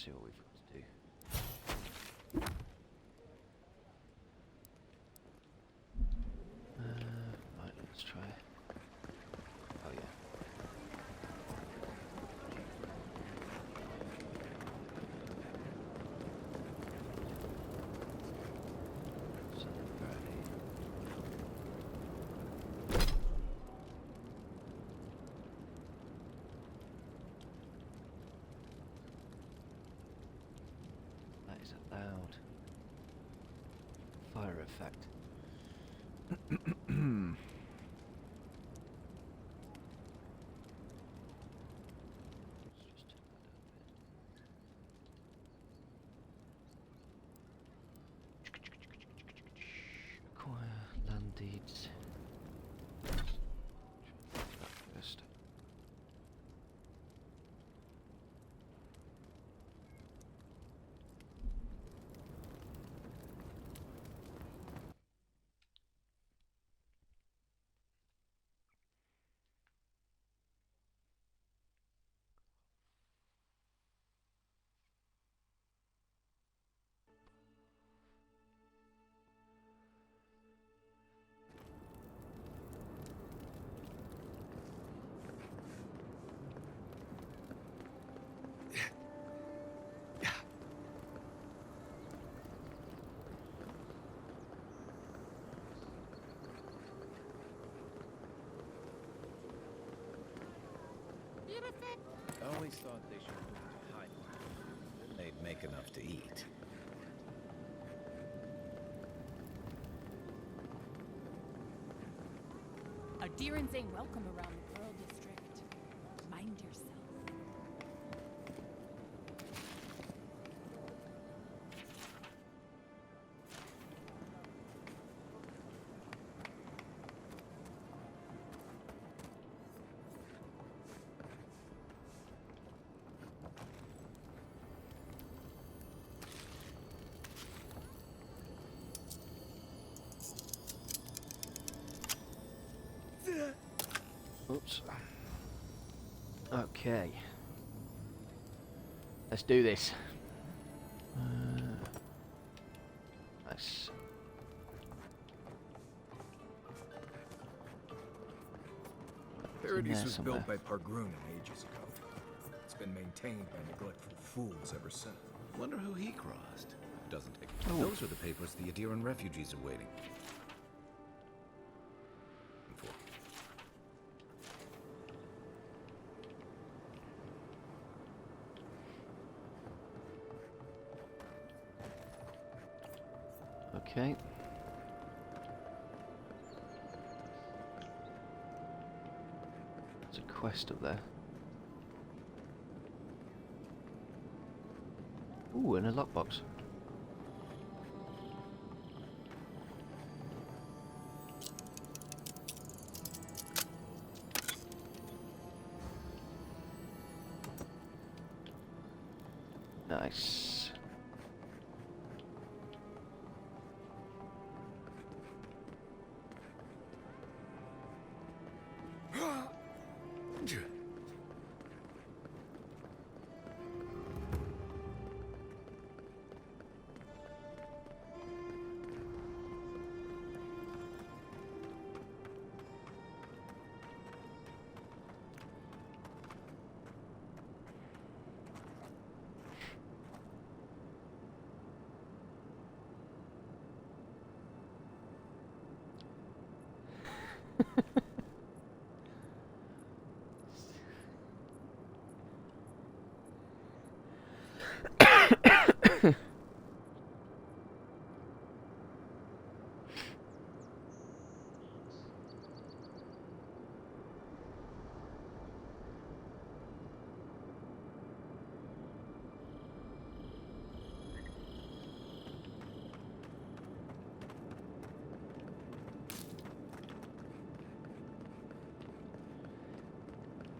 see what we've got to do. Right, let's try. Oh yeah. That is allowed. Fire effect. Acquire land deeds. First. I always thought they should move to hide. They'd make enough to eat. Adherents ain't welcome around the Pearl District. Mind yourself. Oops. Okay. Let's do this. Nice. Paradise was somewhere. built by Pargrunen ages ago. It's been maintained by neglectful fools ever since. Wonder who he crossed. Doesn't take. Oh. Those are the papers the Adiran refugees are waiting for. Okay. There's a quest up there. Ooh, and a lockbox. Nice.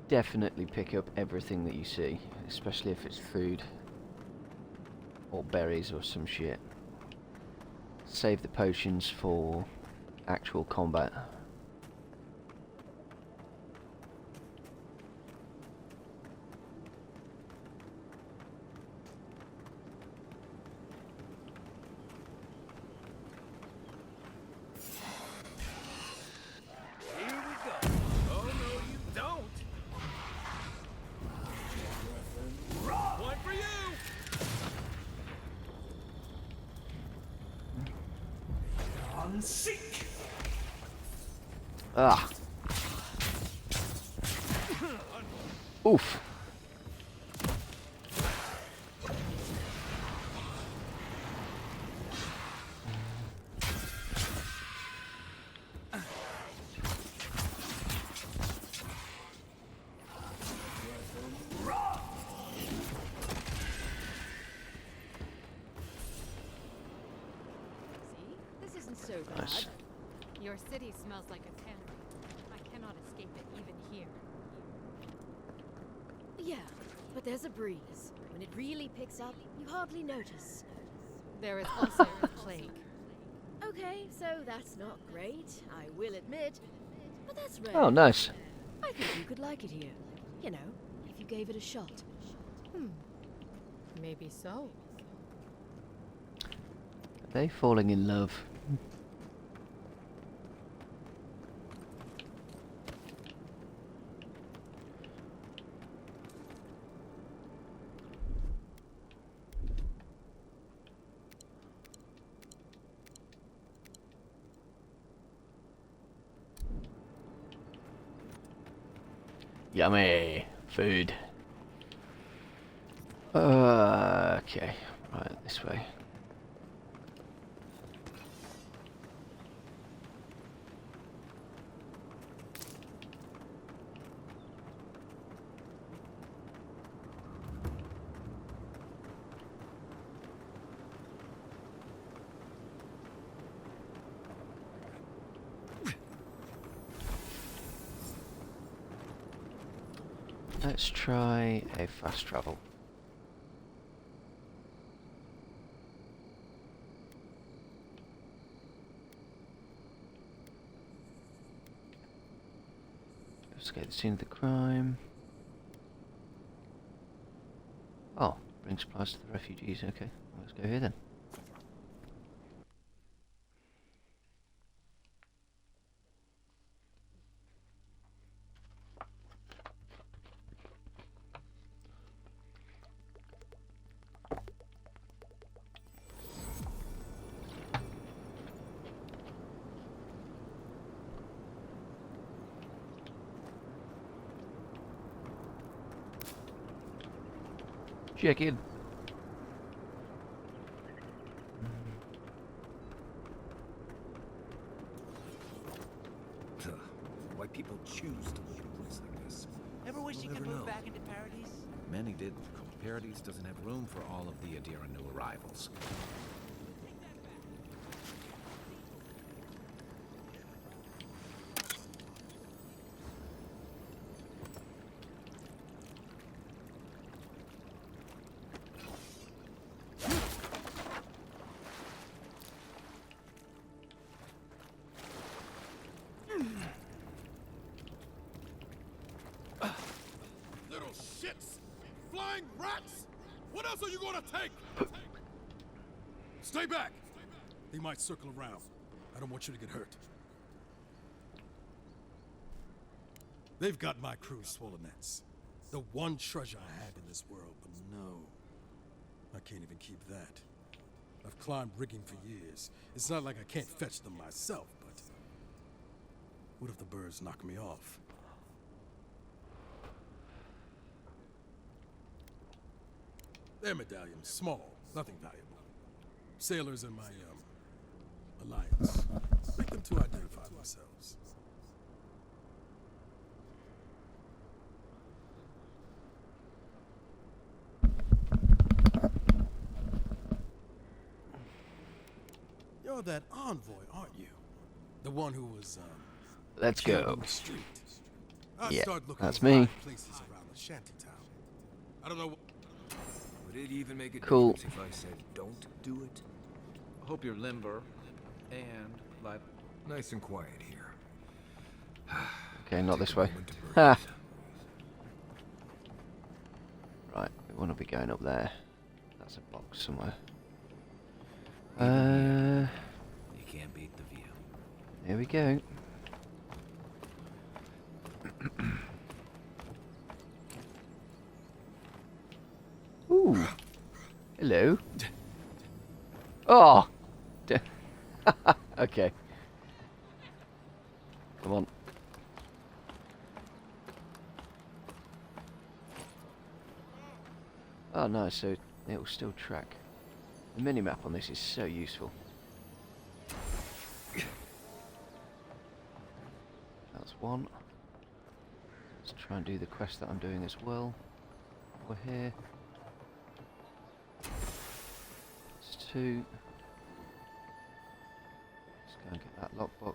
Definitely pick up everything that you see, especially if it's food or berries or some shit. Save the potions for actual combat. Ah. Oof. See? This isn't so bad. Nice. Your city smells like a tannery. I cannot escape it even here. Yeah, but there's a breeze. When it really picks up, you hardly notice. There is also a plague. Okay, so that's not great, I will admit. But that's rare. Oh, nice. I think you could like it here. You know, if you gave it a shot. Maybe so. Are they falling in love? Yummy food. Okay, right, this way. Let's try a fast travel. Investigate the scene of the crime. Oh, bring supplies to the refugees. Okay, let's go here then. Check in. Ugh, why people choose to live in a place like this. Ever wish you We'll could never move know. back into Paradise? Many did. Paradise doesn't have room for all of the Adira new arrivals. Little shits! Flying rats! What else are you gonna take? Stay back! They might circle around. I don't want you to get hurt. They've got my crew's swollen nets. The one treasure I have in this world, but no. I can't even keep that. I've climbed rigging for years. It's not like I can't fetch them myself, but... what if the birds knock me off? They're medallions, small, nothing valuable. Sailors in my, alliance. Make them to identify themselves. You're that envoy, aren't you? The one who was, Let's killed go. on the street. I Yeah, start looking that's for me. high places around the shanty town. I don't know. Would it even make a Cool. difference if I said don't do it? Hope you're limber and like Nice and quiet here. Okay, not Take this a way. moment to breathe. Ha! Right, we want to be going up there. That's a box somewhere. you can't beat the view. Here we go. Ooh. Hello. Oh. Okay. Oh no, so it will still track. The minimap on this is so useful. That's one. Let's try and do the quest that I'm doing as well. We're here. It's two. Let's go and get that lockbox.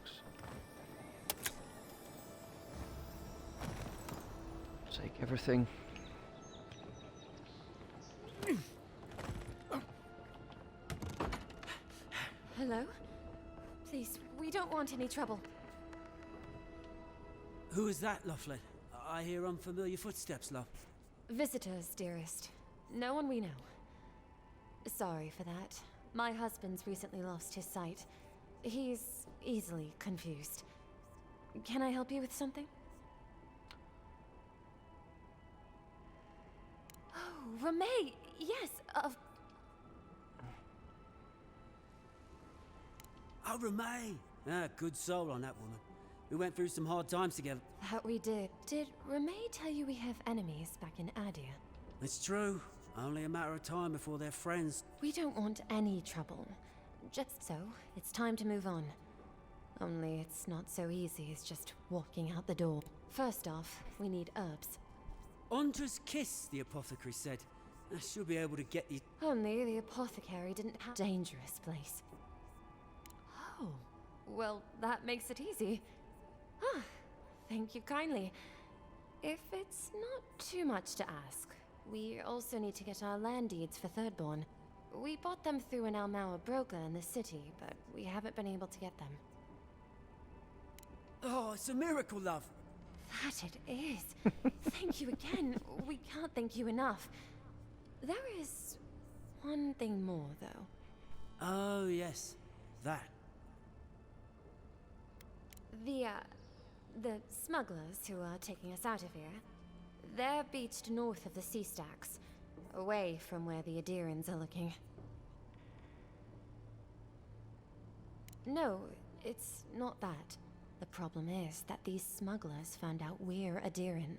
Take everything. Hello? Please, we don't want any trouble. Who is that, Loughlin? I hear unfamiliar footsteps, love. Visitors, dearest. No one we know. Sorry for that. My husband's recently lost his sight. He's easily confused. Can I help you with something? Oh, Ramay! Yes, of... Oh, Ramay! Ah, good soul on that woman. We went through some hard times together. That we did. Did Ramay tell you we have enemies back in Adia? It's true. Only a matter of time before they're friends. We don't want any trouble. Just so, it's time to move on. Only it's not so easy as just walking out the door. First off, we need herbs. Ondra's kiss, the apothecary said. She'll be able to get you. Only the apothecary didn't have a dangerous place. Oh, well, that makes it easy. Ah, thank you kindly. If it's not too much to ask, we also need to get our land deeds for Thirdborn. We bought them through an Almaua broker in the city, but we haven't been able to get them. Oh, it's a miracle, love. That it is. Thank you again. We can't thank you enough. There is one thing more, though. Oh, yes. That. The smugglers who are taking us out of here, they're beached north of the sea stacks, away from where the Adirans are looking. No, it's not that. The problem is that these smugglers found out we're Adiran.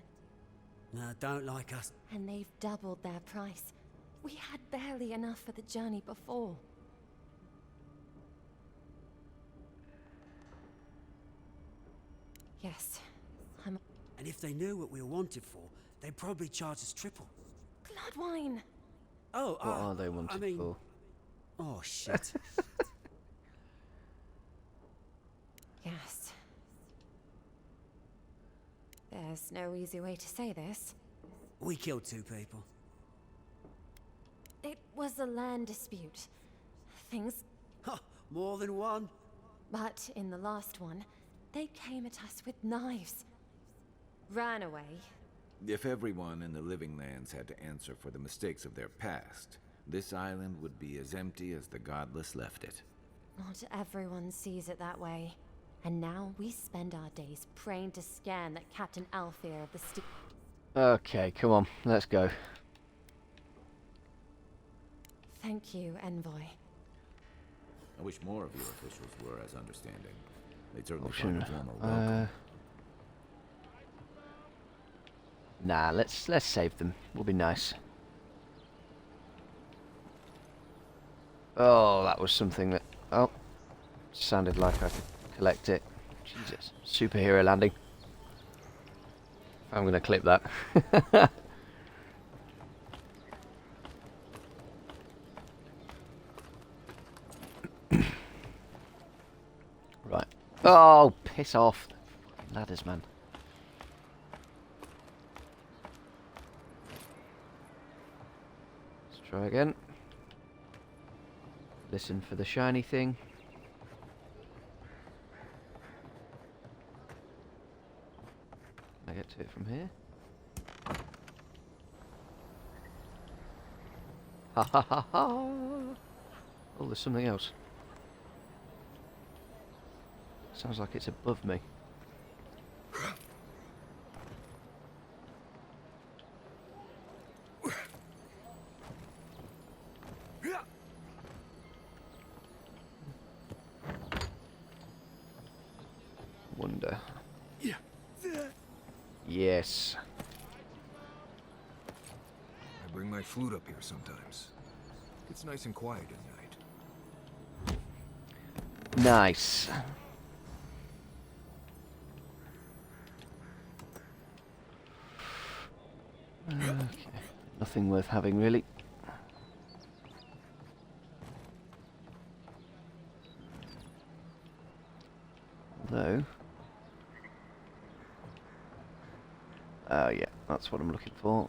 No, don't like us. And they've doubled their price. We had barely enough for the journey before. Yes, I'm... And if they knew what we were wanted for, they'd probably charge us triple. Bloodwine! Oh, What are they wanted I mean... for? Oh, shit. Yes. There's no easy way to say this. We killed 2 people. It was a land dispute. Things... Ha! More than one? But in the last one, they came at us with knives. Ran away. If everyone in the living lands had to answer for the mistakes of their past, this island would be as empty as the godless left it. Not everyone sees it that way. And now we spend our days praying to scan that Captain Alfear of the Okay, come on, let's go. Thank you, Envoy. I wish more of your officials were as understanding. They'd certainly Oh, find a shouldn't warmer welcome. Nah, let's save them. We'll be nice. Oh, that was something that... Oh, sounded like I could collect it. Jesus, superhero landing. I'm gonna clip that. Right. Oh, piss off. Ladders, man. Let's try again. Listen for the shiny thing. Can I get to it from here? Ha ha ha ha! Oh, there's something else. Sounds like it's above me. Wonder. Yes. I bring my flute up here sometimes. It's nice and quiet at night. Nice. Okay. Nothing worth having, really. Although... oh yeah, that's what I'm looking for.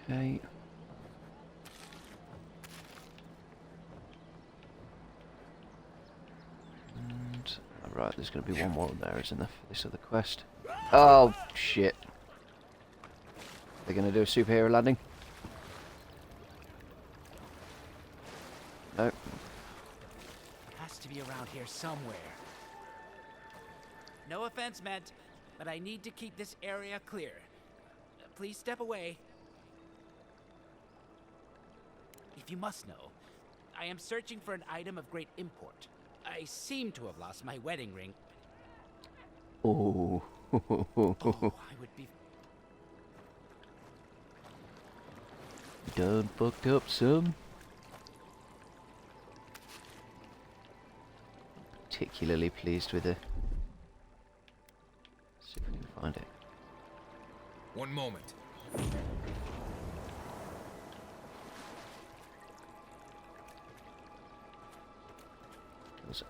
Okay. And right, there's going to be one more there, isn't there, for this other quest? Oh shit! They're going to do a superhero landing? No. Has to be around here somewhere. No offense meant, but I need to keep this area clear. Please step away. If you must know, I am searching for an item of great import. I seem to have lost my wedding ring. Oh. Oh, I would be... Done fucked up some. Particularly pleased with her. See if we can find it. One moment. There's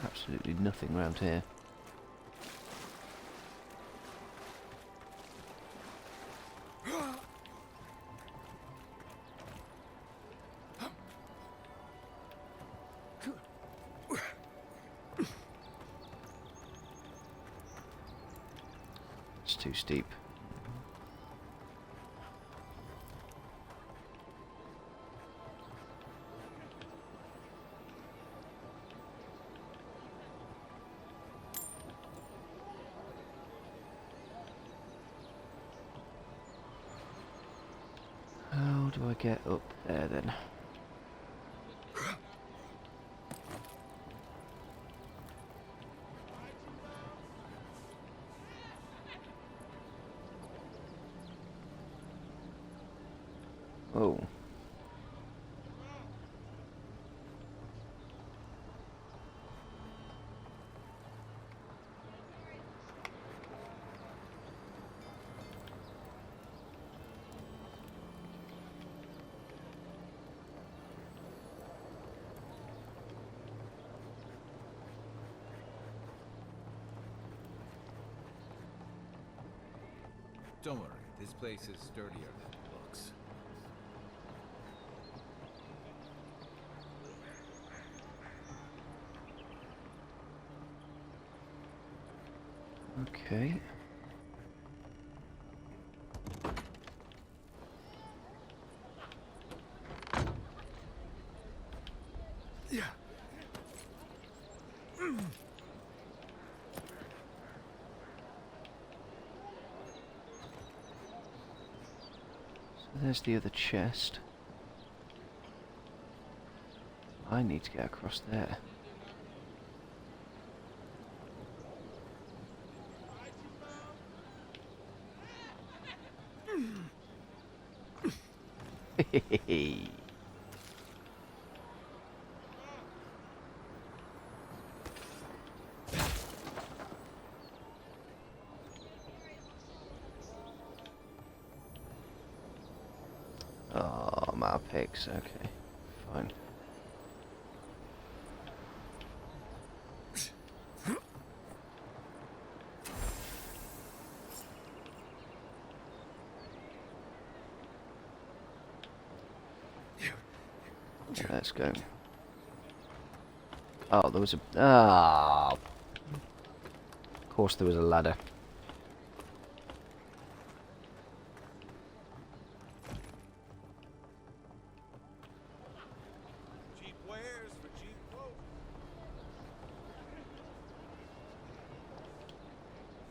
absolutely nothing around here. It's too steep. How do I get up there then? Oh. Don't worry, this place is sturdier than it looks. Okay. Yeah. So there's the other chest. I need to get across there. Oh, my picks. Okay, fine. Let's go. Oh, there was a... ah. Of course there was a ladder. Cheap wares for cheap quotes.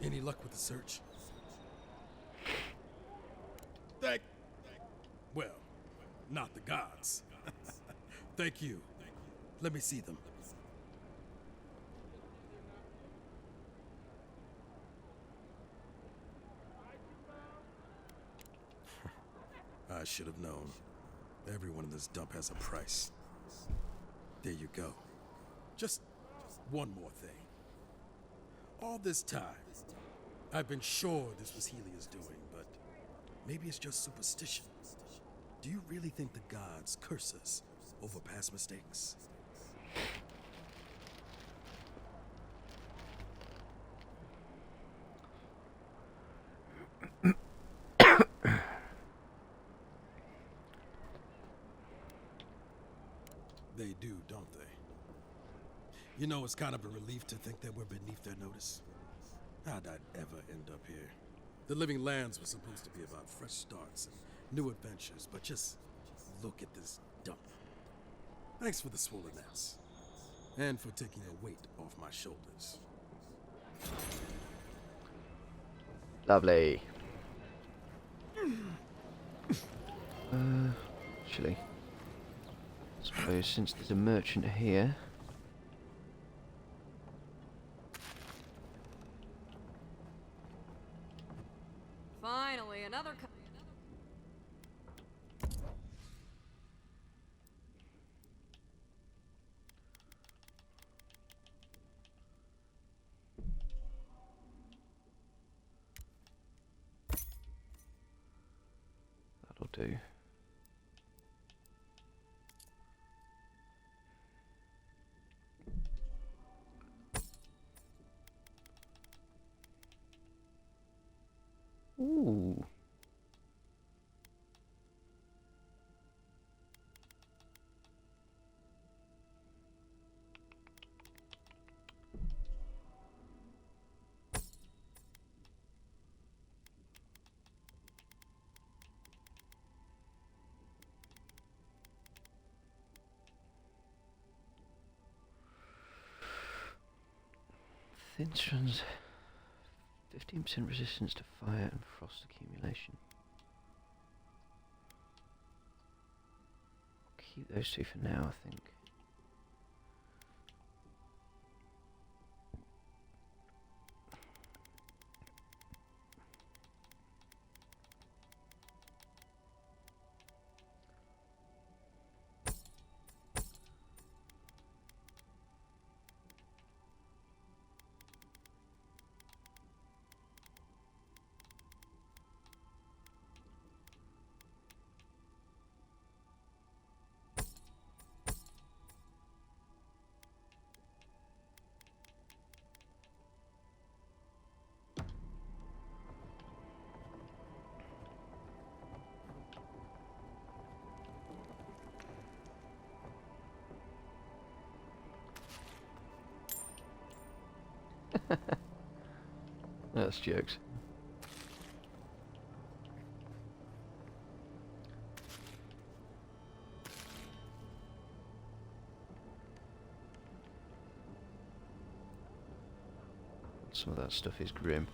Any luck with the search? Well, not the gods. Thank you. Let me see them. I should have known. Everyone in this dump has a price. There you go. Just one more thing. All this time, I've been sure this was Helia's doing, but maybe it's just superstition. Do you really think the gods curse us over past mistakes? They do, don't they? You know, it's kind of a relief to think that we're beneath their notice. How'd I ever end up here? The Living Lands was supposed to be about fresh starts and new adventures, but just look at this dump. Thanks for the swollenness, and for taking a weight off my shoulders. Lovely. Actually, I suppose since there's a merchant here. Finally, another. That'll do. Ooh. Thin strands, 15% resistance to fire and frost accumulation. I'll keep those two for now, I think. That's jokes. Some of that stuff is grim.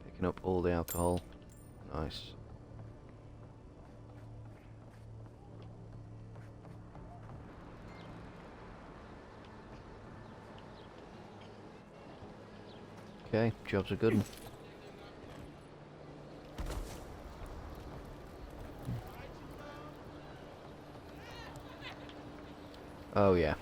Picking up all the alcohol. Nice. Okay, job's a good one. Oh yeah.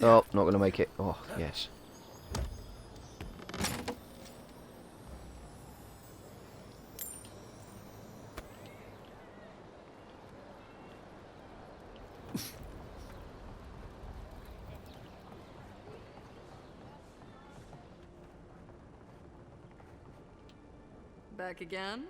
Oh, not gonna make it. Oh, yes. Back again?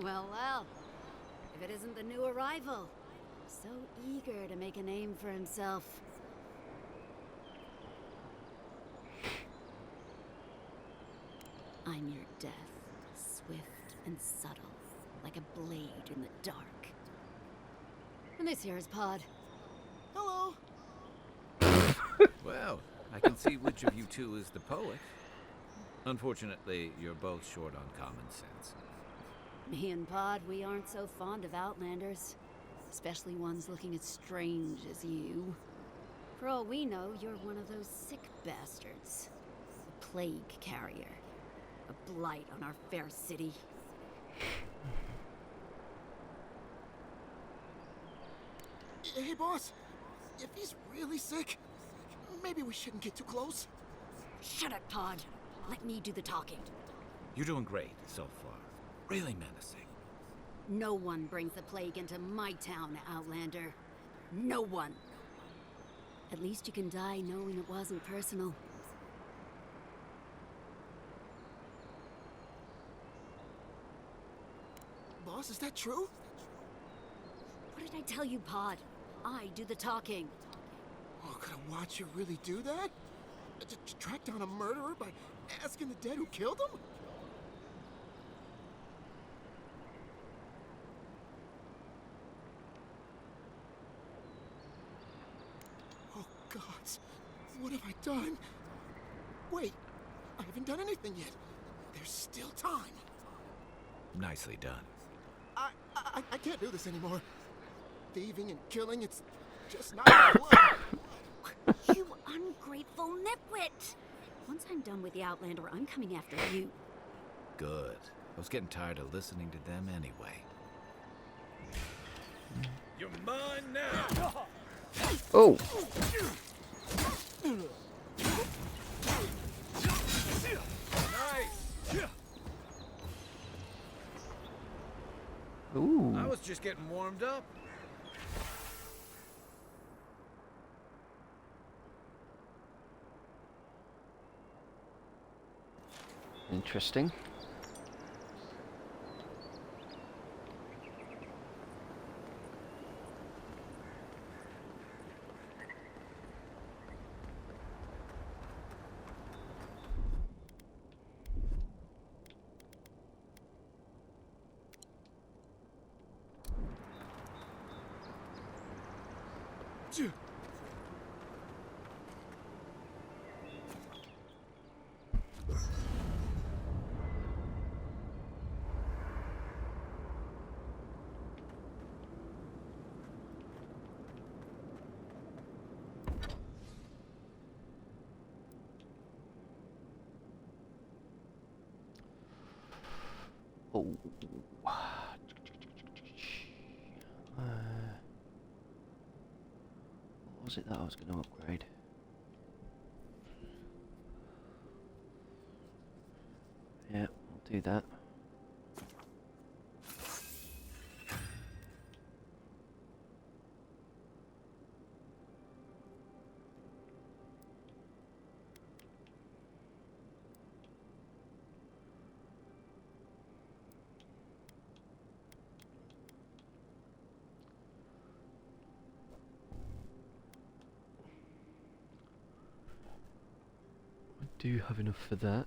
Well, well. If it isn't the new arrival. So eager to make a name for himself. I'm your death, swift and subtle, like a blade in the dark. And this here is Pod. Hello. Well, I can see which of you two is the poet. Unfortunately, you're both short on common sense. Me and Pod, we aren't so fond of Outlanders. Especially ones looking as strange as you. For all we know, you're one of those sick bastards. A plague carrier. A blight on our fair city. Hey, boss. If he's really sick, maybe we shouldn't get too close. Shut it, Pod. Let me do the talking. You're doing great so far. Really menacing. No one brings the plague into my town, Outlander. No one. At least you can die knowing it wasn't personal. Boss, is that true? What did I tell you, Pod? I do the talking. Oh, could I watch you really do that? Track down a murderer by asking the dead who killed him? Oh, gods. What have I done? Wait, I haven't done anything yet. There's still time. Nicely done. I can't do this anymore. Thieving and killing, it's just not my blood. You ungrateful nitwit! Once I'm done with the Outlander, I'm coming after you. Good. I was getting tired of listening to them anyway. You're mine now! Oh! Nice! Ooh. I was just getting warmed up. Interesting. Oh. What was it that I was going to upgrade? Yeah, I'll do that. Do you have enough for that?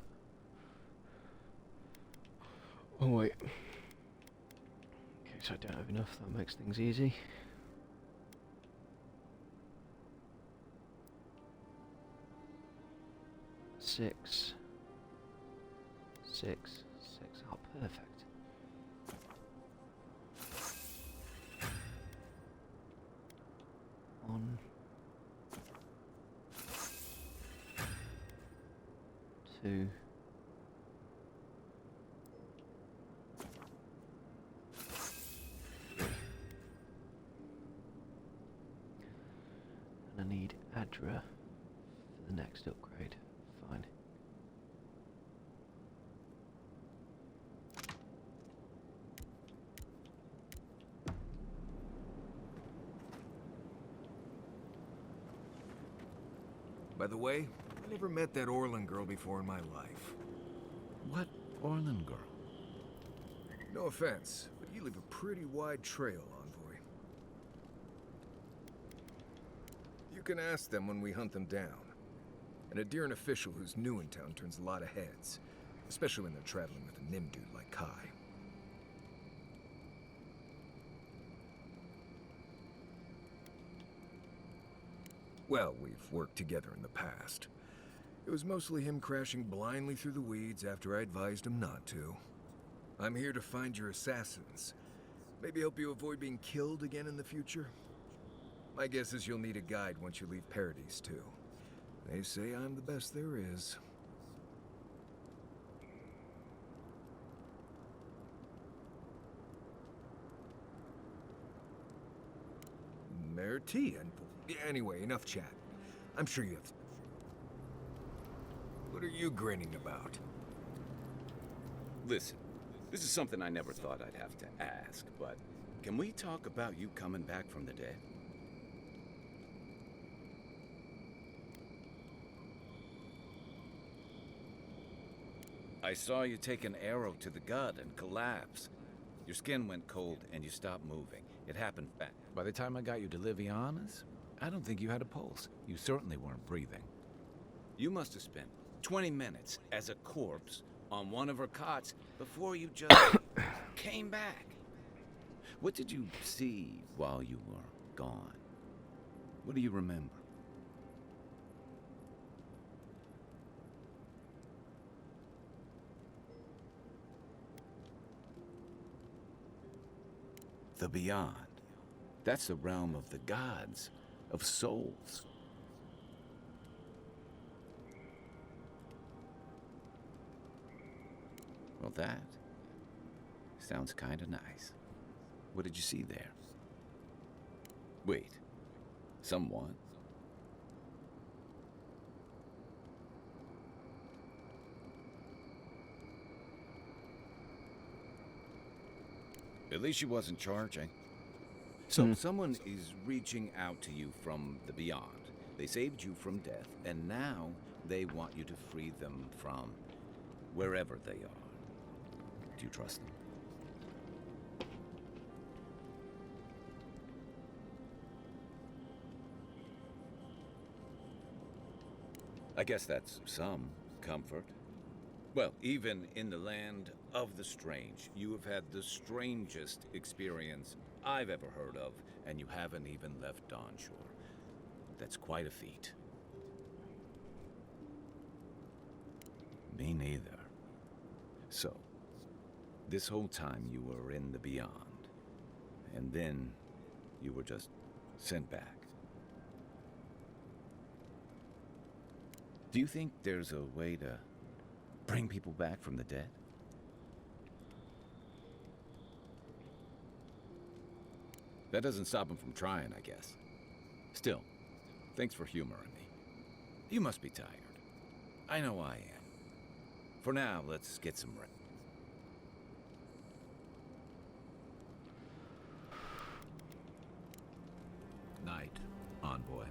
Oh wait. Okay, so I don't have enough. That makes things easy. Six. Oh, perfect. One. Two. And I need Adra for the next upgrade. Fine. By the way, I never met that Orlin girl before in my life. what Orlin girl? No offense, but you leave a pretty wide trail, Envoy. You can ask them when we hunt them down. An Adiran official who's new in town turns a lot of heads, especially when they're traveling with a Nim dude like Kai. Well, we've worked together in the past. It was mostly him crashing blindly through the weeds after I advised him not to. I'm here to find your assassins. Maybe help you avoid being killed again in the future? My guess is you'll need a guide once you leave Paradise, too. They say I'm the best there is. Merti, and anyway, enough chat. I'm sure you have... What are you grinning about? Listen, this is something I never thought I'd have to ask, but can we talk about you coming back from the dead? I saw you take an arrow to the gut and collapse. Your skin went cold and you stopped moving. It happened fast. By the time I got you to Liviana's, I don't think you had a pulse. You certainly weren't breathing. You must have spent 20 minutes as a corpse on one of her cots before you just came back. What did you see while you were gone? What do you remember? The beyond. That's the realm of the gods, of souls. Well, that sounds kind of nice. What did you see there? Wait, someone? At least she wasn't charging. So someone is reaching out to you from the beyond. They saved you from death, and now they want you to free them from wherever they are. Do you trust them? I guess that's some comfort. Well, even in the land of the strange, you have had the strangest experience I've ever heard of, and you haven't even left Dawn Shore. That's quite a feat. Me neither. So, this whole time you were in the beyond, and then you were just sent back. Do you think there's a way to bring people back from the dead? That doesn't stop them from trying, I guess. Still, thanks for humoring me. You must be tired. I know I am. For now, let's get some rest. Night, Envoy.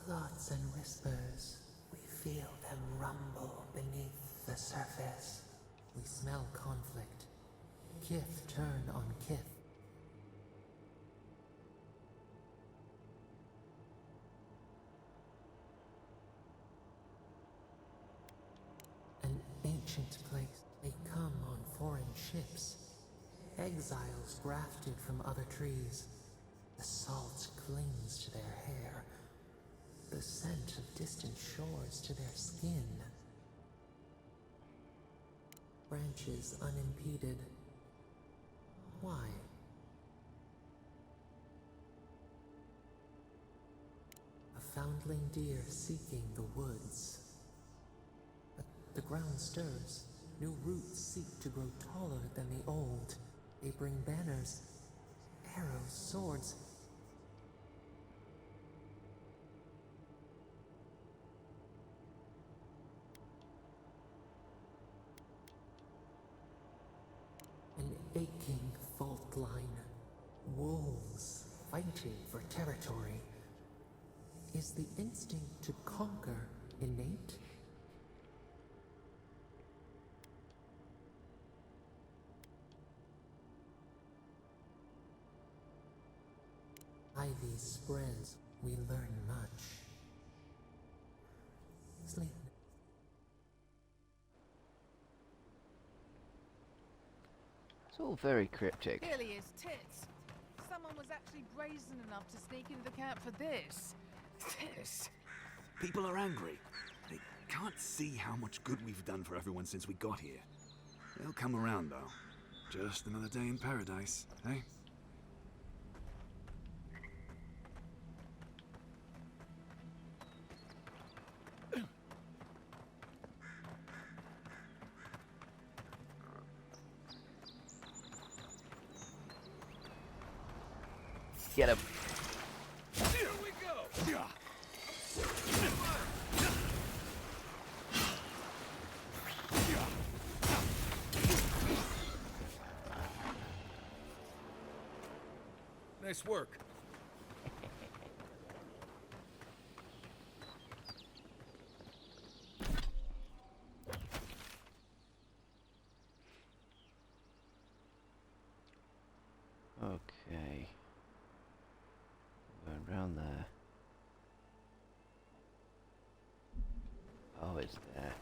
Thoughts and whispers, we feel them rumble beneath the surface. We smell conflict. Kith turn on kith. An ancient place. They come on foreign ships. Exiles grafted from other trees. The salt clings to their hair. The scent of distant shores to their skin. Branches unimpeded. Why? A foundling deer seeking the woods. But the ground stirs. New roots seek to grow taller than the old. They bring banners, arrows, swords. An aching fault line. Wolves fighting for territory. Is the instinct to conquer innate? Ivy spreads, we learn much. Sleep. It's all very cryptic. Clearly his tits. Someone was actually brazen enough to sneak into the camp for this. This. People are angry. They can't see how much good we've done for everyone since we got here. They'll come around, though. Just another day in paradise, eh? Get him. Here we go! Nice work. Okay. Going round there. Oh, it's there.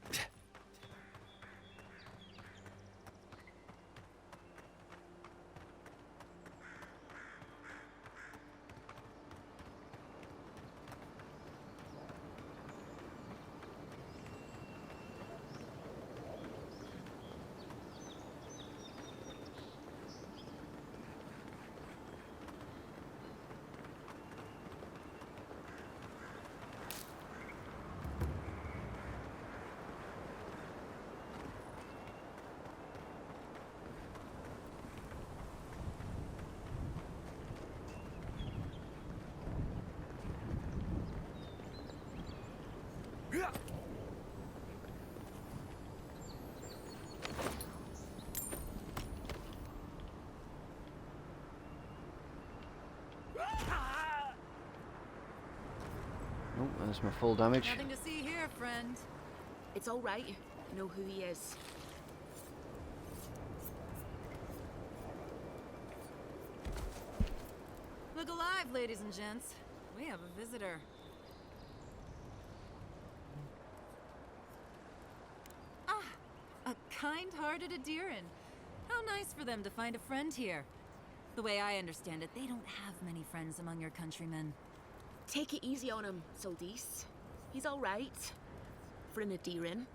Okay. Oh, there's my full damage. Nothing to see here, friend. It's all right. I know who he is. Look alive, ladies and gents. We have a visitor. Ah, a kind-hearted Adiran. How nice for them to find a friend here. The way I understand it, they don't have many friends among your countrymen. Take it easy on him, Soldis. He's all right. For an Adiran.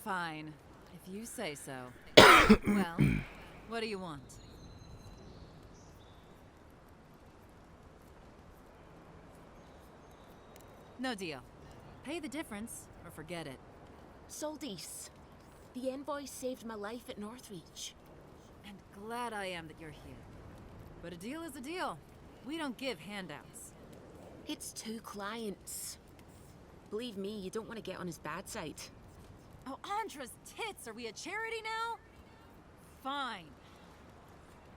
Fine, if you say so. Well, what do you want? No deal. Pay the difference, or forget it. Soldis, the envoy saved my life at Northreach. And glad I am that you're here. But a deal is a deal. We don't give handouts. It's 2 clients. Believe me, you don't want to get on his bad side. Oh, Andra's tits! Are we a charity now? Fine.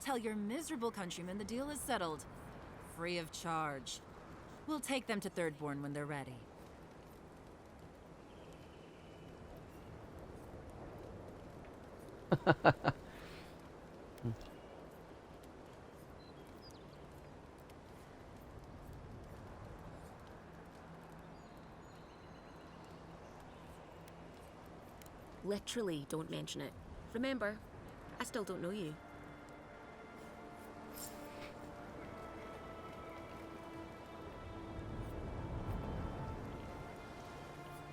Tell your miserable countrymen the deal is settled. Free of charge. We'll take them to Thirdborn when they're ready. Literally, don't mention it. Remember, I still don't know you.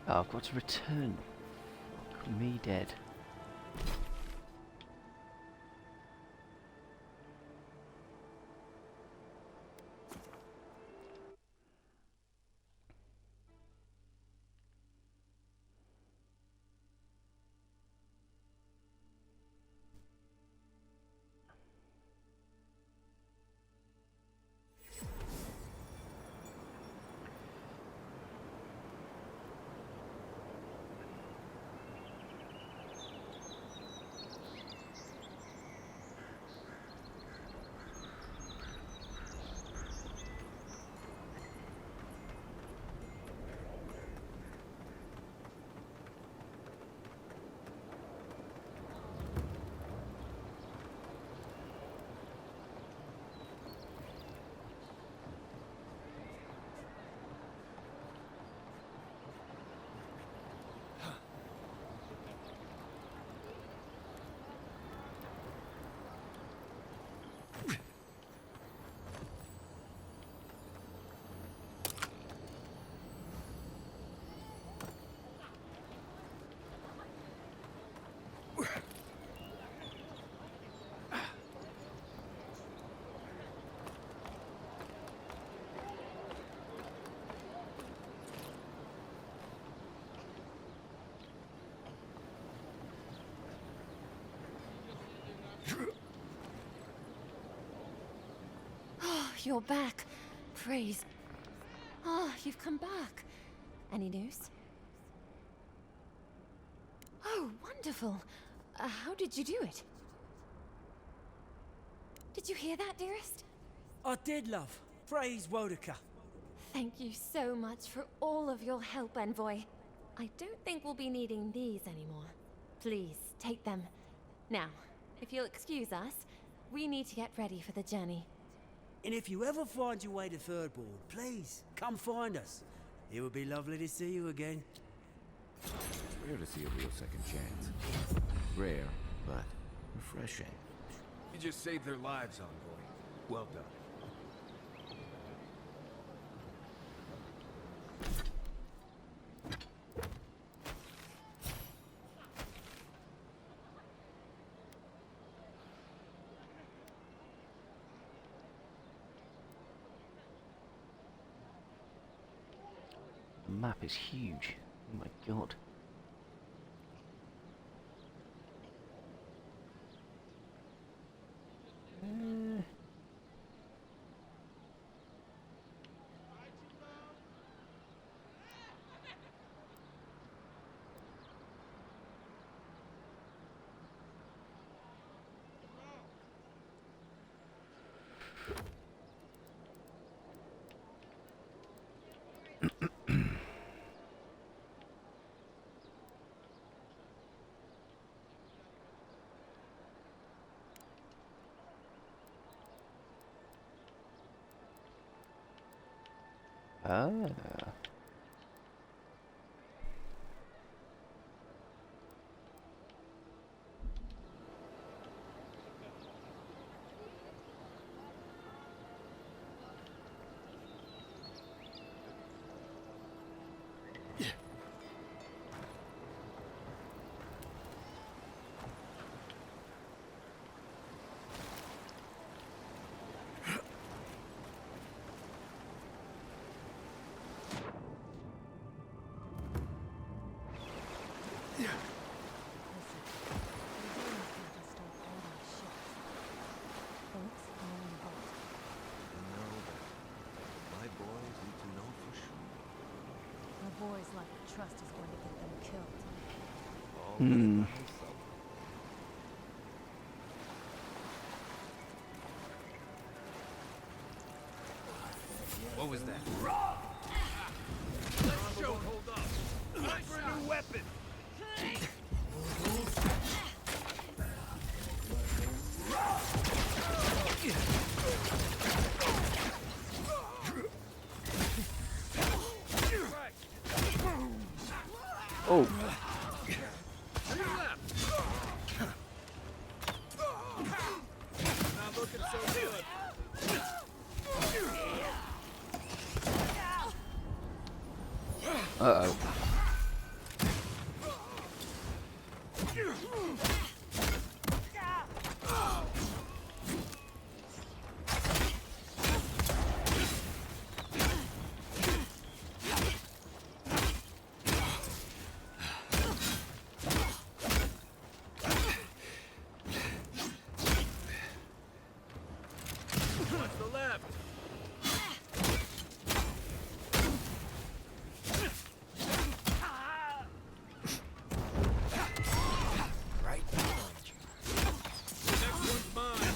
Oh, I've got to return. Fuck me dead. you're back. Praise. Ah, you've come back. Any news? Oh, wonderful. How did you do it? Did you hear that, dearest? I did, love. Praise Wodaka. Thank you so much for all of your help, Envoy. I don't think we'll be needing these anymore. Please, take them. Now, if you'll excuse us, we need to get ready for the journey. And if you ever find your way to Thirdborn, please, come find us. It would be lovely to see you again. It's rare to see a real second chance. Rare, but refreshing. You just saved their lives, Envoy. Well done. The map is huge. Oh my god. Ah. Boys like the trust is going to get them killed. Hmm. What was that? Let's show hold up. Time for a new weapon. Oh. Not looking so good. Uh-oh. Watch the left. Right behind you. Next one's mine.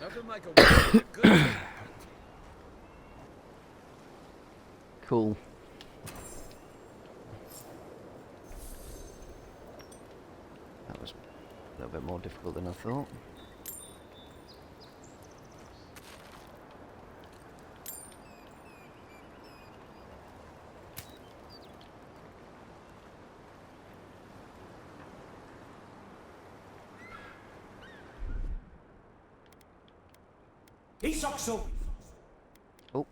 Nothing like a good. Cool. That was a little bit more difficult than I thought. Isokso! Oh.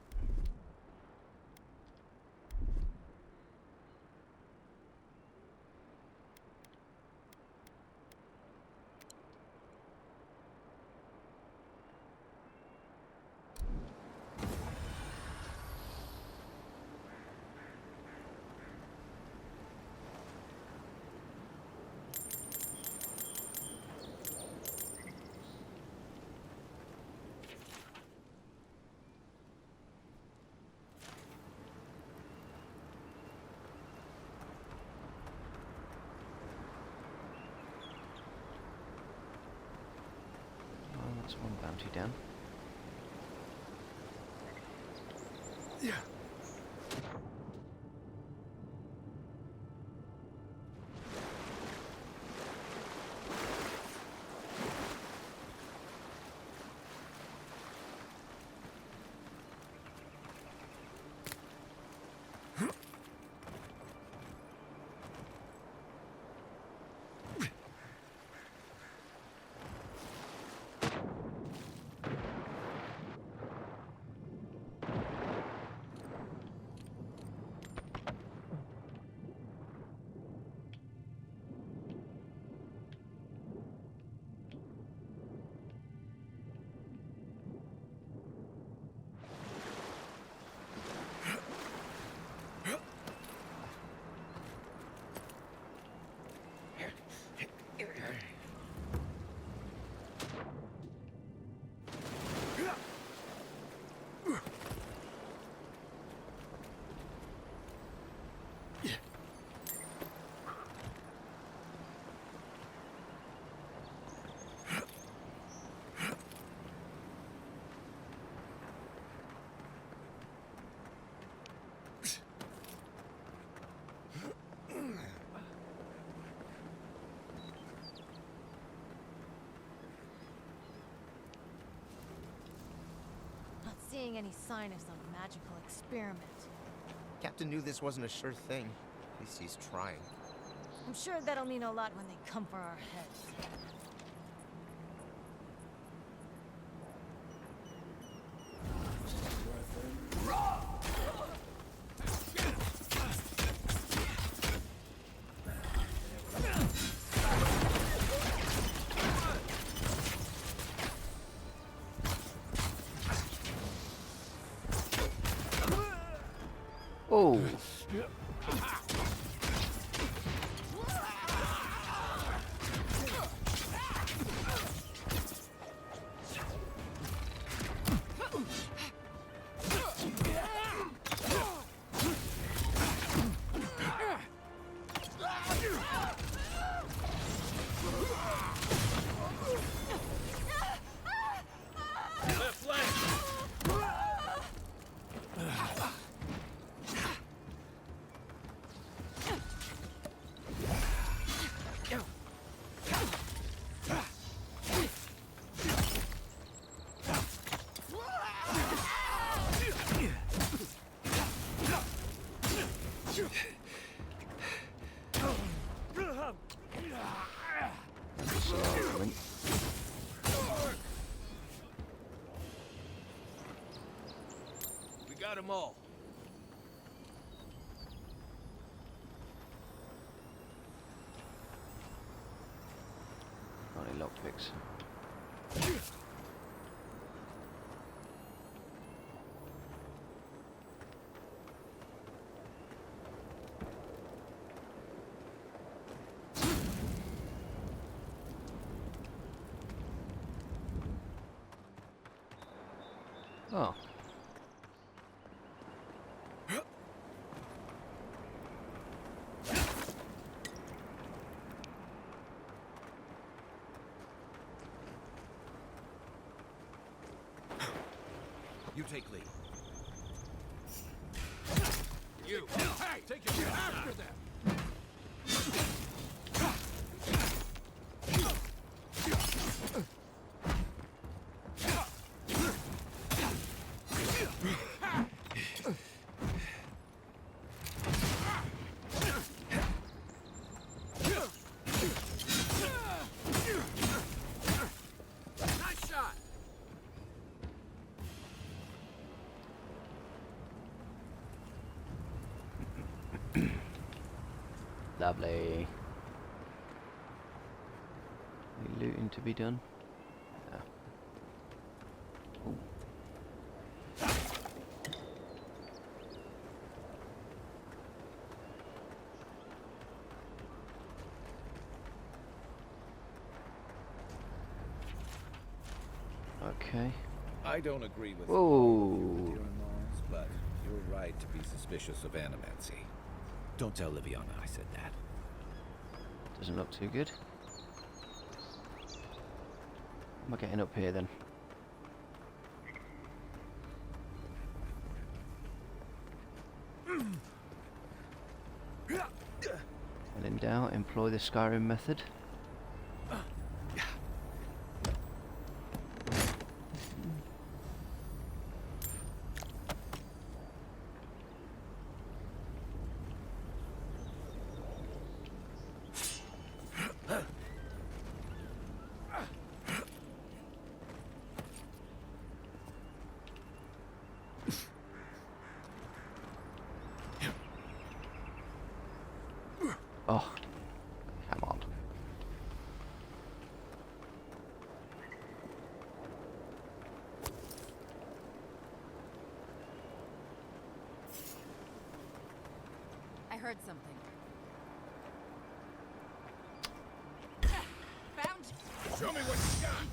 That's one bounty down. Yeah. Not seeing any sign of some magical experiment. Captain knew this wasn't a sure thing. At least he's trying. I'm sure that'll mean a lot when they come for our heads. Oh. We got them all. Not any lockpicks. Oh. You take lead. You! Hey! Take your after them! Nice shot! Lovely. Any looting to be done? Yeah. Ooh. Okay. I don't agree with Whoa. all of your in-laws, but you're right to be suspicious of animancy. Don't tell Liviana I said that. Doesn't look too good. Am I getting up here then? When in doubt, employ the Skyrim method. Oh, come on. I heard something. Found you. Show me what you got!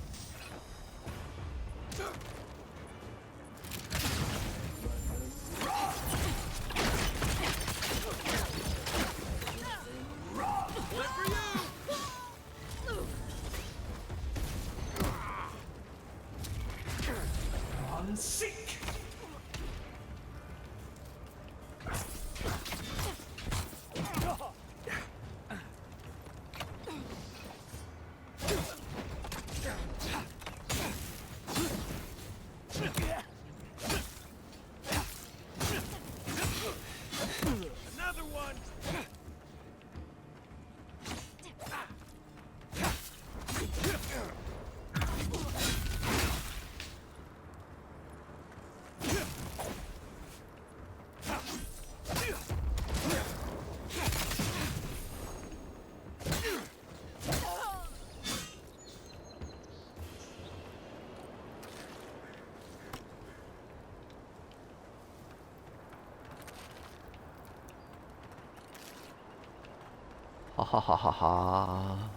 Seek! Another one! Ha ha ha ha ha.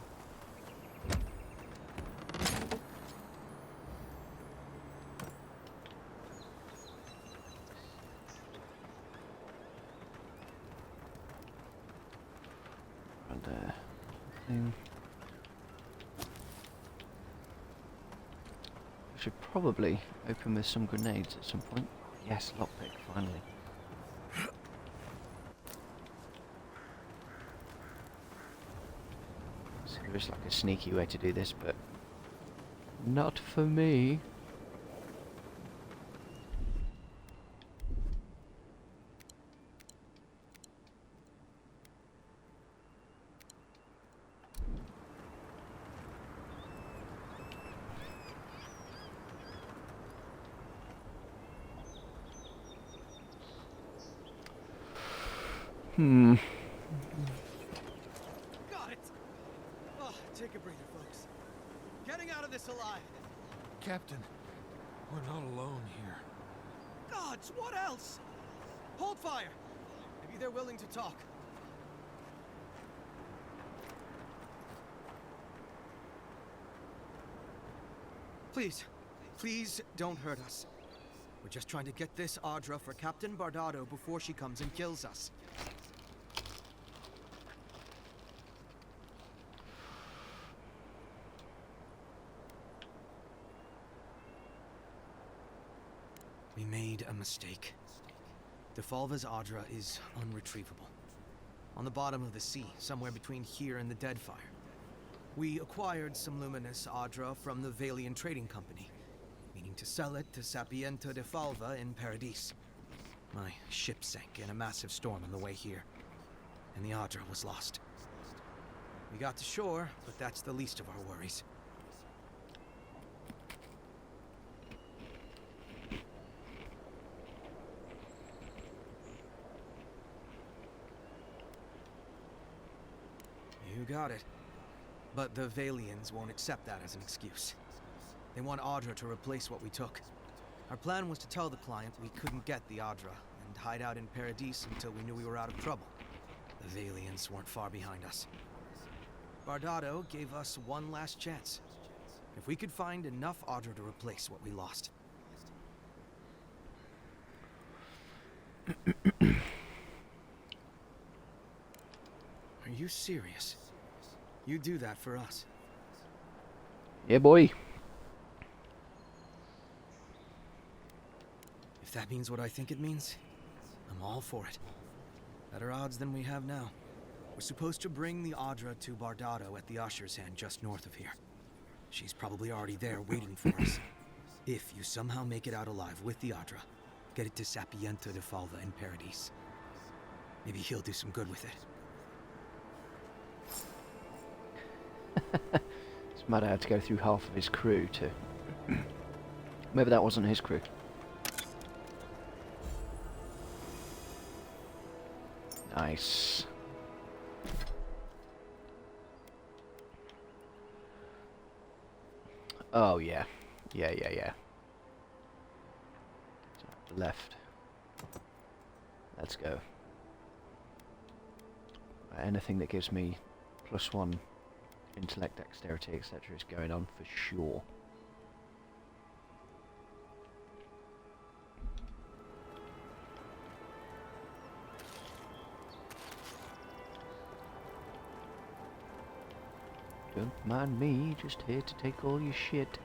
And thing. Should probably open with some grenades at some point. Yes, lockpick, finally. So there is like a sneaky way to do this, but not for me. Got it! Oh, take a breather, folks. Getting out of this alive. Captain, we're not alone here. Gods, what else? Hold fire. Maybe they're willing to talk. Please, please don't hurt us. We're just trying to get this Audra for Captain Bardado before she comes and kills us. We made a mistake. Defalva's Audra is unretrievable. On the bottom of the sea, somewhere between here and the Deadfire. We acquired some luminous Audra from the Valian Trading Company, meaning to sell it to Sapienta Defalva in Paradis. My ship sank in a massive storm on the way here, and the Audra was lost. We got to shore, but that's the least of our worries. You got it. But the Valians won't accept that as an excuse. They want Audra to replace what we took. Our plan was to tell the client we couldn't get the Audra and hide out in Paradis until we knew we were out of trouble. The Valians weren't far behind us. Bardado gave us one last chance. If we could find enough Audra to replace what we lost. Are you serious? You do that for us? Yeah, boy. If that means what I think it means, I'm all for it. Better odds than we have now. We're supposed to bring the Adra to Bardado at the Usher's Hand just north of here. She's probably already there waiting for us. If you somehow make it out alive with the Adra, get it to Sapiento de Falva in Paradise. Maybe he'll do some good with it. It's mad I had to go through half of his crew to... Maybe that wasn't his crew. Nice. Oh yeah. Yeah. So, left. Let's go. Anything that gives me +1 intellect, dexterity, etc. is going on for sure. Don't mind me, just here to take all your shit.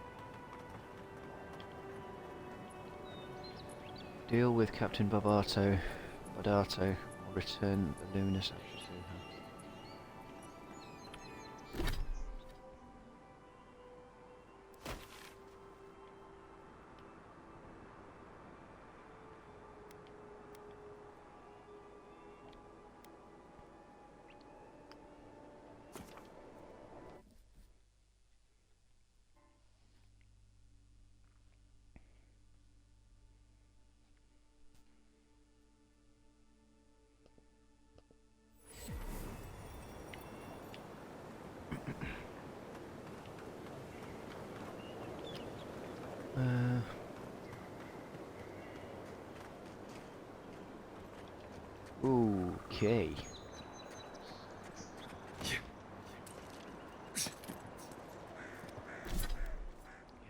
Deal with Captain Bardato, or return the luminous ashes to her. Okay. Yeah,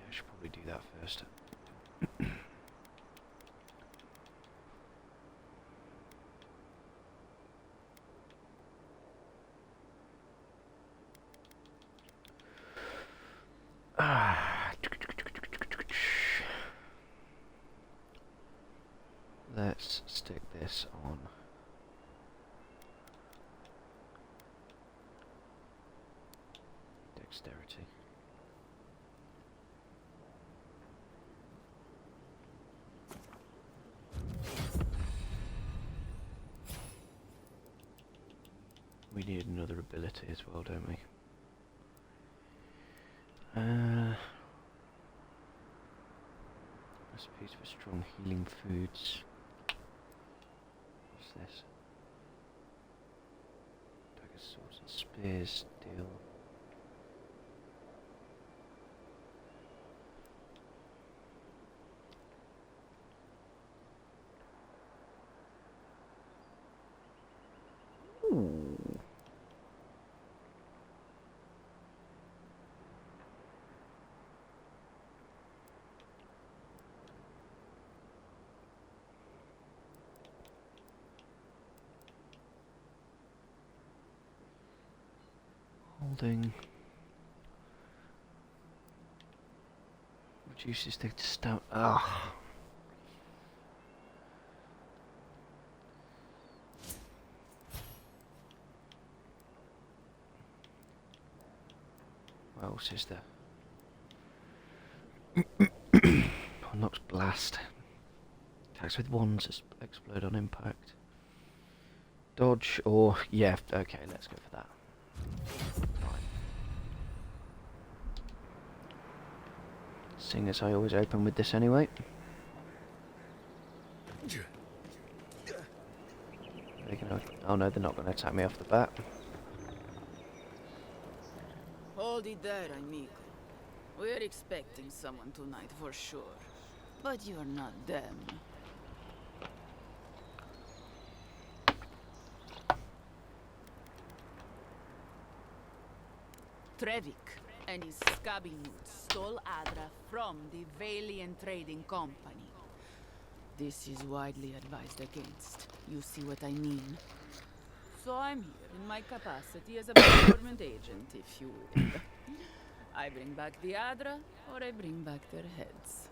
I should probably do that first. Let's stick this on. Dexterity. We need another ability as well, don't we? Recipes for strong healing foods. What's this? Daggers, swords and spears, steel. Ooh. Holding reduces the stamina. Ah. What else is there? Unlocks blast. Attacks with wands explode on impact. Dodge or yeah. Okay, let's go for that. Seeing as I always open with this anyway. Oh no, they're not going to attack me off the bat. Hold it there, amigo. We're expecting someone tonight for sure. But you're not them. Trevik and his scabby nuts stole Adra from the Valian Trading Company. This is widely advised against. You see what I mean? So I'm here in my capacity as a government agent, if you will. I bring back the Adra, or I bring back their heads.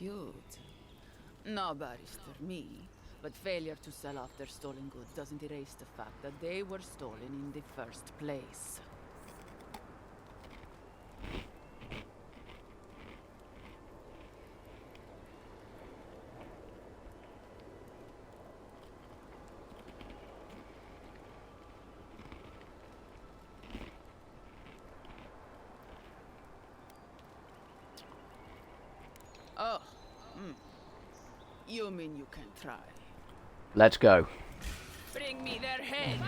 Cute. No barrister, me. But failure to sell off their stolen goods doesn't erase the fact that they were stolen in the first place. Oh, you mean you can try? Let's go. Bring me their heads!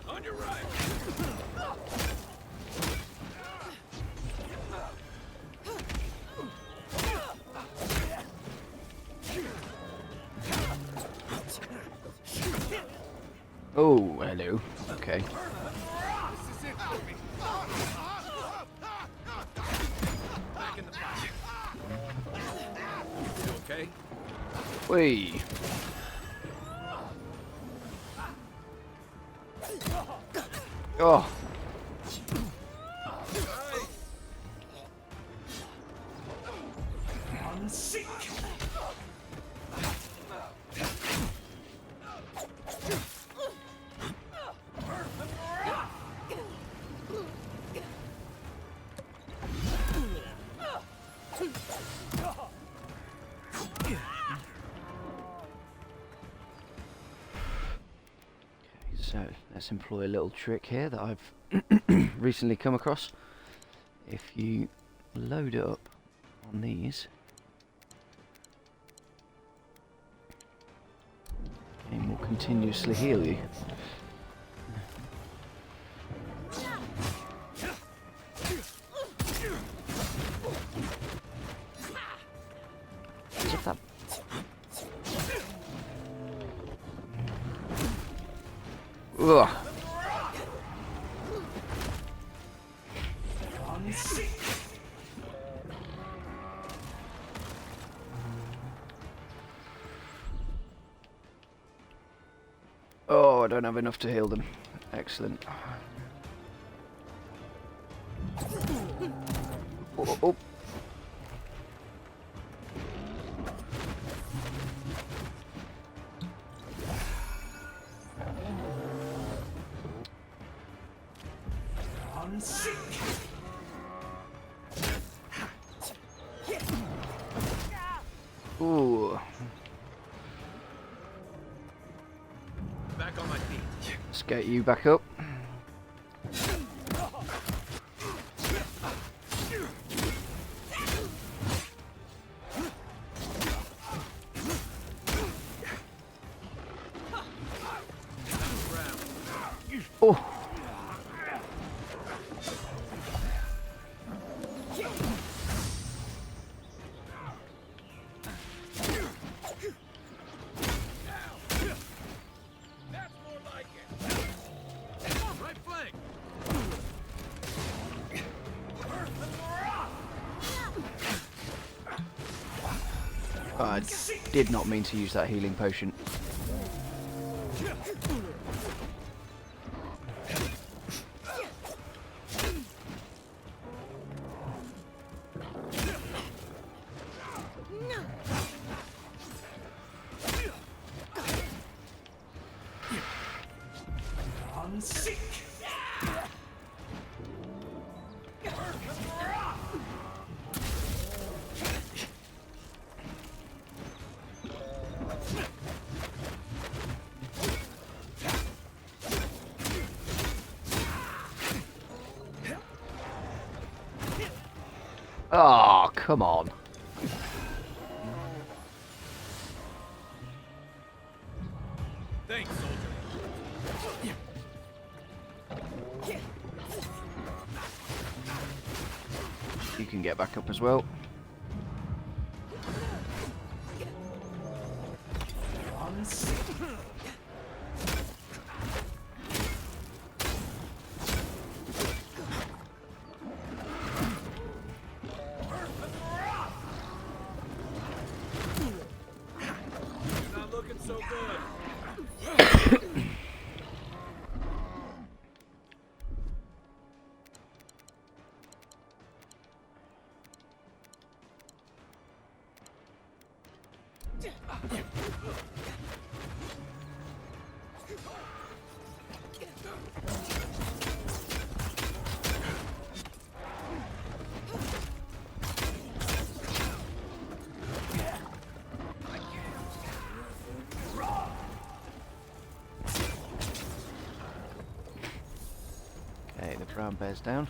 On your right. Oh, hello. Okay. Back in the fight. You okay? Whee! Oh. So let's employ a little trick here that I've recently come across. If you load up on these, it will continuously heal you. As if that ugh. Oh, I don't have enough to heal them. Excellent. Oh. Ooh. Back on my feet. Let's get you back up. Oh. I did not mean to use that healing potion. Oh, come on. Thanks, soldier. You can get back up as well. so good. Okay, the brown bear's down.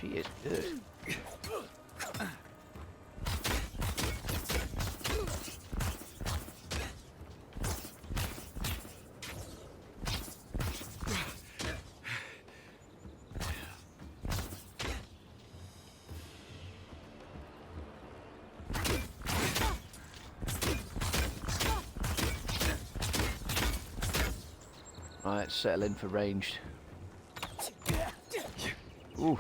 She is good. Right, settle in for ranged. Ooh.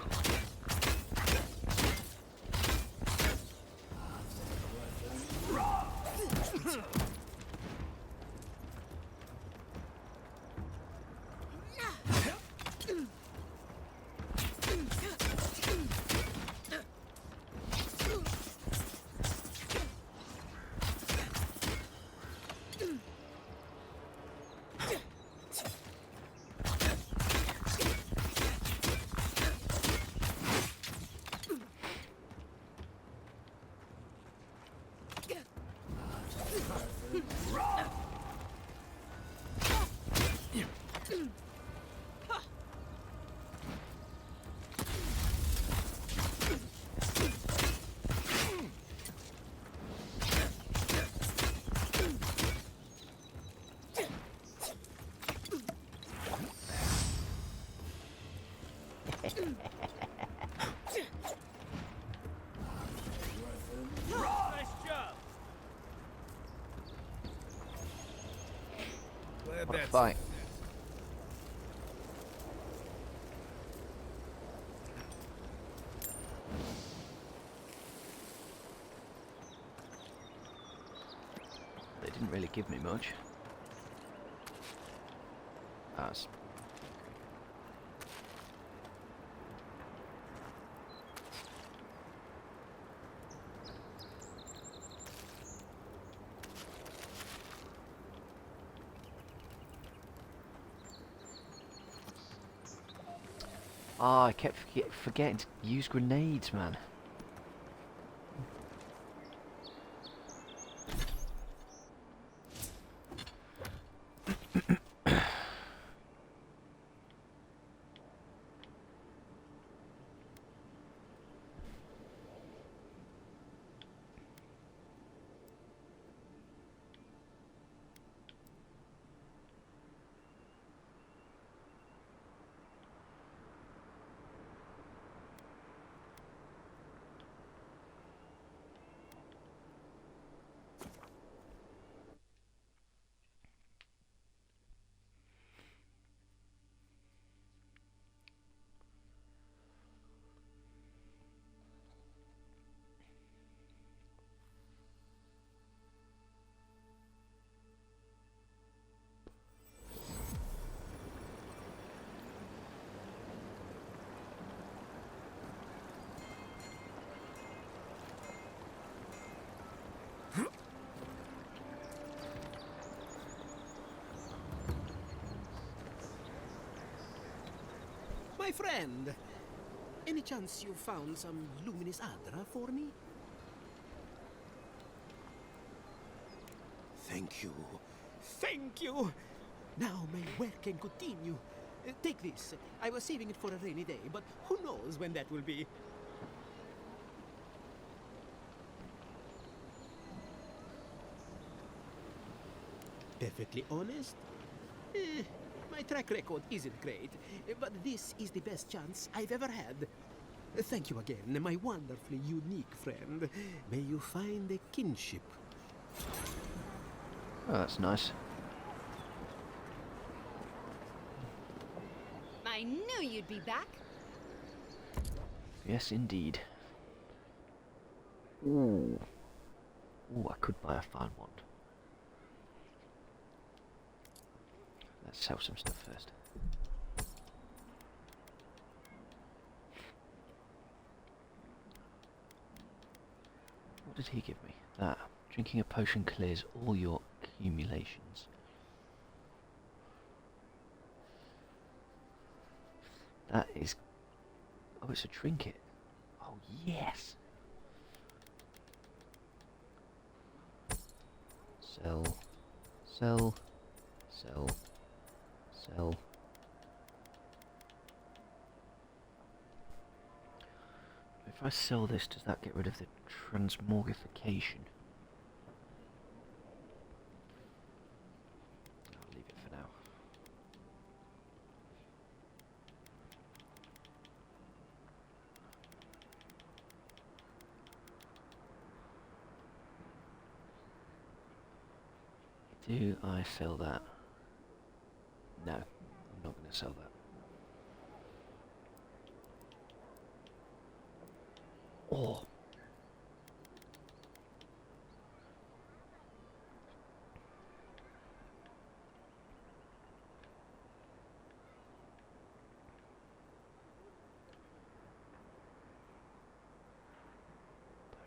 What a fight. They didn't really give me much. That's I kept forgetting to use grenades, man. My friend, any chance you found some luminous Adra for me? Thank you. Thank you! Now my work can continue. Take this. I was saving it for a rainy day, but who knows when that will be. Perfectly honest? My track record isn't great, but this is the best chance I've ever had. Thank you again, my wonderfully unique friend. May you find a kinship. Oh, that's nice. I knew you'd be back. Yes, indeed. Ooh. Ooh, I could buy a fine wand. Let's sell some stuff first. What did he give me? That. Drinking a potion clears all your accumulations. That is... Oh, it's a trinket. Oh, yes! Sell. Sell. Sell. Sell. If I sell this, does that get rid of the transmogrification? I'll leave it for now. Do I sell that? No, I'm not going to sell that. Oh.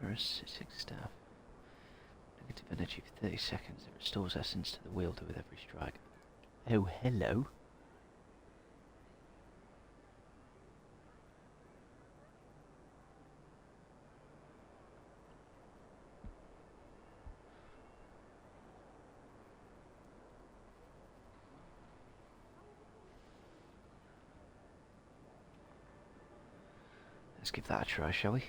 Parasitic staff. Negative energy for 30 seconds. It restores essence to the wielder with every strike. Oh, hello. Let's give that a try, shall we?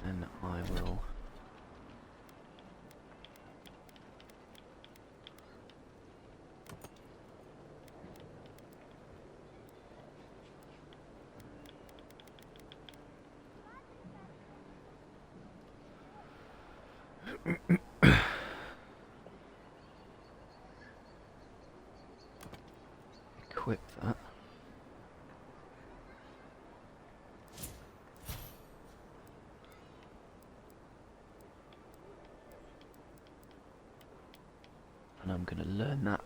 And I will... equip that. And I'm going to learn that.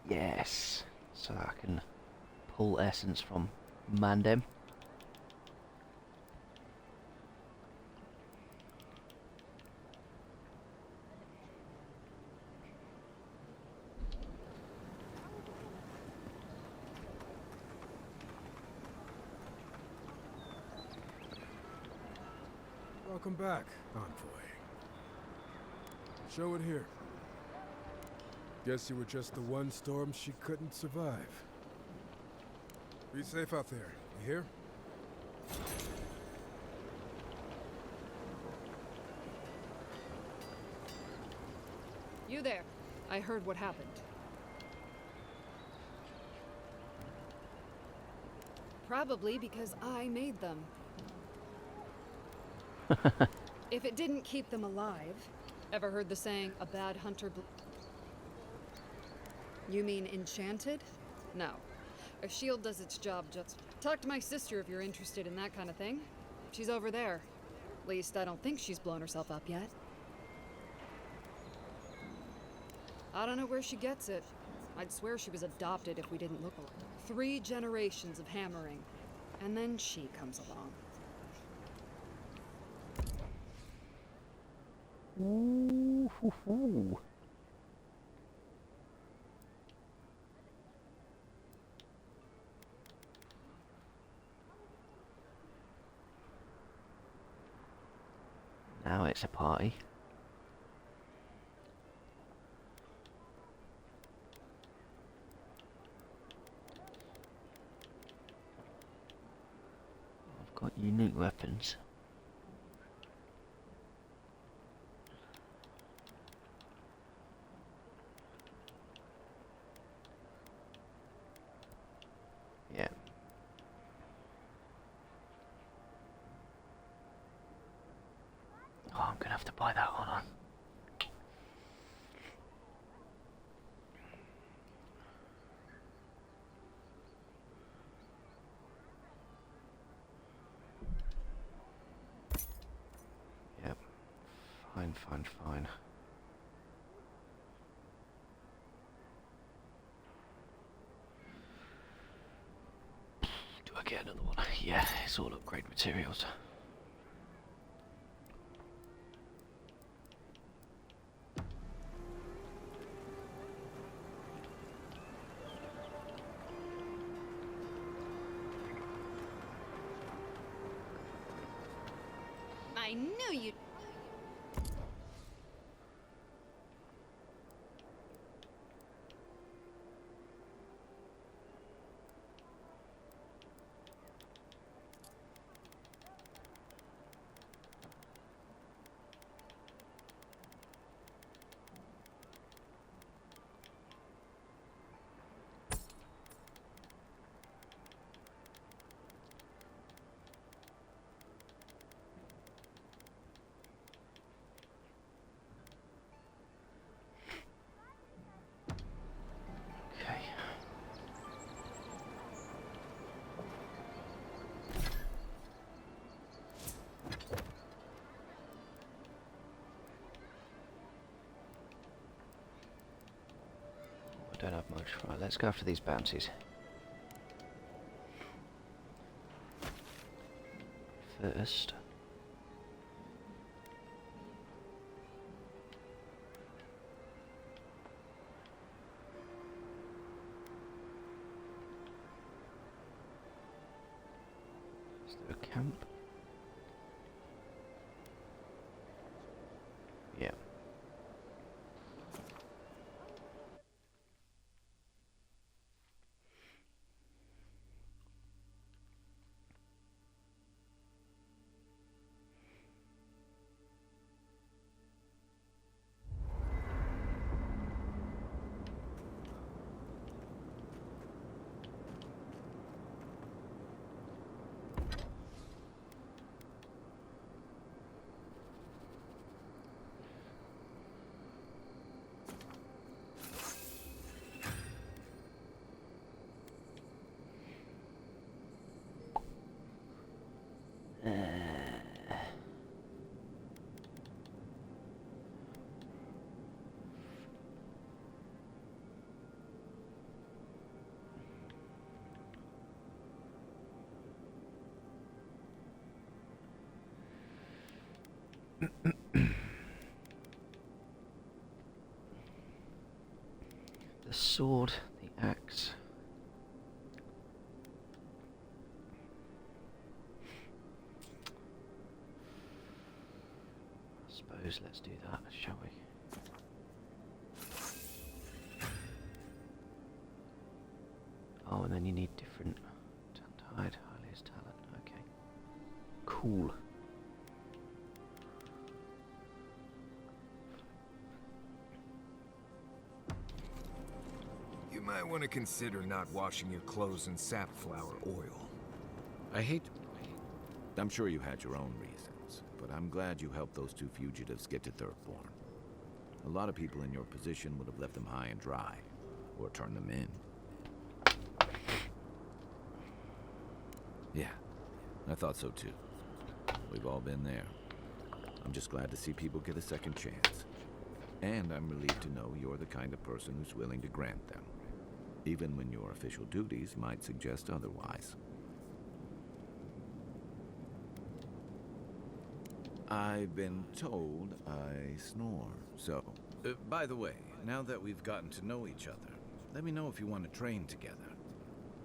Yes. So I can pull essence from Mandem. Welcome back, Envoy. Show it here. Guess you were just the one storm she couldn't survive. Be safe out there, you hear? You there. I heard what happened. Probably because I made them. If it didn't keep them alive... Ever heard the saying, a bad hunter... You mean enchanted? No. A shield does its job just... Talk to my sister if you're interested in that kind of thing. She's over there. At least I don't think she's blown herself up yet. I don't know where she gets it. I'd swear she was adopted if we didn't look alike. 3 generations of hammering. And then she comes along. Ooh, hoo, hoo. Now it's a party. I've got unique weapons. Yeah. gonna have to buy that one on. Yep. Fine, fine, fine. Do I get another one? Yeah, it's all upgrade materials. I knew you'd... Okay. I don't have much. Right, let's go after these bounties. First. Is there a camp? Yeah. The sword, the axe. I suppose let's do that, shall we? Oh, and then you need different tide, highliest talent. Okay. Cool. You might want to consider not washing your clothes in safflower oil. I'm sure you had your own reasons, but I'm glad you helped those two fugitives get to Thirdborn. A lot of people in your position would have left them high and dry, or turned them in. Yeah, I thought so too. We've all been there. I'm just glad to see people get a second chance. And I'm relieved to know you're the kind of person who's willing to grant them, even when your official duties might suggest otherwise. I've been told I snore, so... by the way, now that we've gotten to know each other, let me know if you want to train together.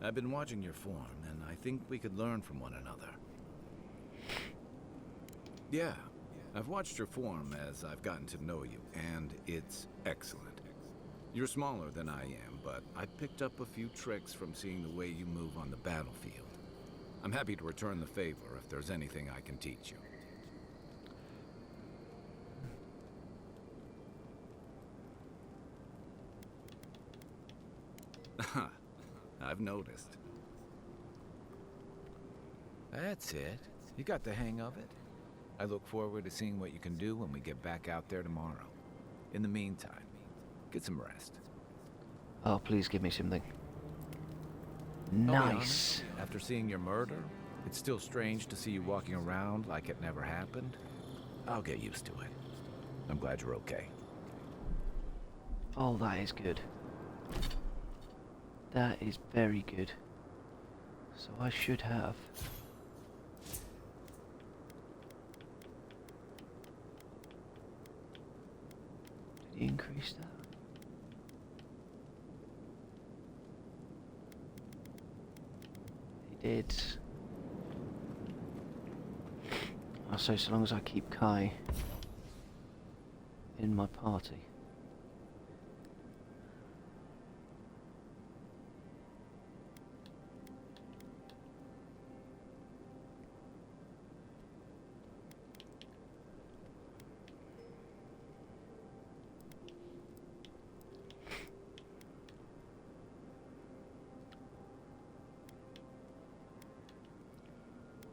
I've been watching your form, and I think we could learn from one another. Yeah, I've watched your form as I've gotten to know you, and it's excellent. You're smaller than I am, but I picked up a few tricks from seeing the way you move on the battlefield. I'm happy to return the favor if there's anything I can teach you. I've noticed. That's it. You got the hang of it. I look forward to seeing what you can do when we get back out there tomorrow. In the meantime, get some rest. Oh, please give me something. I'll be Nice. honest, after seeing your murder, it's still strange to see you walking around like it never happened. I'll get used to it. I'm glad you're okay. Oh, that is good. That is very good. So I should have... Did he increase that? He did. Oh, so long as I keep Kai in my party.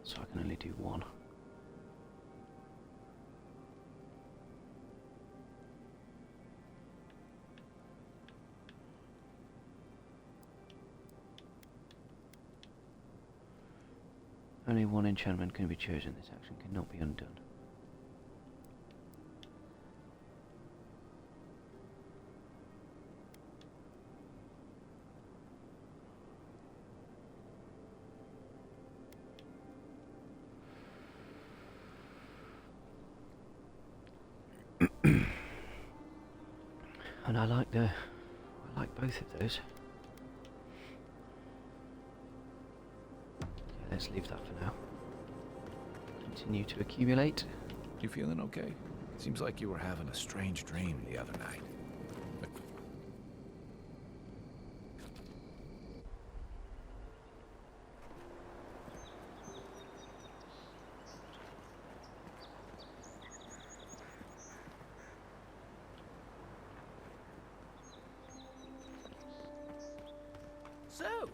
So I can only do one. Only one enchantment can be chosen. This action cannot be undone. And I like both of those. Okay, let's leave that for now. Continue to accumulate. You feeling okay? Seems like you were having a strange dream the other night. So,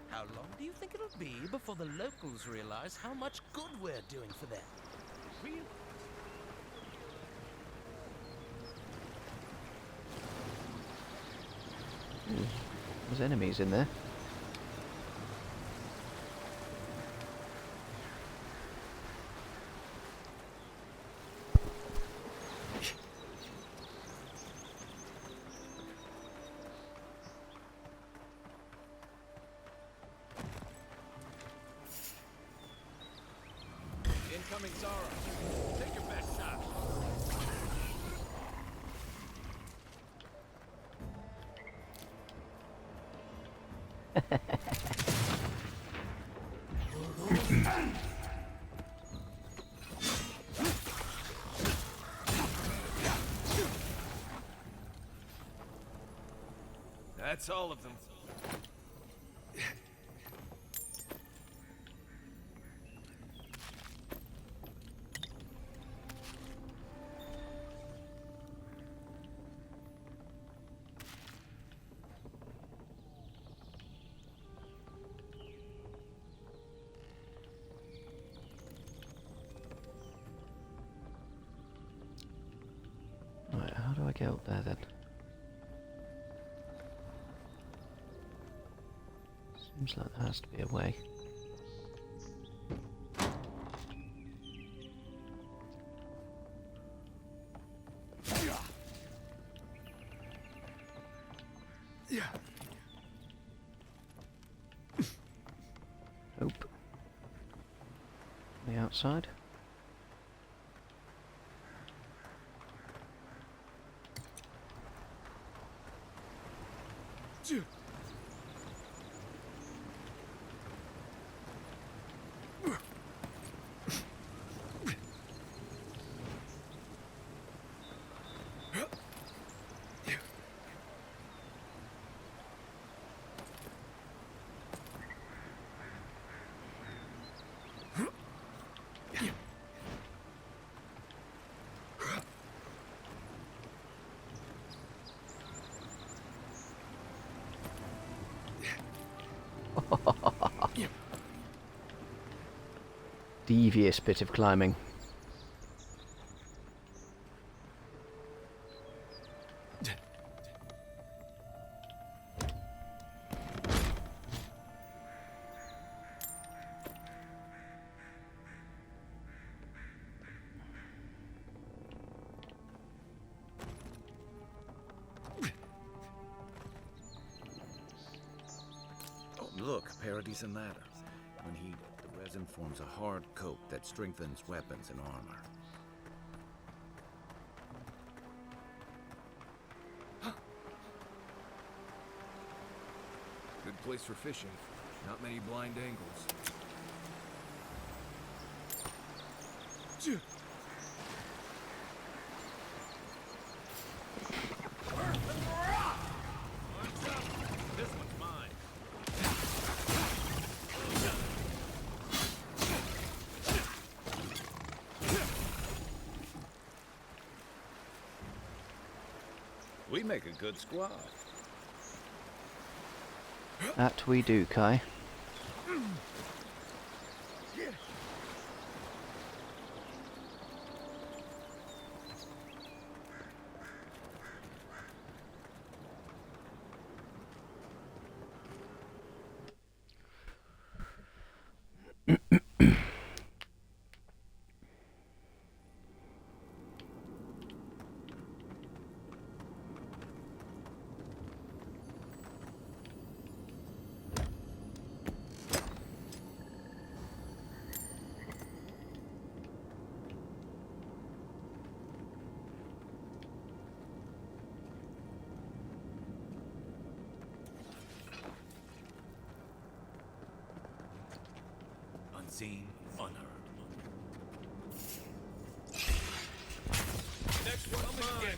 how long do you think it'll be before the locals realize how much good we're doing for them? There's enemies in there. Incoming Zara. Take your best shot. That's all of them. Right, how do I get up there then? Seems like there has to be a way. Nope. The outside. Devious bit of climbing. decent ladder. When heated, the resin forms a hard coat that strengthens weapons and armor. Good place for fishing. Not many blind angles. This one's mine. We make a good squad. That we do, Kai. Unseen, unheard. Next one's mine.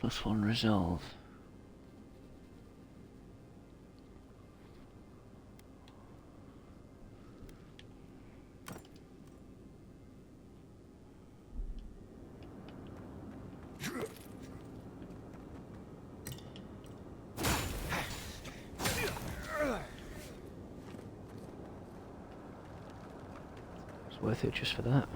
+1 resolve. It's worth it just for that.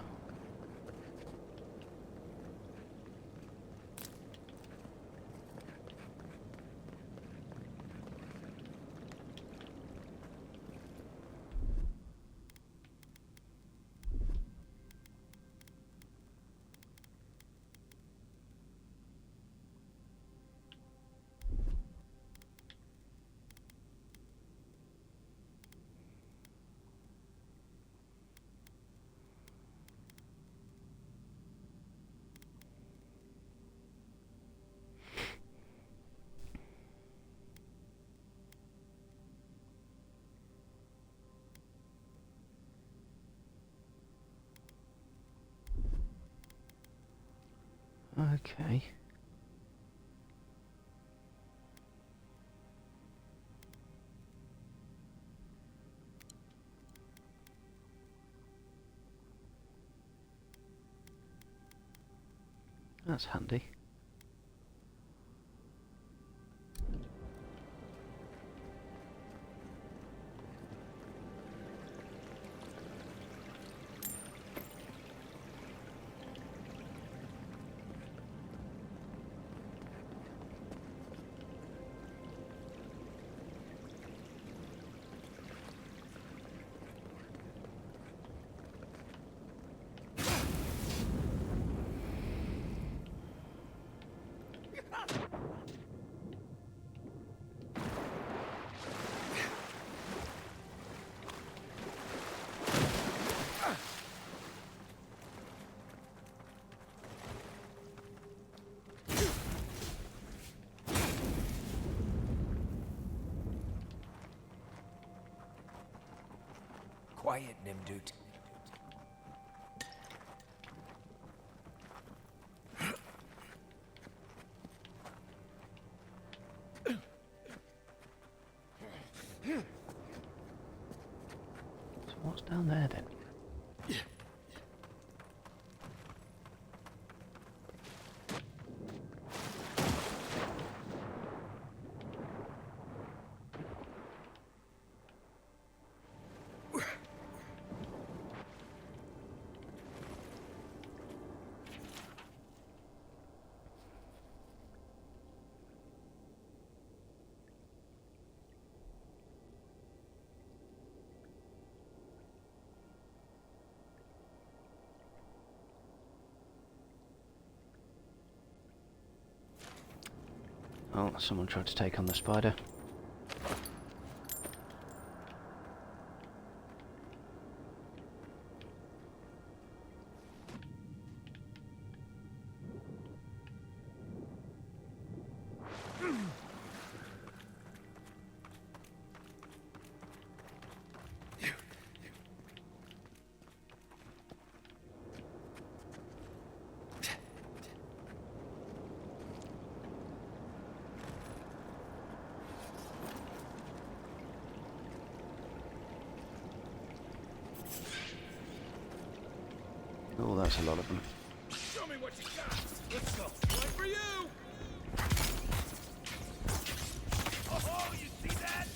Okay. That's handy. there then? Oh, someone tried to take on the spider. Oh, that's a lot of them. Show me what you got. Let's go. Right for you. Oh, you see that?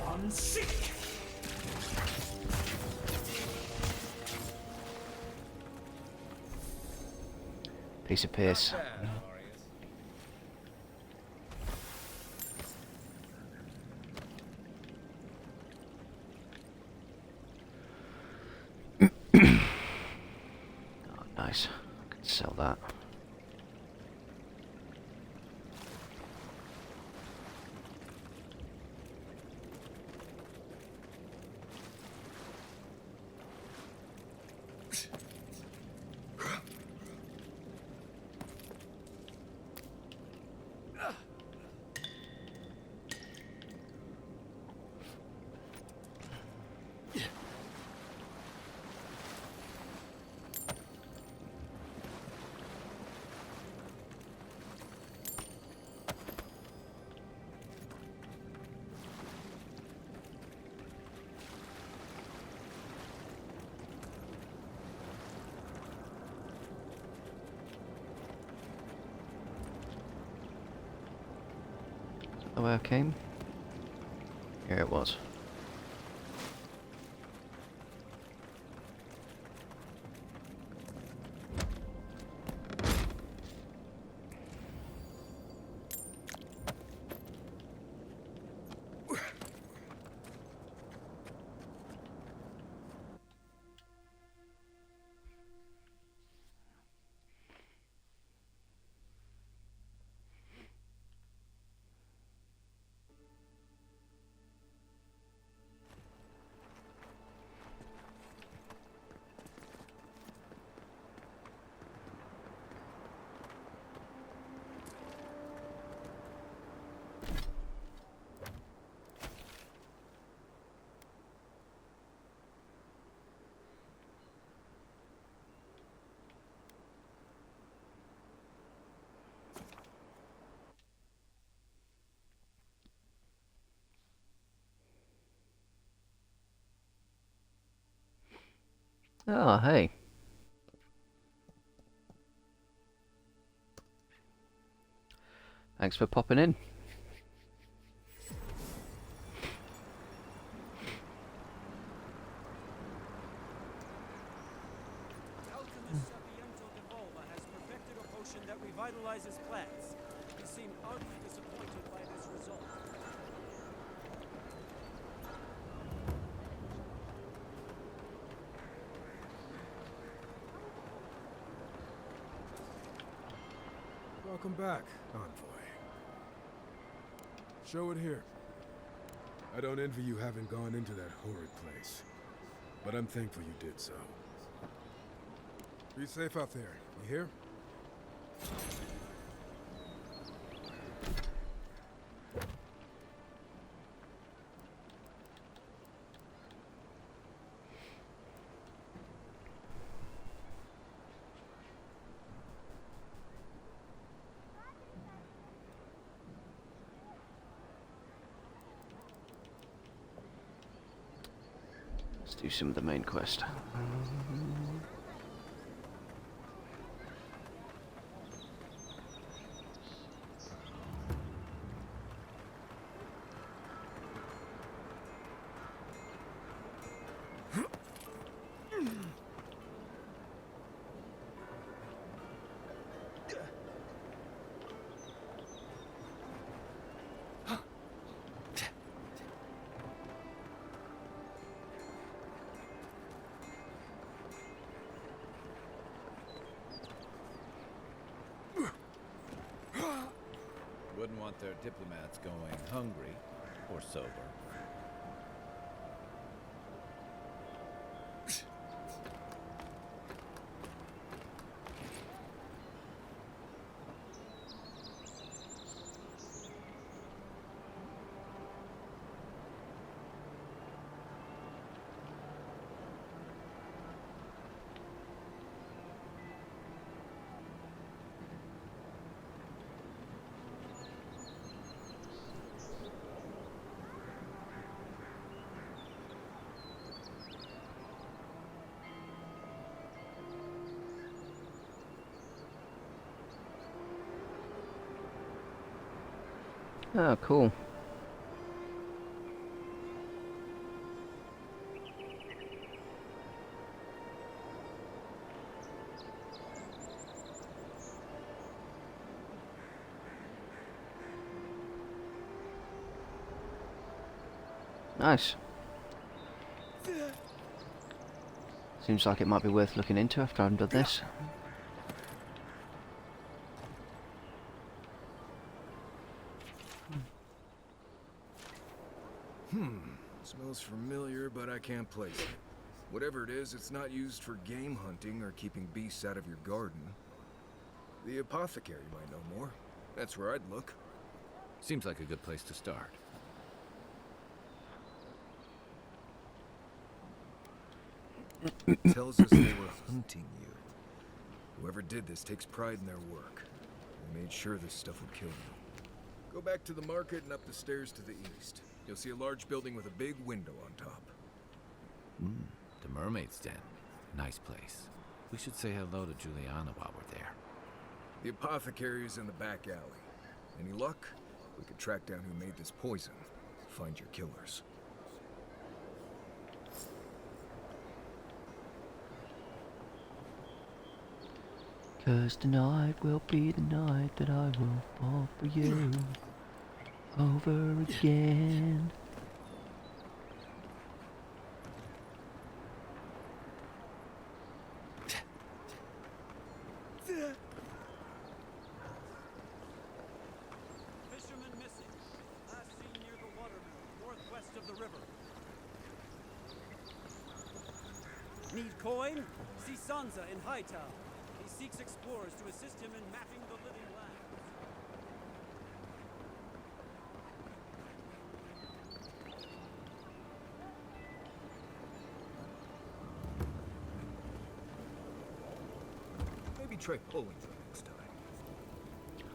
I'm sick. Piece of piss. Oh, nice. I could sell that. The way I came? Here it was. Oh, hey. Thanks for popping in. Alchemist Sapiento Devolva has perfected a potion that revitalizes plants. He seemed oddly disappointed by this result. Welcome back, Envoy. Show it here. I don't envy you having gone into that horrid place, but I'm thankful you did so. Be safe out there, you hear? Let's do some of the main quest. Wouldn't want their diplomats going hungry or sober. Oh, cool. Nice. Seems like it might be worth looking into after I've done this. Smells familiar, but I can't place it. Whatever it is, it's not used for game hunting or keeping beasts out of your garden. The apothecary might know more. That's where I'd look. Seems like a good place to start. It tells us they were hunting you. Whoever did this takes pride in their work. They made sure this stuff would kill you. Go back to the market and up the stairs to the east. You'll see a large building with a big window on top. The Mermaid's Den. Nice place. We should say hello to Juliana while we're there. The apothecary is in the back alley. Any luck? We could track down who made this poison. Find your killers. Cause tonight will be the night that I will fall for you over again. Fisherman missing. Last seen near the watermill, northwest of the river. Need coin? See Sansa in Hightown. He seeks explorers to assist him in mapping the living lands. Maybe try pulling them next time.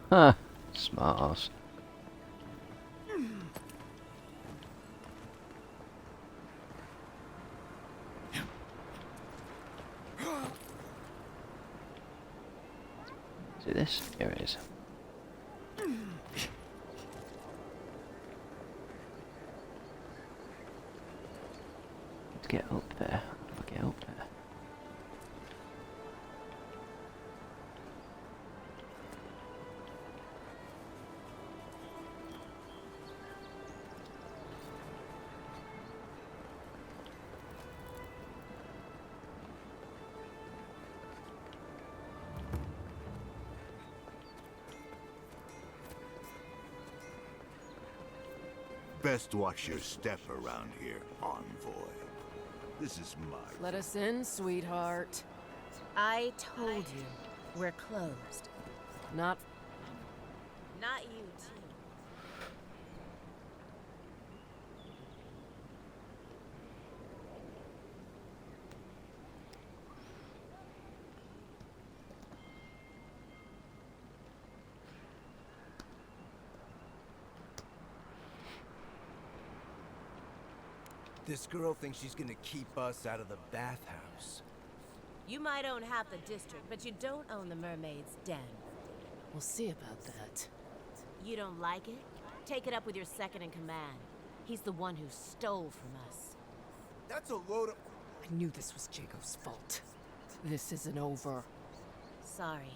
Huh. Smart ass. See this? Here it is. Let's get up there. How do I get up there? best watch your step around here, envoy. This is my... Let us in, sweetheart. I told you, we're closed. Not you, too. This girl thinks she's gonna keep us out of the bathhouse. You might own half the district, but you don't own the mermaid's den. We'll see about that. You don't like it? Take it up with your second in command. He's the one who stole from us. That's a load of... I knew this was Jago's fault. This isn't over. Sorry.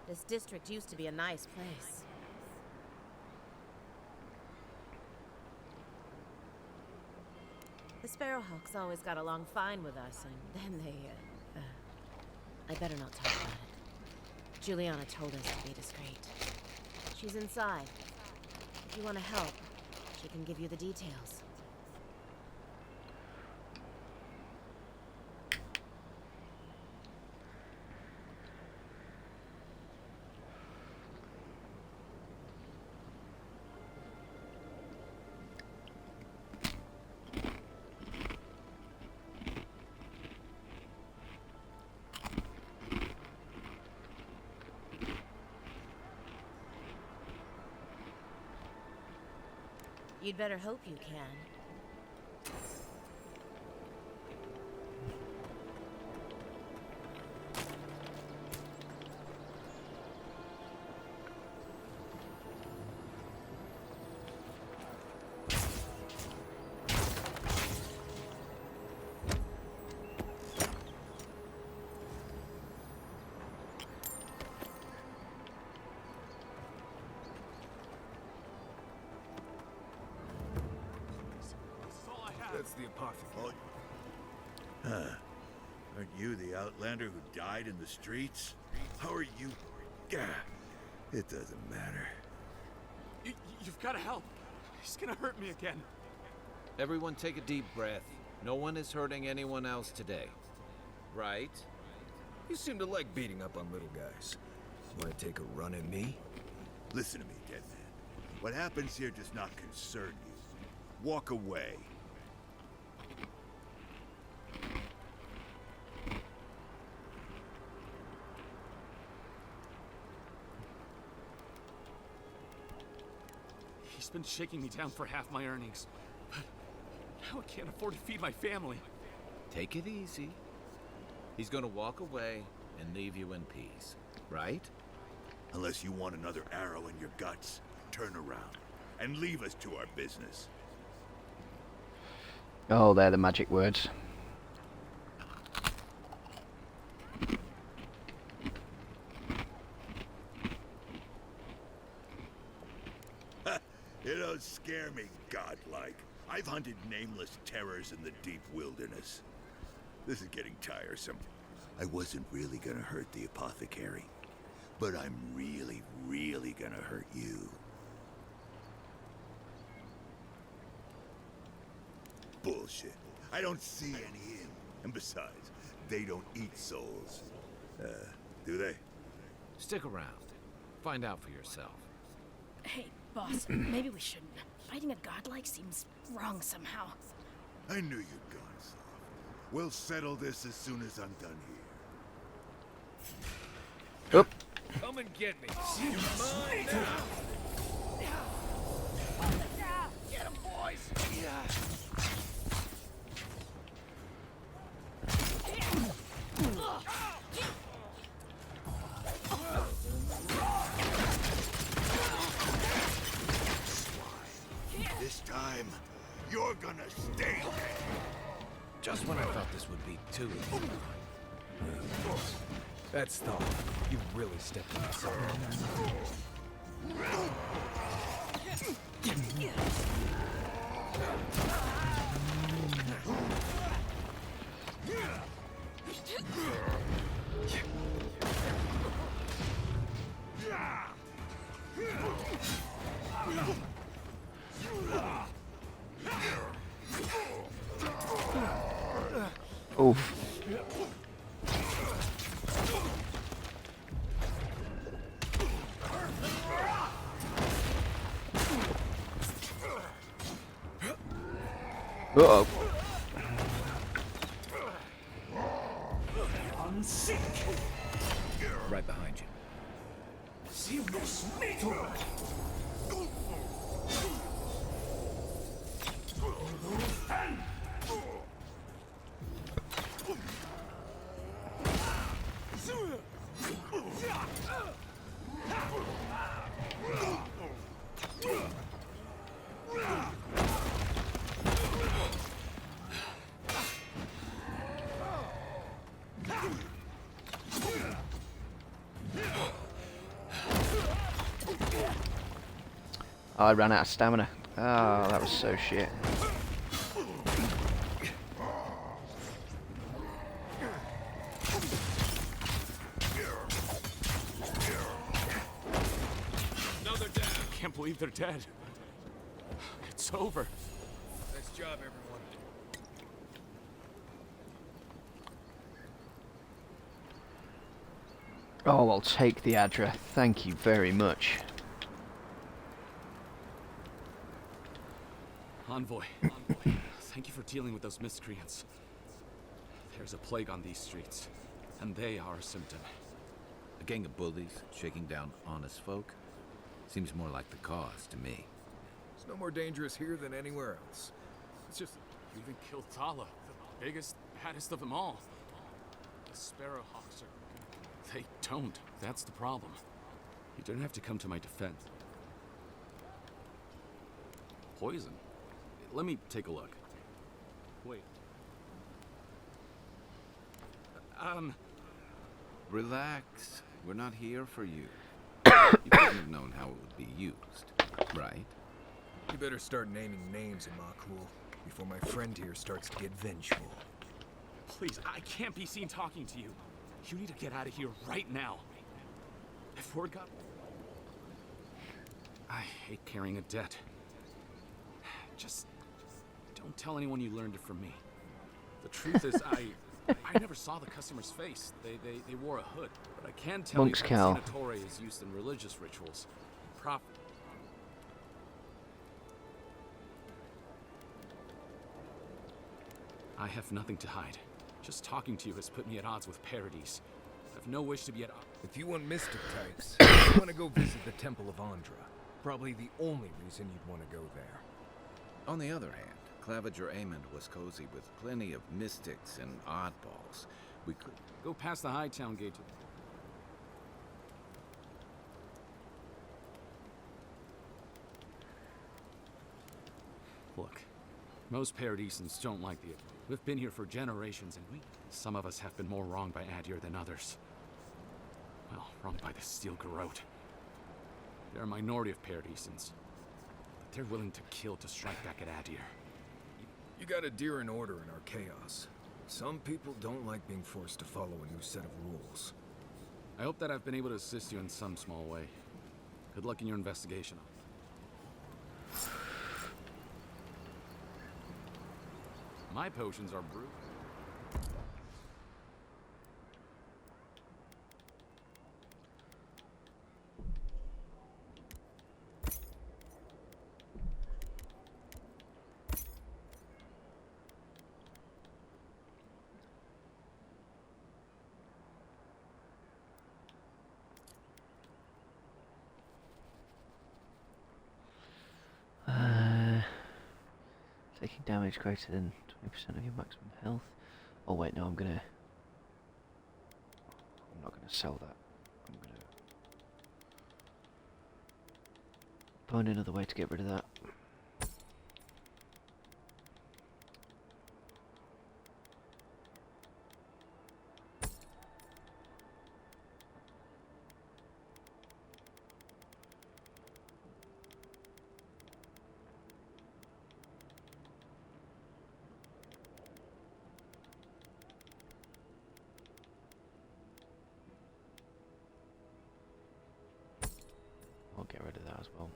This district used to be a nice place. The Sparrowhawks always got along fine with us, and then they, I better not talk about it. Juliana told us to be discreet. She's inside. If you want to help, she can give you the details. You'd better hope you can. That's the apothecary. Aren't you the Outlander who died in the streets? How are you? Gah, it doesn't matter. You've got to help. He's gonna hurt me again. Everyone take a deep breath. No one is hurting anyone else today. Right? You seem to like beating up on little guys. Want to take a run at me? Listen to me, dead man. What happens here does not concern you. Walk away. He's been shaking me down for half my earnings. But now I can't afford to feed my family. Take it easy. He's gonna walk away and leave you in peace, right? Unless you want another arrow in your guts, turn around and leave us to our business. Oh, they're the magic words. You don't scare me, godlike. I've hunted nameless terrors in the deep wilderness. This is getting tiresome. I wasn't really gonna hurt the apothecary, but I'm really, really gonna hurt you. Bullshit. I don't see any in. And besides, they don't eat souls. Do they? Stick around. Find out for yourself. Hey, boss, maybe we shouldn't. Fighting a godlike seems wrong somehow. I knew you'd gone soft. We'll settle this as soon as I'm done here. Oop. Come and get me. You're mine now. Get him, boys! This time, you're gonna stay dead. Just when I thought this would be too easy. That's tough. You really stepped into something. Oof. Uh-oh. Right behind you. I ran out of stamina. Ah, that was so shit. Another down. I can't believe they're dead. It's over. Nice job, everyone. Oh, I'll take the Adra. Thank you very much. Envoy, thank you for dealing with those miscreants. There's a plague on these streets, and they are a symptom. A gang of bullies shaking down honest folk? Seems more like the cause to me. It's no more dangerous here than anywhere else. It's just... You even killed Tala, the biggest, baddest of them all. The Sparrowhawks are... They don't. That's the problem. You don't have to come to my defense. Poison? Let me take a look. Wait. Relax. We're not here for you. You couldn't have known how it would be used, right? You better start naming names, Imakul, before my friend here starts to get vengeful. Please, I can't be seen talking to you. You need to get out of here right now. If word got... I hate carrying a debt. Just don't tell anyone you learned it from me. The truth is, I never saw the customer's face. They wore a hood. But I can tell Monk's you cowl. that Xenotore is used in religious rituals. Profit. I have nothing to hide. Just talking to you has put me at odds with Paradis. I have no wish to be at odds. If you want mystic types, you want to go visit the Temple of Andra. Probably the only reason you'd want to go there. On the other hand, Claviger Amond was cozy with plenty of mystics and oddballs. We could... Go past the Hightown gate to... Look, most Paradisans don't like the... We've been here for generations, and some of us have been more wronged by Adir than others. Well, wronged by the Steel Garrote. They're a minority of Paradisans, but they're willing to kill to strike back at Adir. You got a deer in order in our chaos. Some people don't like being forced to follow a new set of rules. I hope that I've been able to assist you in some small way. Good luck in your investigation. My potions are brewed. Taking damage greater than 20% of your maximum health. Oh wait, no, I'm not gonna sell that. I'm gonna find another way to get rid of that. I'll get rid of that as well.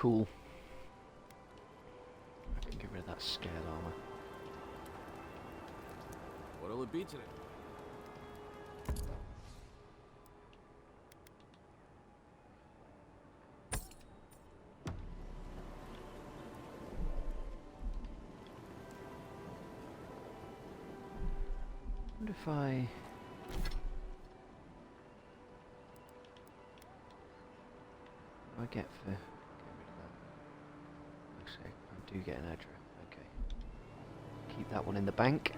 cool. I can get rid of that scale armor. What'll it be today? I wonder if I... What do I get for... Get rid of that. Looks like I do get an Adra. Okay. Keep that one in the bank.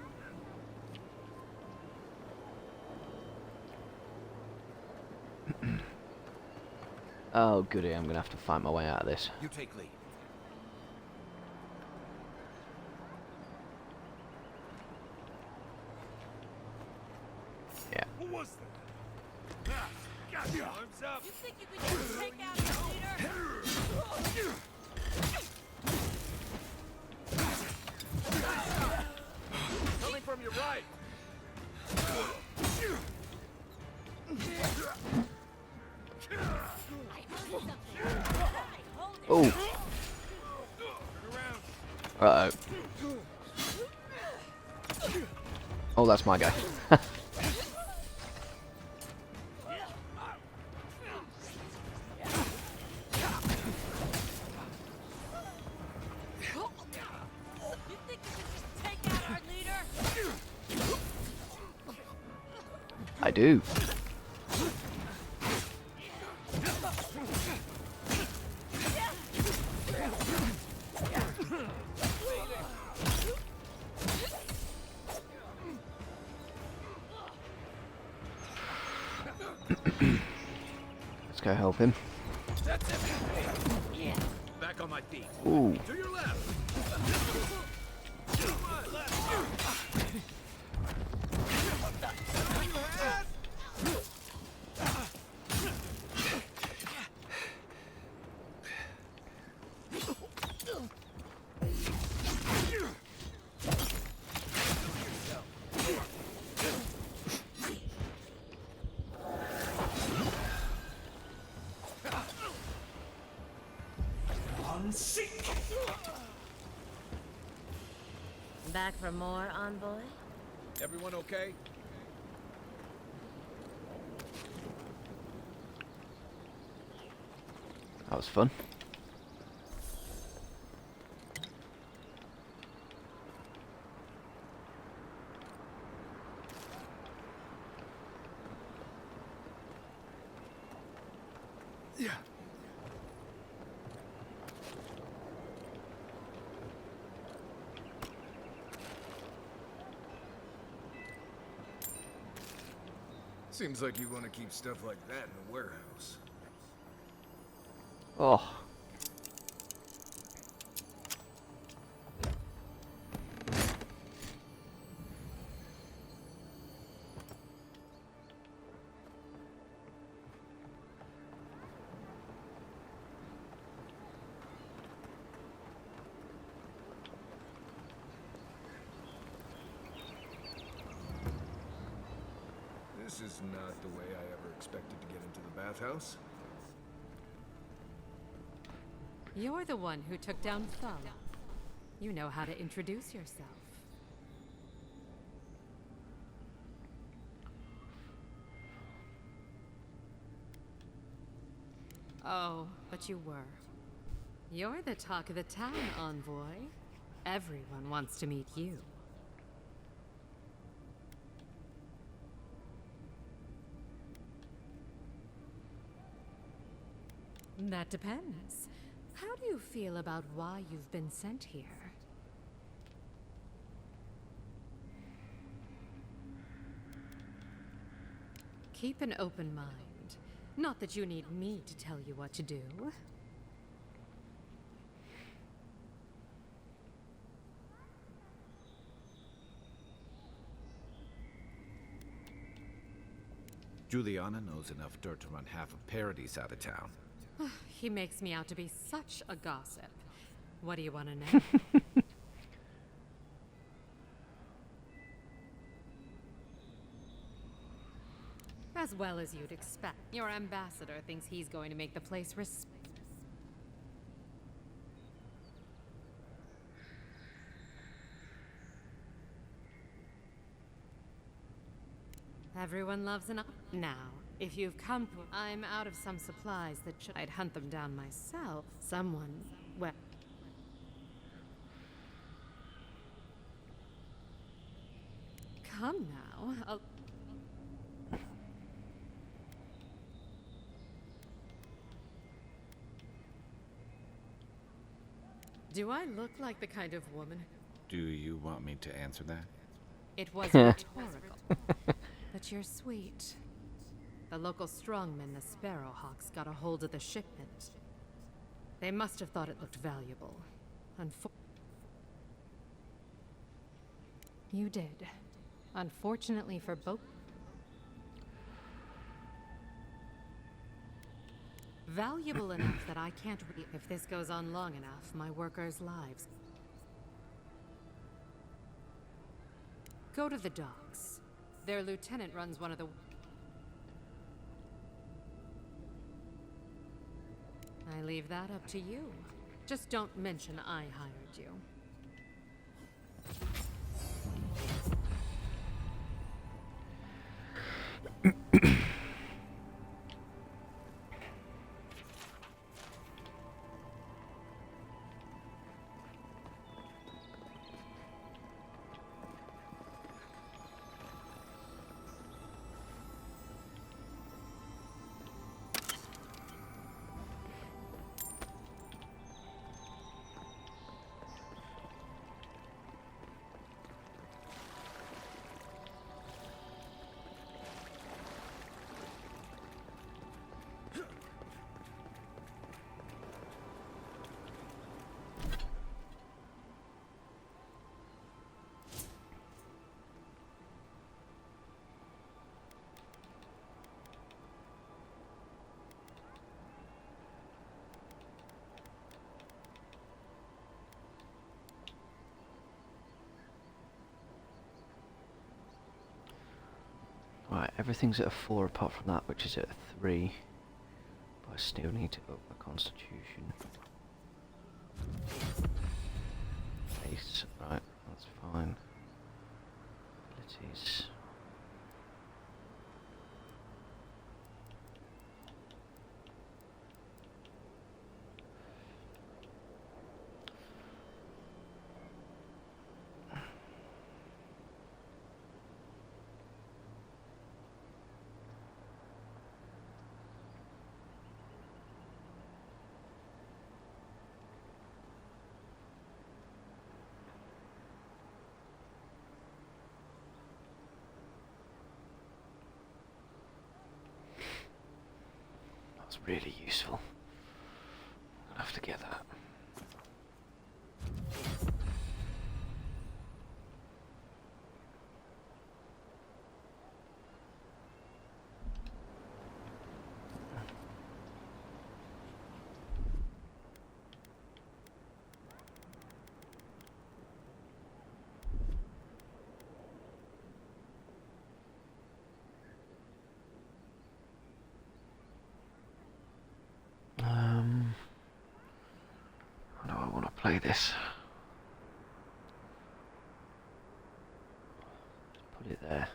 Oh goody, I'm gonna have to find my way out of this. You take lead. Yeah. Who was that? Got you. Arms up. You think you can just take out your leader? Coming from your right. Oh. Uh-oh. Oh, that's my guy. I do. Let's go help him. That's it. Back on my feet. Ooh. To your left. Back for more, envoy? Everyone okay? That was fun. Yeah. Seems like you want to keep stuff like that in the warehouse. Oh. This is not the way I ever expected to get into the bathhouse. You're the one who took down Thumb. You know how to introduce yourself. Oh, but you were. You're the talk of the town, envoy. Everyone wants to meet you. That depends. How do you feel about why you've been sent here? Keep an open mind. Not that you need me to tell you what to do. Juliana knows enough dirt to run half of Paradise out of town. He makes me out to be such a gossip. What do you want to know? As well as you'd expect. Your ambassador thinks he's going to make the place Everyone loves an now. If you've come to, I'm out of some supplies that should I'd hunt them down myself. Someone, well, come now. Do I look like the kind of woman? Do you want me to answer that? It was rhetorical. But you're sweet. The local strongmen, the Sparrowhawks, got a hold of the shipment. They must have thought it looked valuable. You did. Unfortunately for both. Valuable enough that I can't if this goes on long enough, my workers' lives. Go to the docks. Their lieutenant runs one of the... I leave that up to you. Just don't mention I hired you. Right, everything's at a 4 apart from that, which is at a 3. But I still need to up my constitution. Base, right, that's fine. Abilities. That's really useful. I'll have to get that. How do I want to play this? Put it there.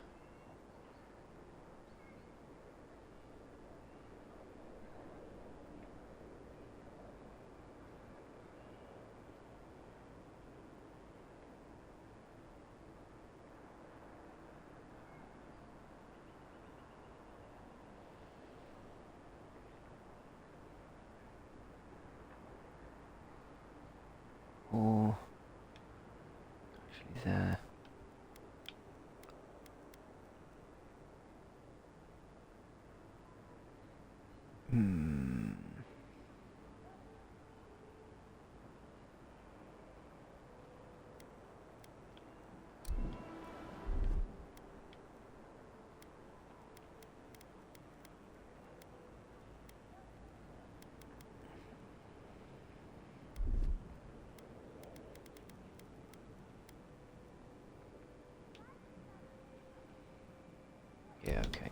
Or actually there. Yeah, okay.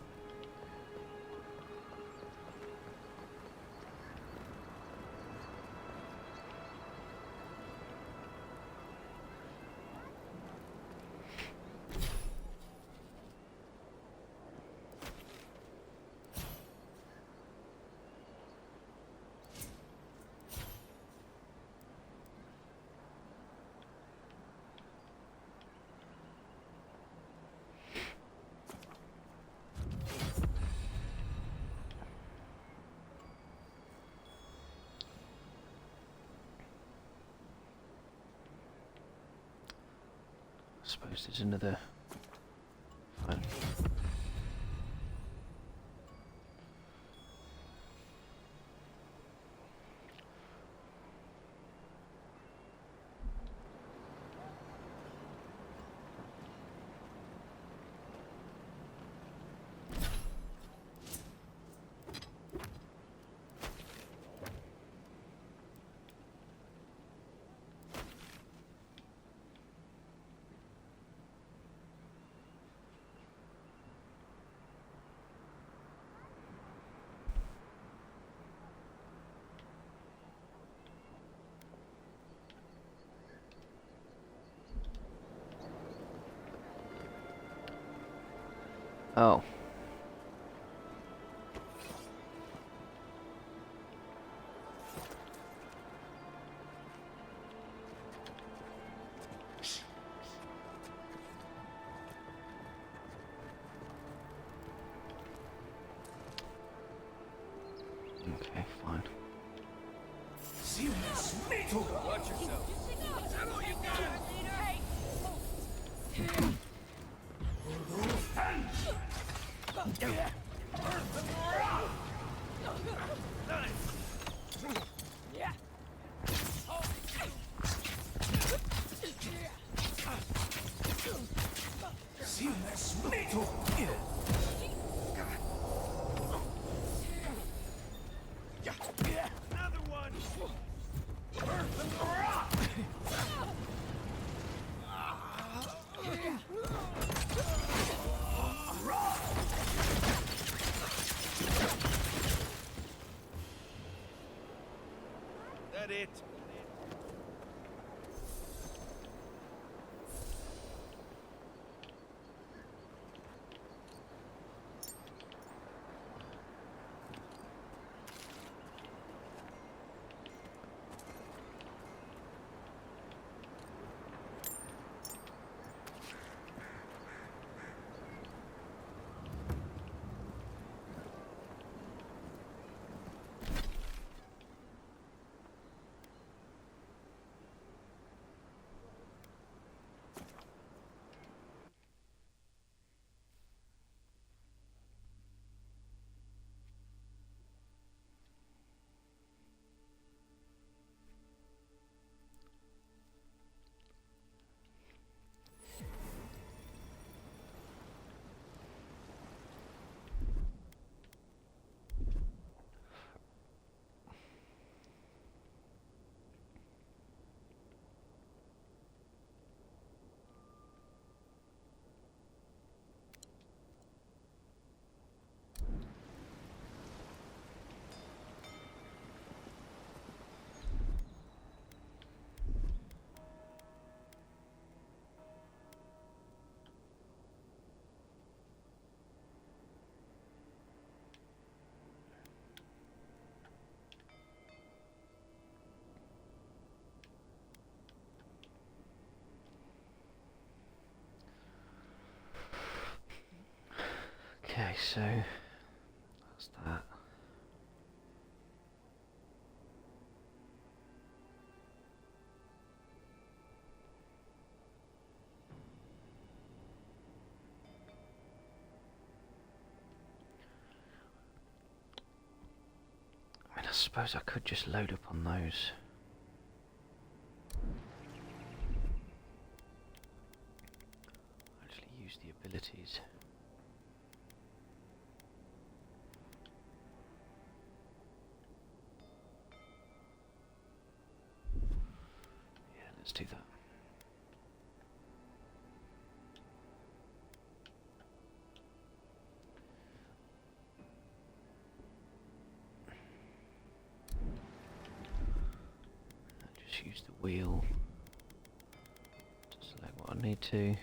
suppose there's another phone. Oh. Okay, fine. Watch yourself. Another one! That it? Okay, so that's that. I mean, I suppose I could just load up on those. Actually use the abilities. Yeah, let's do that. Just use the wheel to select what I need to.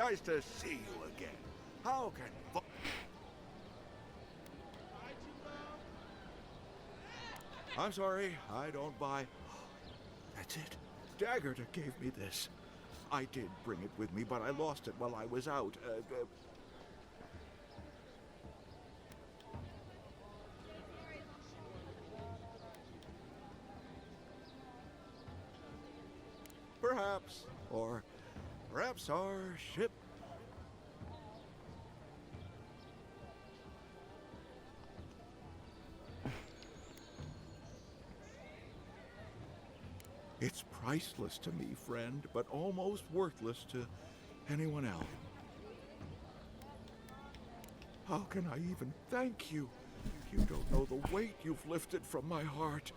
Nice to see you again. How can... I'm sorry, I don't buy... That's it. Daggerta gave me this. I did bring it with me, but I lost it while I was out. Perhaps. Or perhaps our ship... It's priceless to me, friend, but almost worthless to anyone else. How can I even thank you? You don't know the weight you've lifted from my heart.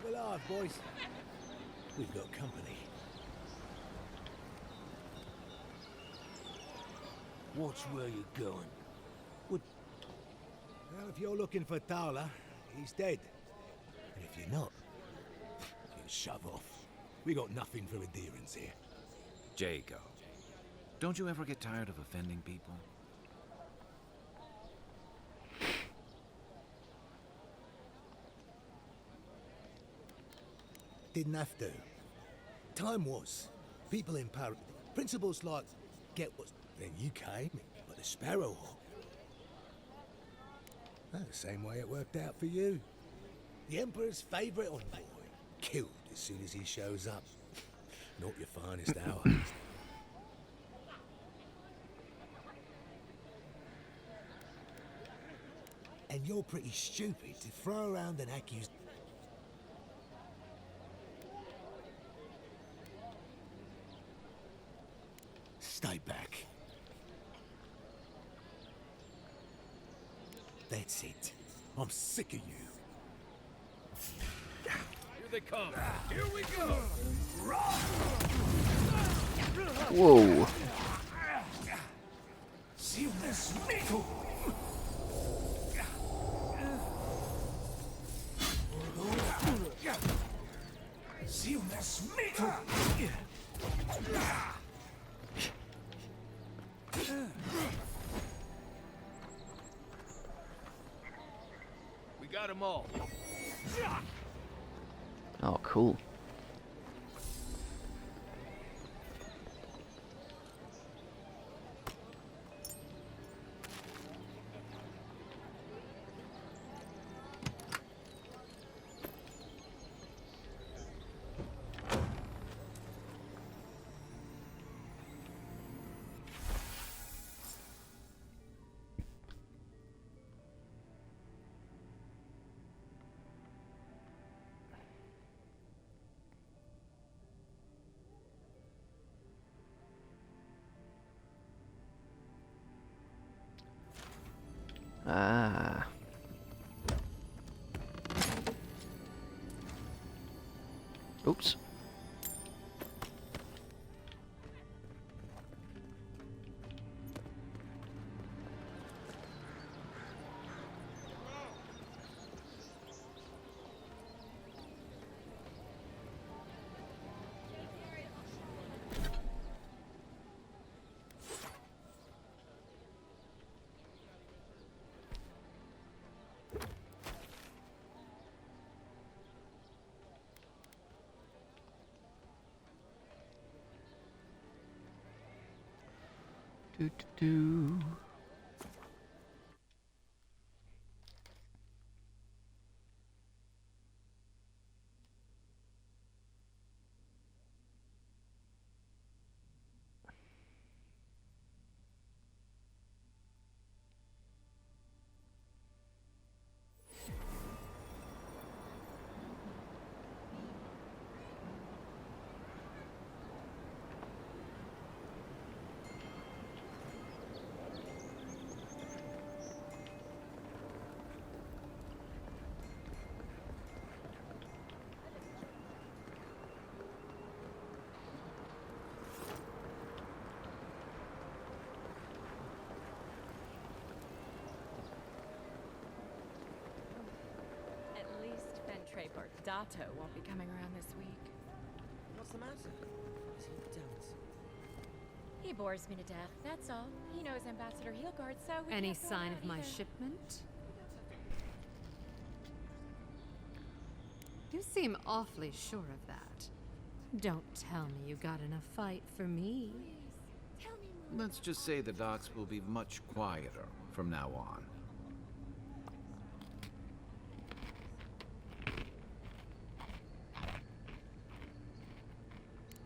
We're alive, boys. We've got company. Watch where you're going. Well, if you're looking for Tala, he's dead. And if you're not, you shove off. We got nothing for adherence here. Jacob, don't you ever get tired of offending people? Didn't have to. Time was. People in power. Principles like, get what's... Then you came, like the Sparrowhawk. Oh, the same way it worked out for you. The Emperor's favourite envoy. Killed as soon as he shows up. Not your finest hour. And you're pretty stupid to throw around an accusation. Stay back. That's it. I'm sick of you. Here they come. Here we go. Whoa. See this metal. See this metal. We got them all. Oh, cool. Ah. Oops. Do do do. Sato won't be coming around this week. What's the matter? Is he don't? He bores me to death, that's all. He knows Ambassador Heelguard, so we Any can't pull sign out of my either. shipment? You seem awfully sure of that. Don't tell me you got in a fight for me. Let's just say the docks will be much quieter from now on.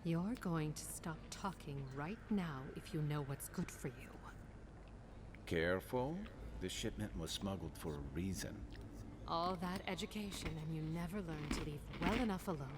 You're going to stop talking right now if you know what's good for you. Careful. This shipment was smuggled for a reason. All that education and you never learn to leave well enough alone.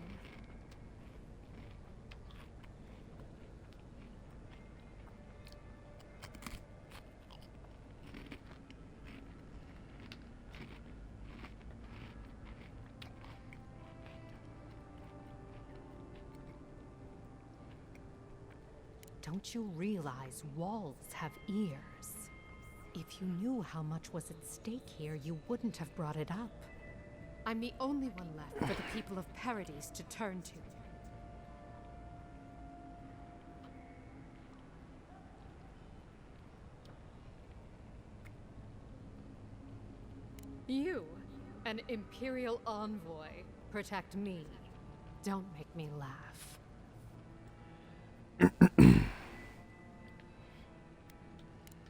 Don't you realize walls have ears? If you knew how much was at stake here, you wouldn't have brought it up. I'm the only one left for the people of Paradise to turn to. You, an Imperial envoy, protect me. Don't make me laugh.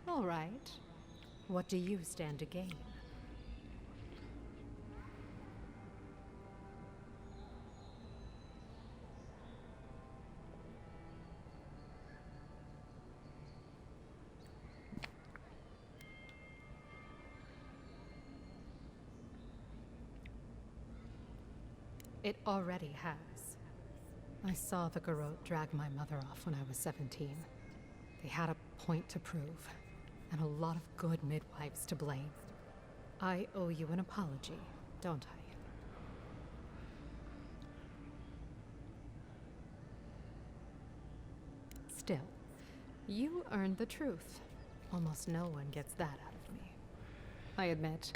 All right. What do you stand to gain? It already has. I saw the Garrote drag my mother off when I was 17. They had a point to prove, and a lot of good midwives to blame. I owe you an apology, don't I? Still, you earned the truth. Almost no one gets that out of me. I admit,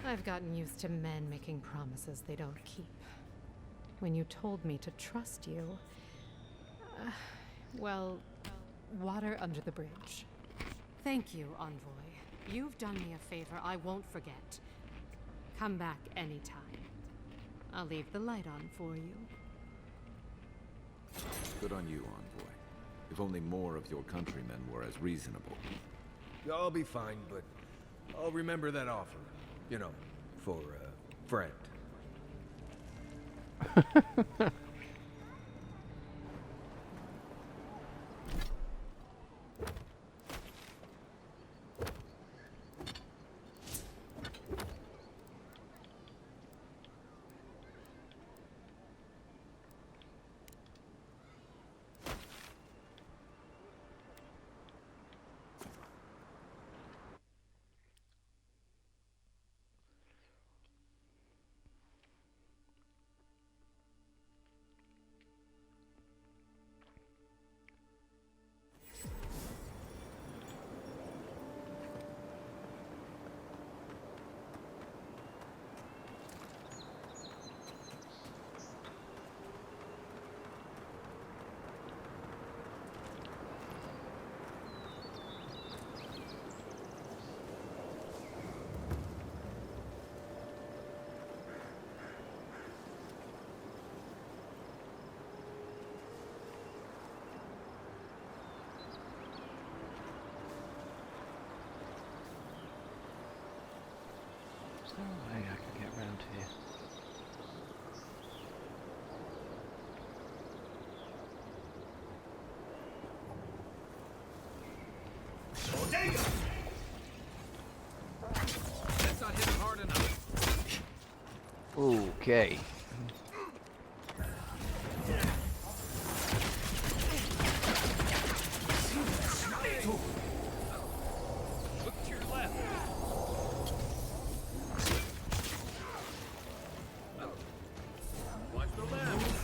I've gotten used to men making promises they don't keep. When you told me to trust you, well, water under the bridge. Thank you, Envoy. You've done me a favor I won't forget. Come back anytime. I'll leave the light on for you. Good on you, Envoy. If only more of your countrymen were as reasonable. I'll be fine, but I'll remember that offer. You know, for a friend. Is there a way I can get round here? That's not hitting hard enough. Okay. Look to your left. Watch the left.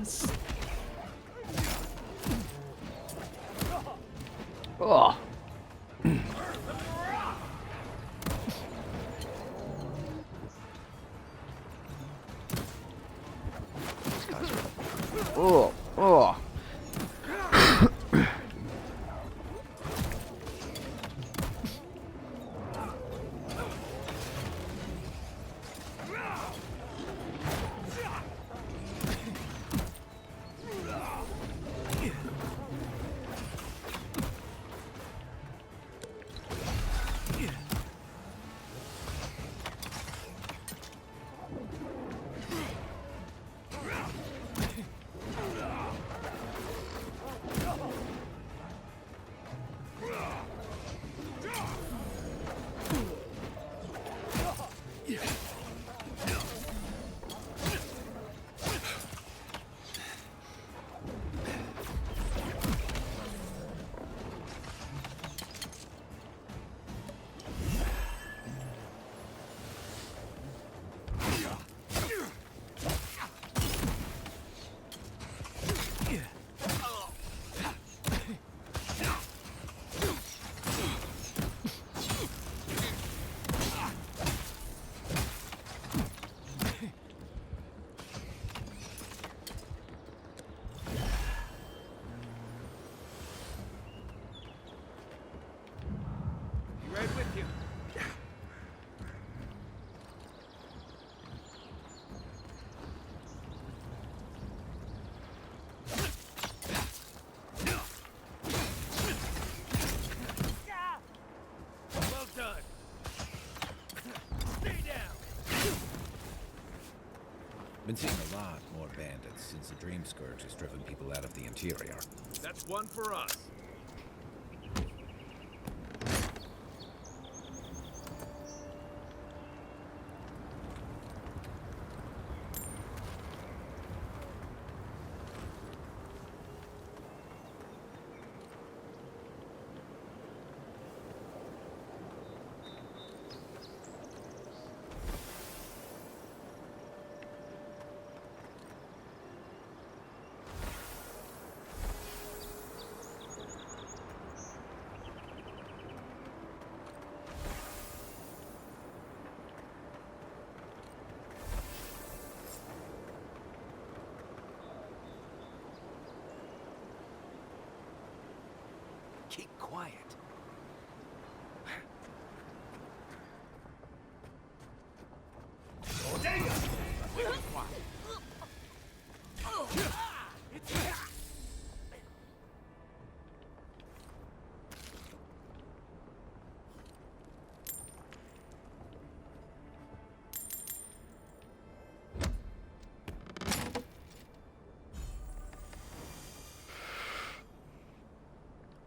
chance. Oh. Oh, oh. Right with you. Well done. Stay down. Been seeing a lot more bandits since the Dream Scourge has driven people out of the interior. That's one for us. Keep quiet.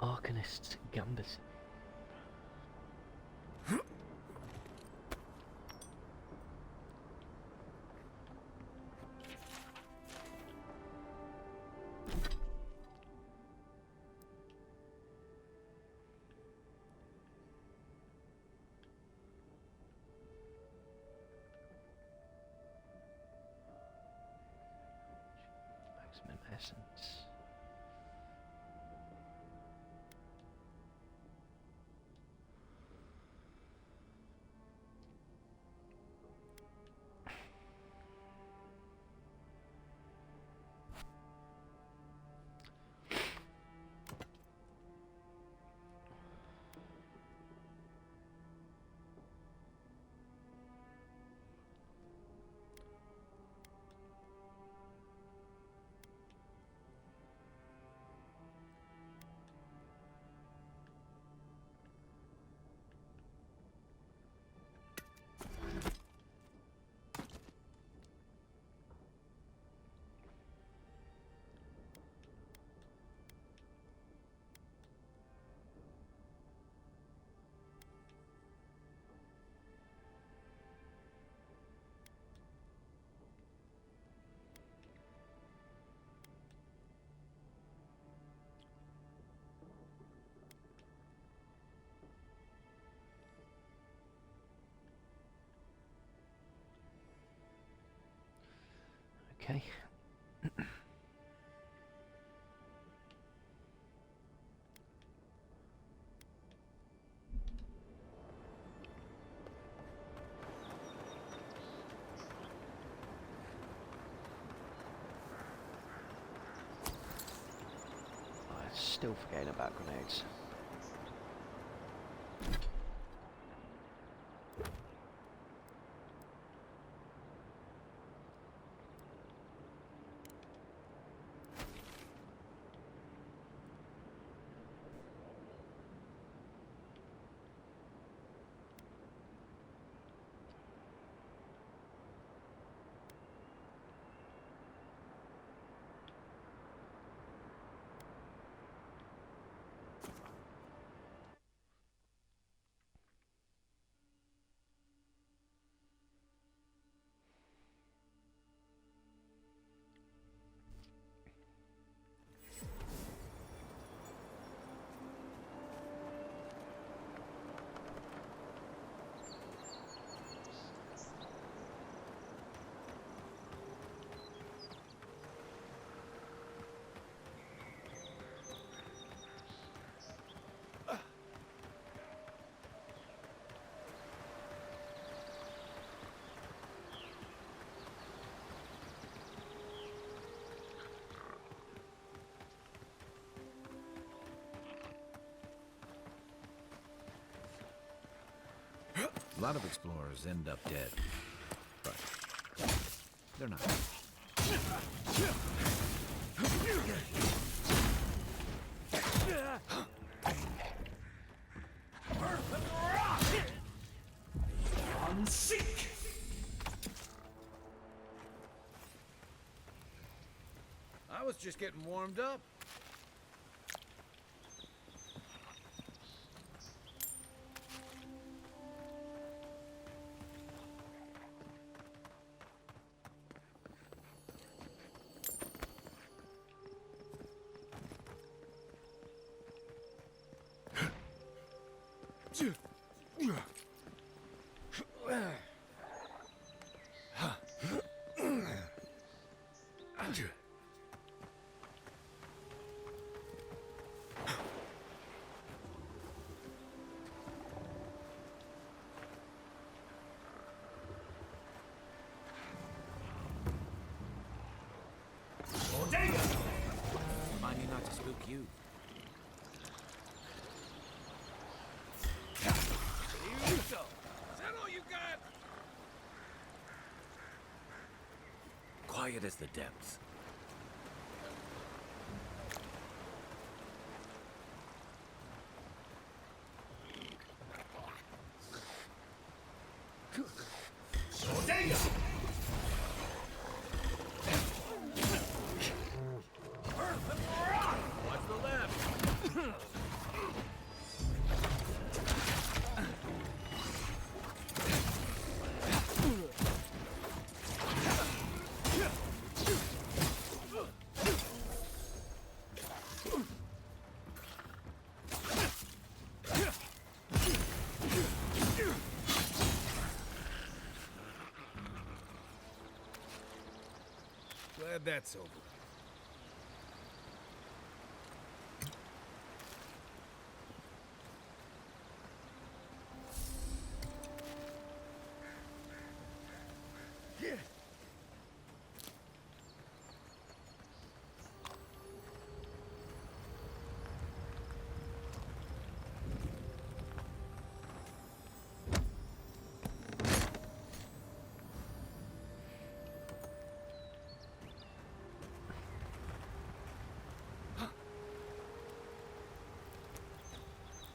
Arcanist's Gambit. Maximum essence. Okay. Still forgetting about grenades. A lot of explorers end up dead, but they're not. Unseek! I was just getting warmed up. Remind me not to spook you. Is that all you got? Quiet as the depths. Watch the left. Glad that's over.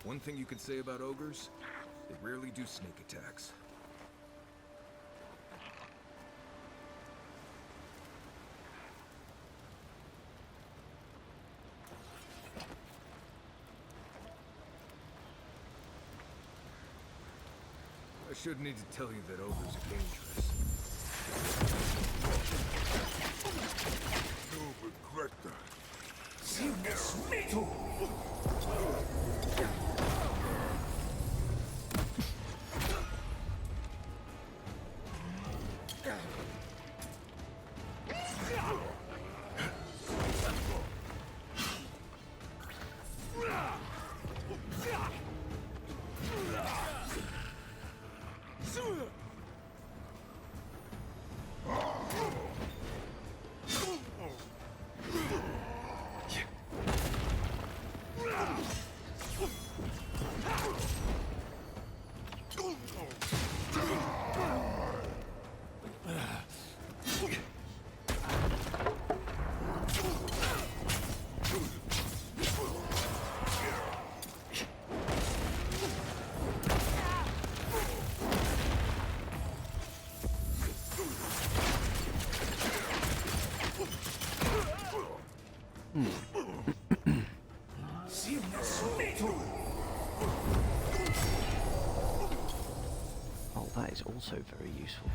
One thing you could say about ogres, they rarely do sneak attacks. I shouldn't need to tell you that ogres are dangerous. You'll regret that. Oh, that is also very useful.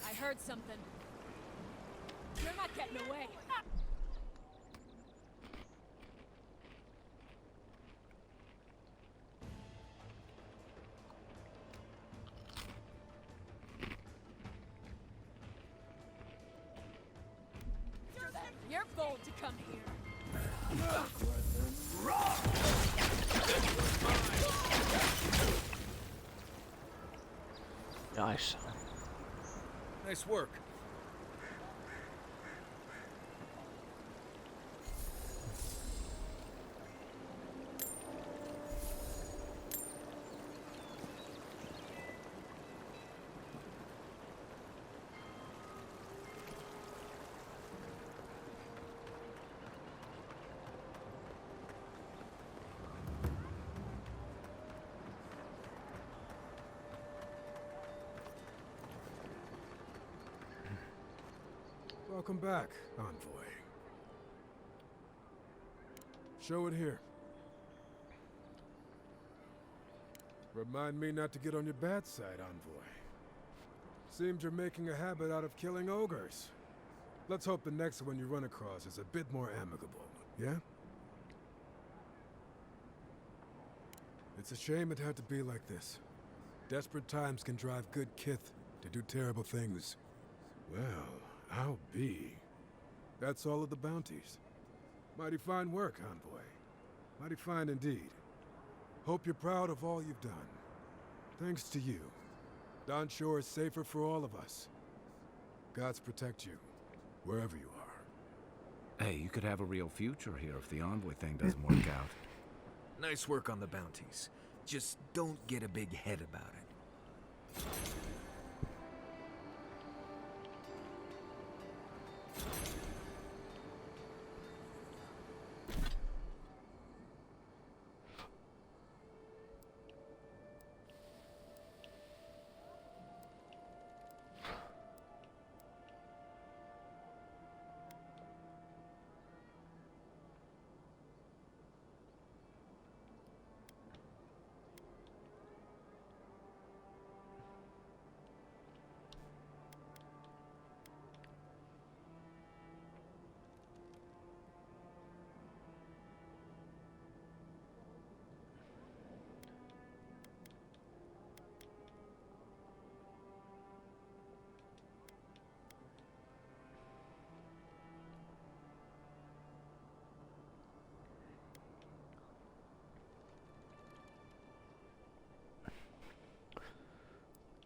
I heard something. You're not getting away. You're bold to come here. Nice. Nice work. Welcome back, Envoy. Show it here. Remind me not to get on your bad side, Envoy. Seems you're making a habit out of killing ogres. Let's hope the next one you run across is a bit more amicable, yeah? It's a shame it had to be like this. Desperate times can drive good kith to do terrible things. Well, I'll be. That's all of the bounties. Mighty fine work, Envoy. Mighty fine indeed. Hope you're proud of all you've done. Thanks to you, Don Shore is safer for all of us. Gods protect you, wherever you are. Hey, you could have a real future here if the Envoy thing doesn't work out. Nice work on the bounties. Just don't get a big head about it.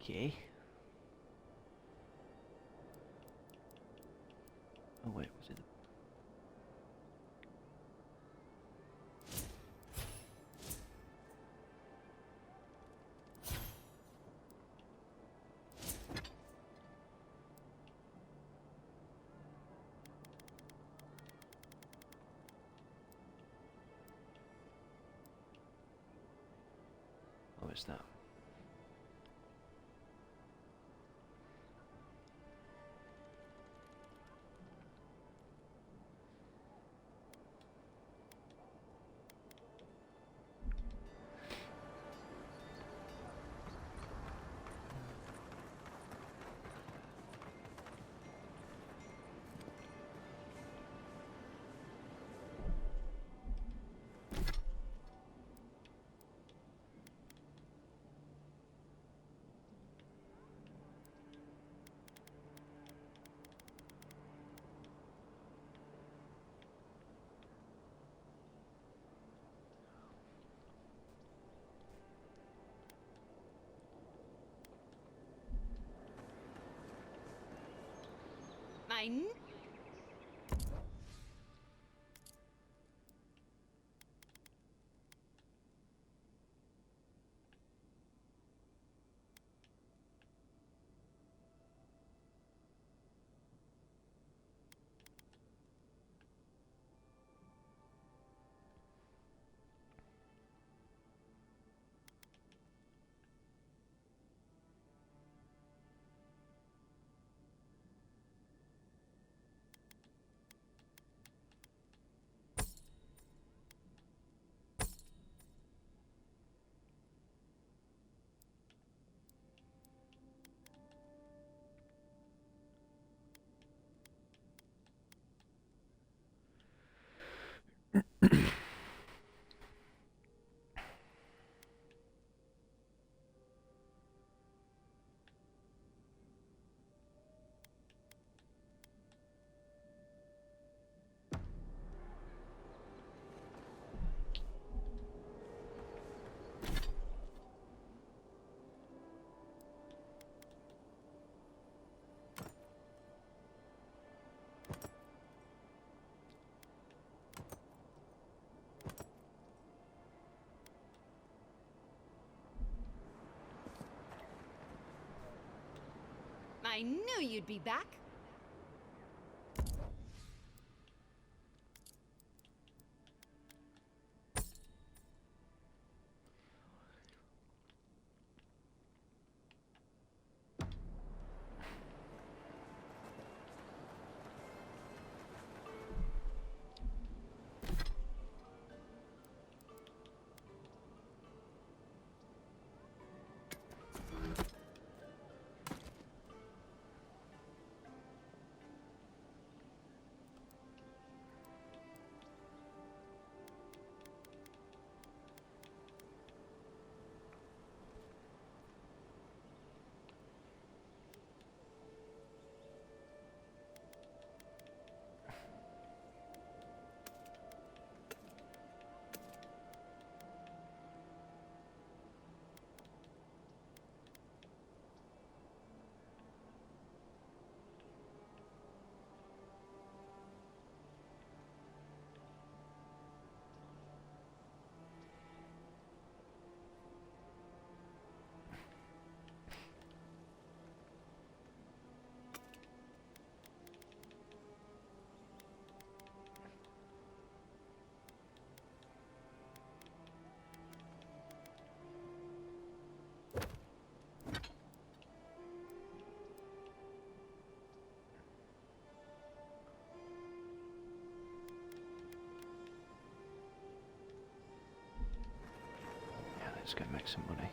Okay. Oh wait, was it? Oh, it's that. Mine. I knew you'd be back. Let's go make some money.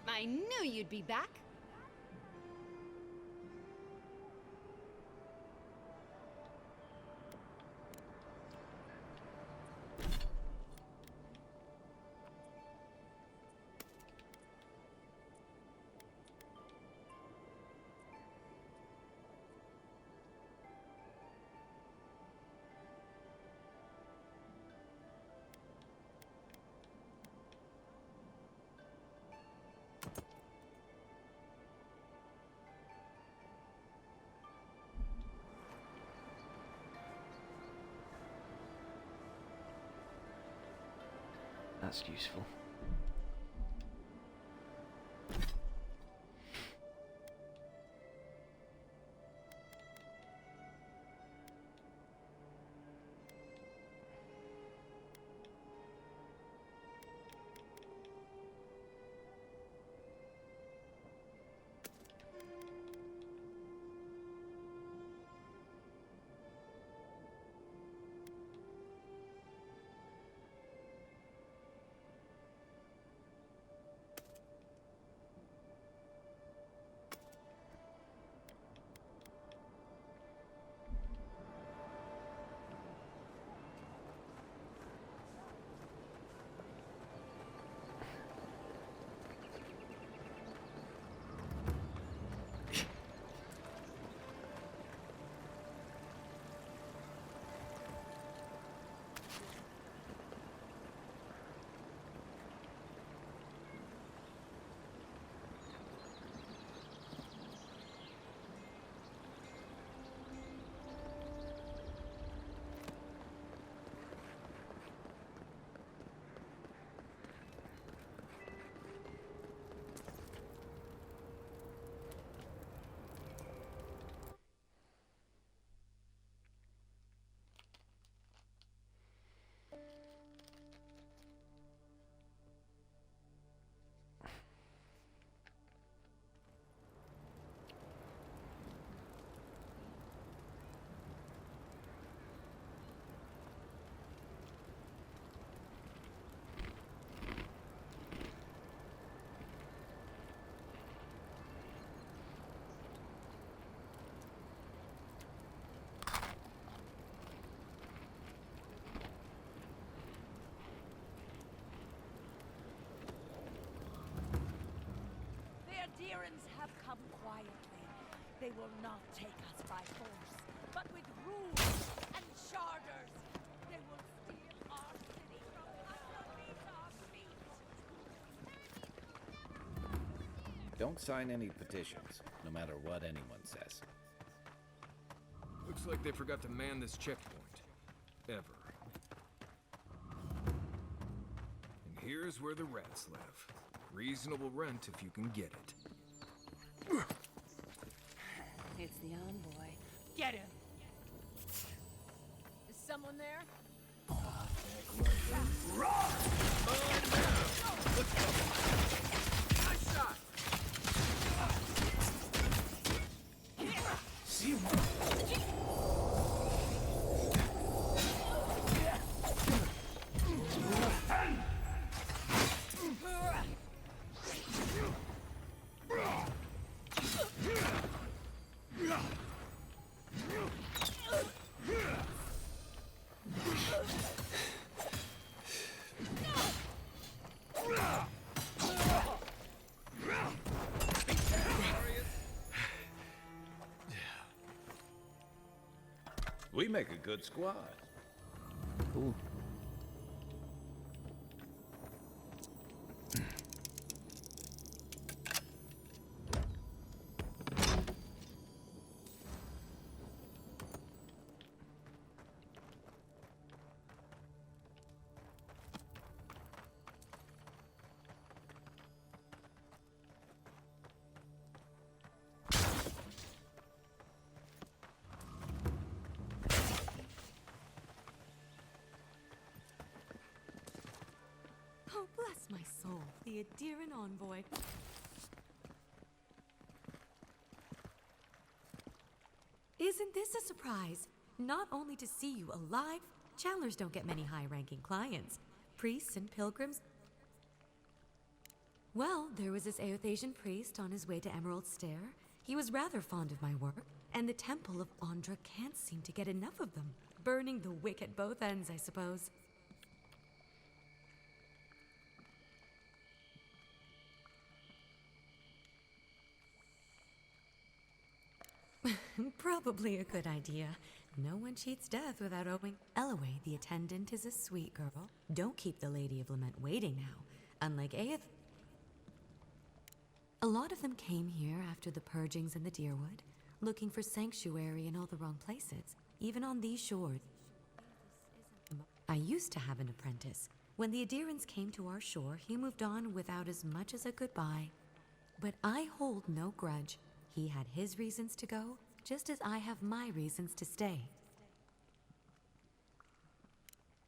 I knew you'd be back. That's useful. Adherents have come quietly. They will not take us by force, but with rules and charters. They will steal our city from underneath our feet. Don't sign any petitions, no matter what anyone says. Looks like they forgot to man this checkpoint. Ever. And here's where the rats live. Reasonable rent if you can get it. It's the envoy. Get him! Is someone there? Nice shot! See We make a good squad. Cool. Oh, bless my soul, the Adiran envoy. Isn't this a surprise? Not only to see you alive, Chandlers don't get many high-ranking clients. Priests and pilgrims. Well, there was this Aothasian priest on his way to Emerald Stair. He was rather fond of my work, and the Temple of Andra can't seem to get enough of them. Burning the wick at both ends, I suppose. Probably a good idea. No one cheats death without owing. Elaway, the attendant, is a sweet girl. Don't keep the Lady of Lament waiting now. Unlike Aeth. A lot of them came here after the purgings in the Deerwood, looking for sanctuary in all the wrong places, even on these shores. I used to have an apprentice. When the Adherents came to our shore, he moved on without as much as a goodbye. But I hold no grudge. He had his reasons to go, just as I have my reasons to stay.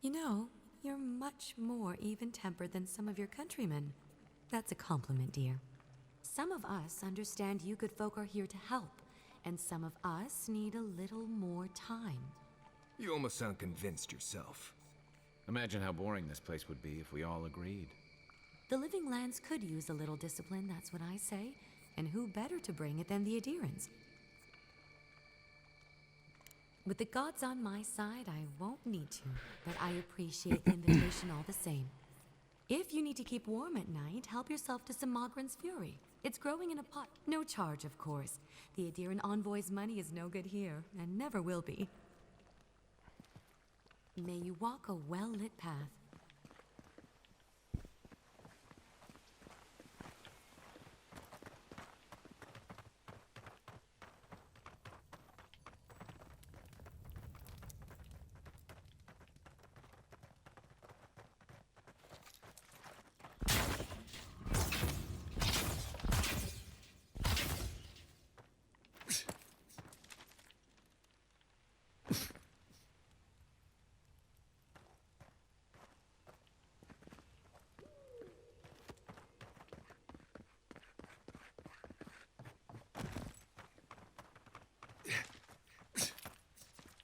You know, you're much more even-tempered than some of your countrymen. That's a compliment, dear. Some of us understand you good folk are here to help, and some of us need a little more time. You almost sound convinced yourself. Imagine how boring this place would be if we all agreed. The Living Lands could use a little discipline, that's what I say. And who better to bring it than the Adherents? With the gods on my side, I won't need to, but I appreciate the invitation all the same. If you need to keep warm at night, help yourself to some Mogren's Fury. It's growing in a pot. No charge, of course. The Adherent Envoy's money is no good here, and never will be. May you walk a well-lit path.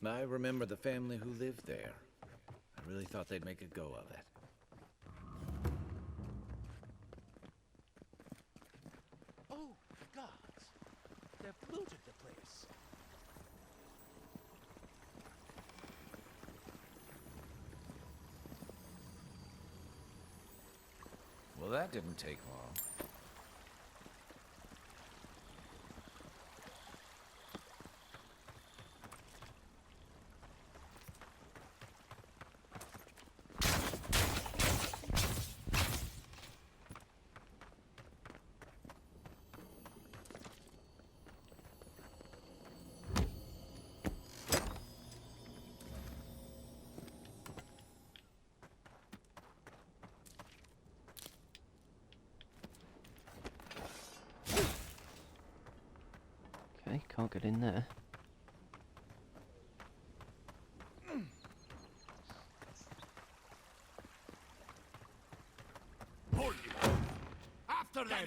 I remember the family who lived there. I really thought they'd make a go of it. Oh, gods. They've looted the place. Well, that didn't take long. Okay, can't get in there. After them!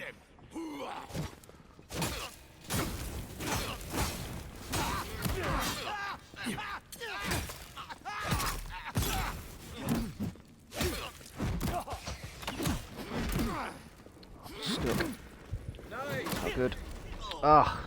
Stuck. Not good. Ah.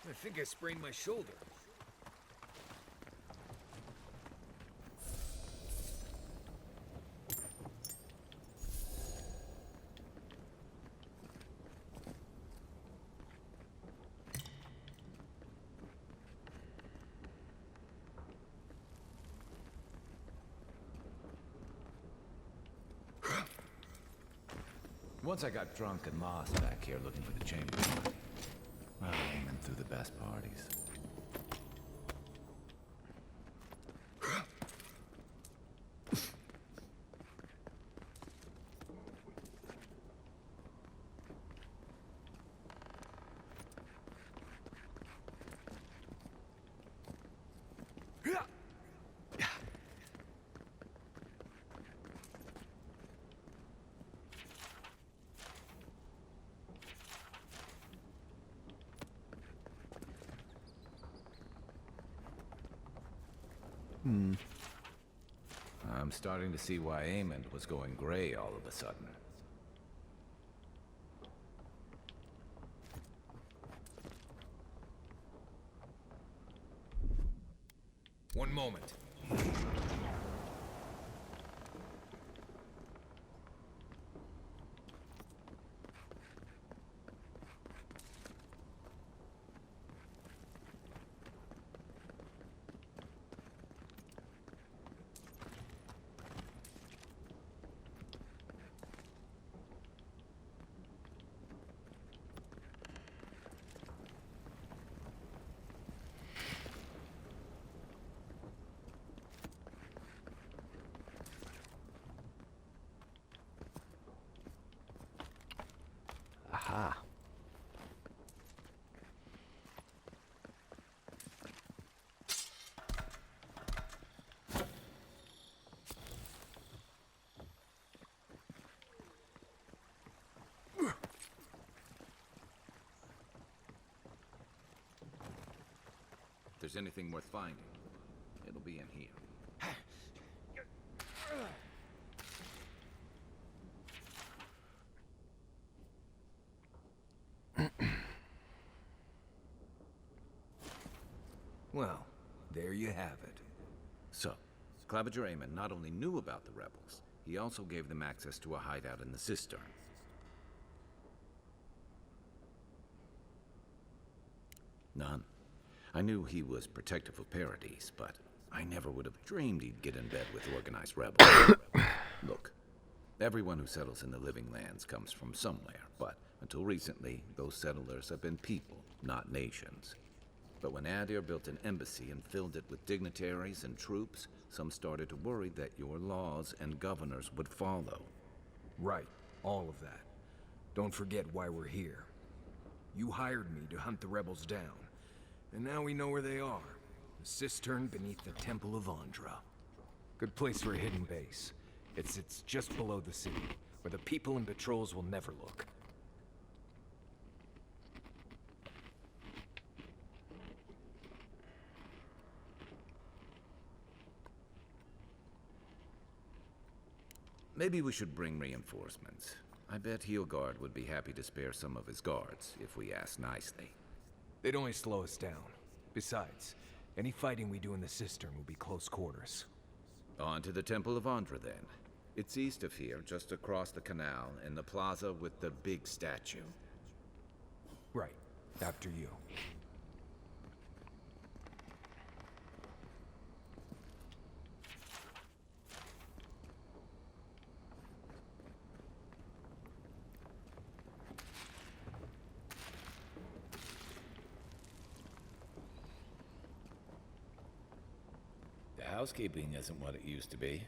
I think I sprained my shoulder. Once I got drunk and lost back here looking for the chamber. Well, aiming through the best parties. I'm starting to see why Amond was going gray all of a sudden. One moment. Aha. If there's anything worth finding, it'll be in here. Well, there you have it. So, Claviger Amon not only knew about the rebels, he also gave them access to a hideout in the cistern. None. I knew he was protective of Paradise, but I never would have dreamed he'd get in bed with organized rebels. Look, everyone who settles in the Living Lands comes from somewhere, but until recently, those settlers have been people, not nations. But when Adir built an embassy and filled it with dignitaries and troops, some started to worry that your laws and governors would follow. Right, all of that. Don't forget why we're here. You hired me to hunt the rebels down, and now we know where they are. The cistern beneath the Temple of Andra. Good place for a hidden base. It sits just below the city, where the people and patrols will never look. Maybe we should bring reinforcements. I bet Heelguard would be happy to spare some of his guards, if we ask nicely. They'd only slow us down. Besides, any fighting we do in the cistern will be close quarters. On to the Temple of Andra, then. It's east of here, just across the canal, in the plaza with the big statue. Right. After you. The housekeeping isn't what it used to be.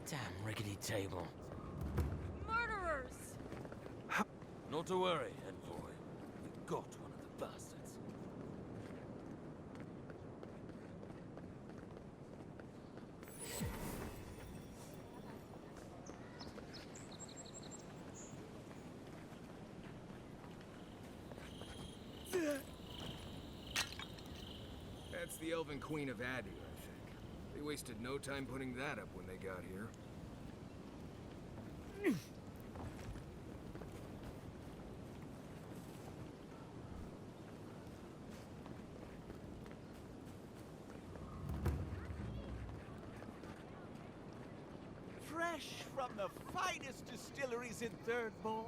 Damn rickety table. Murderers! Not to worry, envoy. We got one of the bastards. That's the Elven Queen of Adir, I think. They wasted no time putting that up when they got here. Fresh from the finest distilleries in Thirdborn,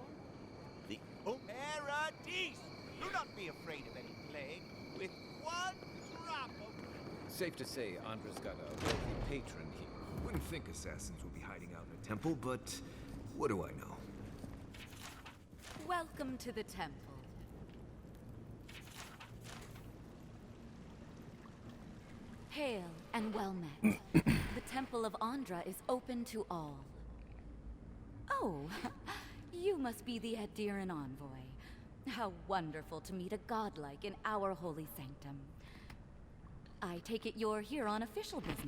the Paradise. Do not be afraid of any plague. With one drop of... Safe to say, Andra's got a wealthy patron here. Wouldn't think assassins would be hiding out in a temple, but what do I know? Welcome to the temple. Hail and well met. The Temple of Andra is open to all. Oh, you must be the Adiran envoy. How wonderful to meet a godlike in our holy sanctum. I take it you're here on official business.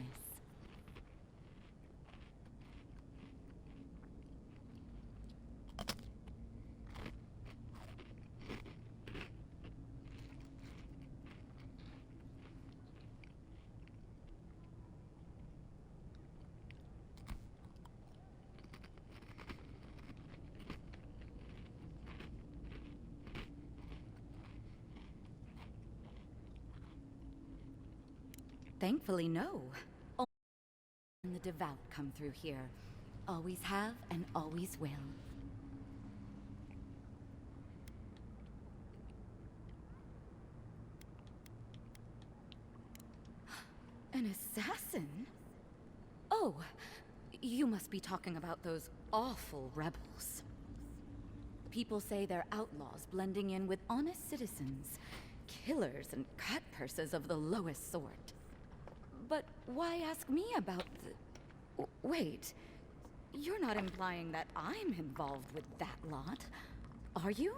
Thankfully, no. Only the devout come through here. Always have and always will. An assassin? Oh, you must be talking about those awful rebels. People say they're outlaws blending in with honest citizens. Killers and cut-purses of the lowest sort. But why ask me about the... Wait, you're not implying that I'm involved with that lot, are you?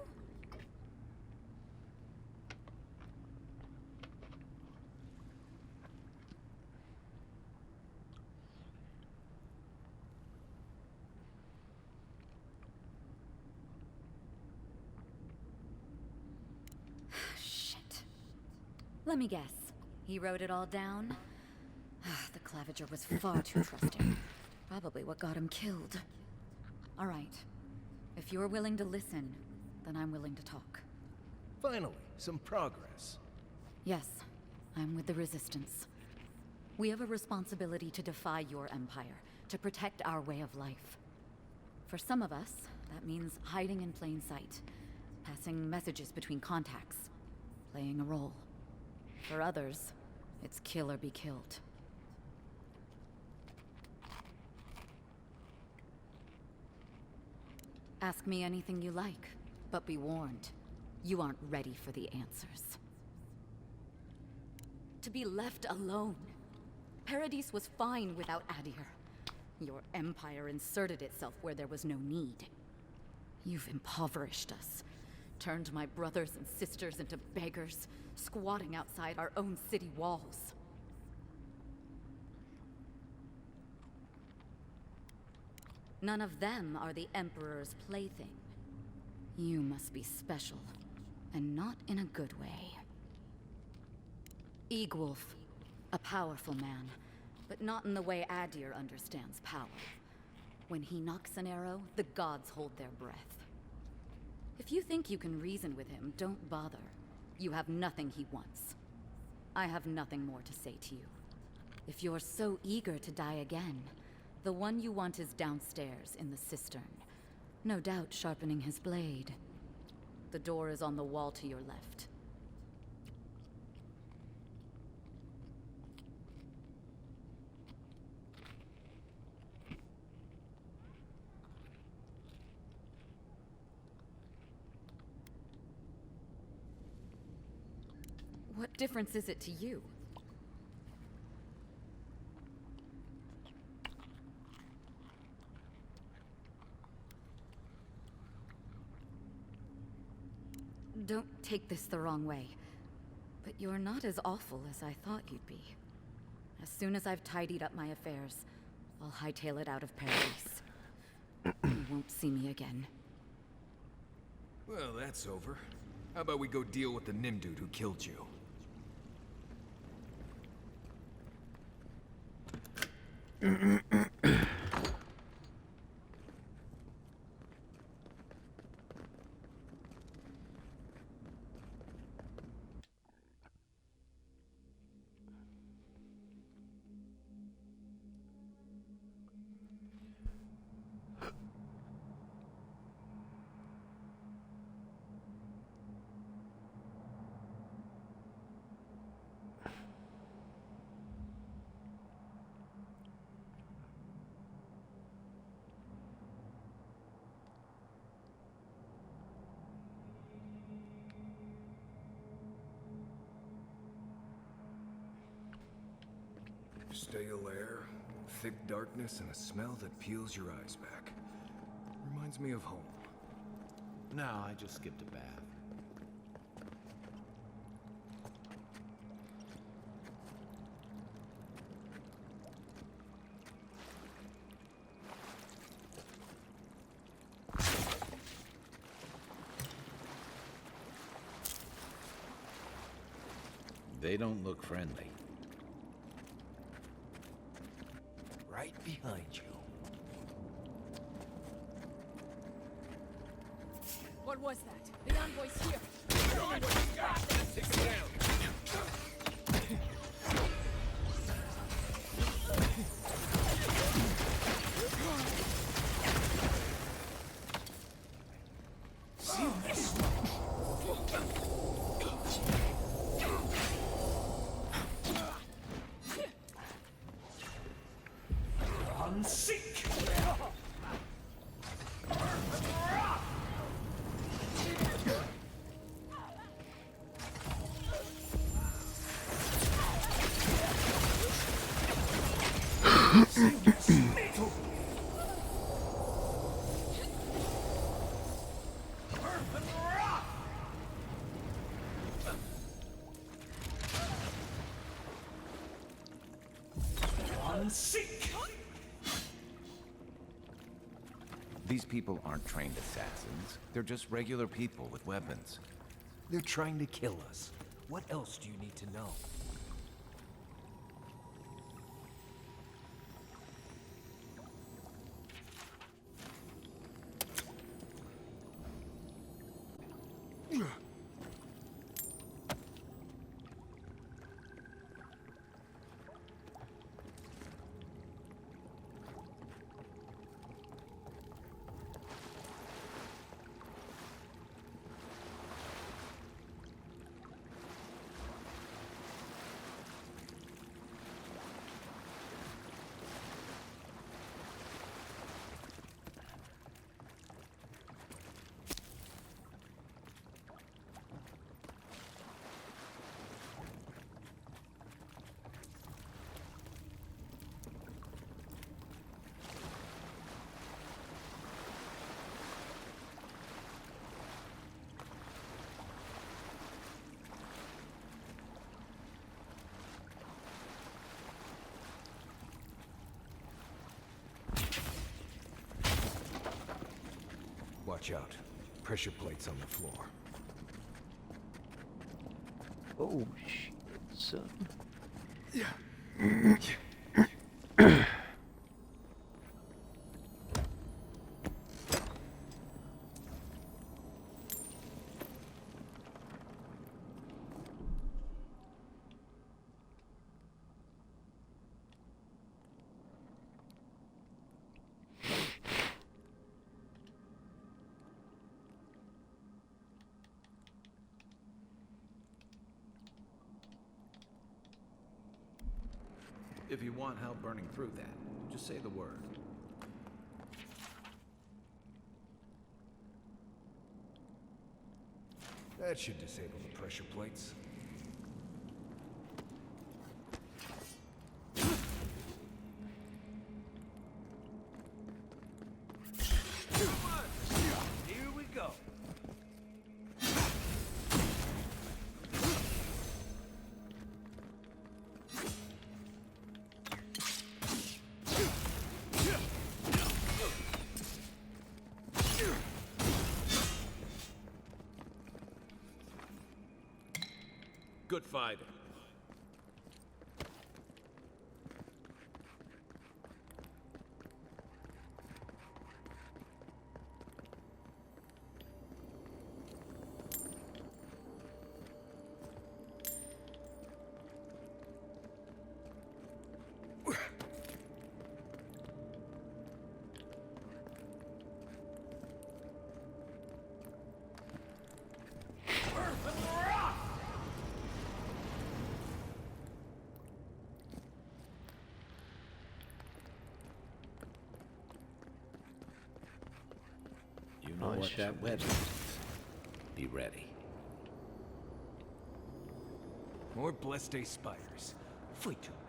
Shit. Let me guess. He wrote it all down? The Claviger was far too trusting. Probably what got him killed. All right. If you're willing to listen, then I'm willing to talk. Finally, some progress. Yes, I'm with the Resistance. We have a responsibility to defy your empire, to protect our way of life. For some of us, that means hiding in plain sight, passing messages between contacts, playing a role. For others, it's kill or be killed. Ask me anything you like, but be warned. You aren't ready for the answers. To be left alone. Paradise was fine without Adir. Your empire inserted itself where there was no need. You've impoverished us. Turned my brothers and sisters into beggars, squatting outside our own city walls. None of them are the Emperor's plaything. You must be special, and not in a good way. Egwulf, a powerful man, but not in the way Adir understands power. When he knocks an arrow, the gods hold their breath. If you think you can reason with him, don't bother. You have nothing he wants. I have nothing more to say to you. If you're so eager to die again, the one you want is downstairs in the cistern. No doubt sharpening his blade. The door is on the wall to your left. What difference is it to you? Don't take this the wrong way, but you're not as awful as I thought you'd be. As soon as I've tidied up my affairs, I'll hightail it out of Paradise. You won't see me again. Well, that's over. How about we go deal with the Nim dude who killed you? Stale air, thick darkness, and a smell that peels your eyes back. Reminds me of home. No, I just skipped a bath. They don't look friendly. Right behind you. What was that? The envoy's here. Take him down. These people aren't trained assassins. They're just regular people with weapons. They're trying to kill us. What else do you need to know? Watch out. Pressure plates on the floor. Oh, shit, son. If you want help burning through that, just say the word. That should disable the pressure plates. Here we go. Good fighting. nice. what that web is. Be ready. More Blessed spiders. Fight to me.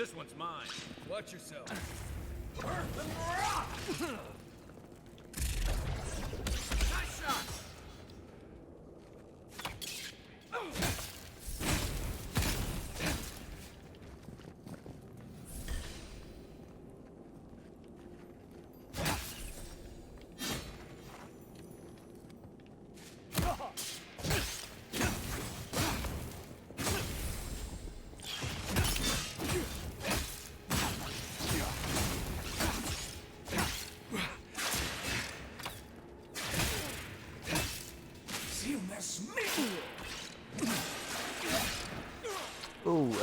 This one's mine. Watch yourself. Nice shot! Ooh,